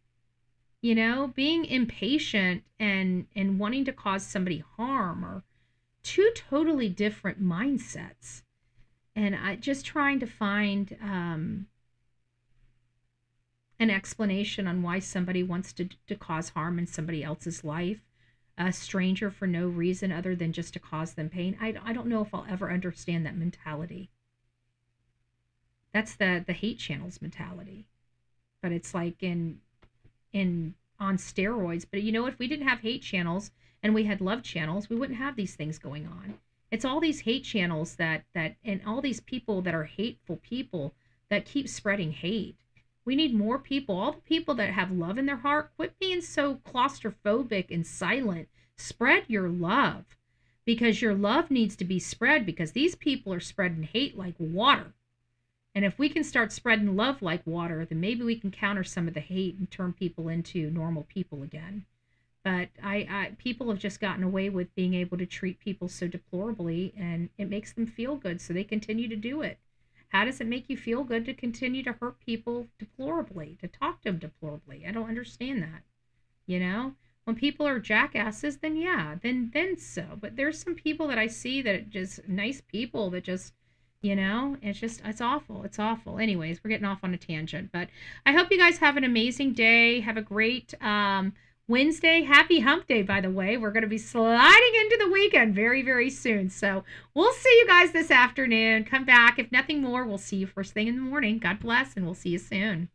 Being impatient and wanting to cause somebody harm are two totally different mindsets. And I just trying to find an explanation on why somebody wants to cause harm in somebody else's life, a stranger, for no reason other than just to cause them pain. I don't know if I'll ever understand that mentality. That's the hate channels mentality. But it's like on steroids. But if we didn't have hate channels and we had love channels, we wouldn't have these things going on. It's all these hate channels that and all these people that are hateful people that keep spreading hate. We need more people. All the people that have love in their heart, quit being so claustrophobic and silent. Spread your love, because your love needs to be spread, because these people are spreading hate like water. And if we can start spreading love like water, then maybe we can counter some of the hate and turn people into normal people again. But people have just gotten away with being able to treat people so deplorably, and it makes them feel good, so they continue to do it. How does it make you feel good to continue to hurt people deplorably, to talk to them deplorably? I don't understand that. When people are jackasses, then yeah, then so. But there's some people that I see that are just nice people that just, it's awful. It's awful. Anyways, we're getting off on a tangent, but I hope you guys have an amazing day. Have a great Wednesday. Happy hump day, by the way. We're going to be sliding into the weekend very, very soon. So we'll see you guys this afternoon. Come back. If nothing more, we'll see you first thing in the morning. God bless, and we'll see you soon.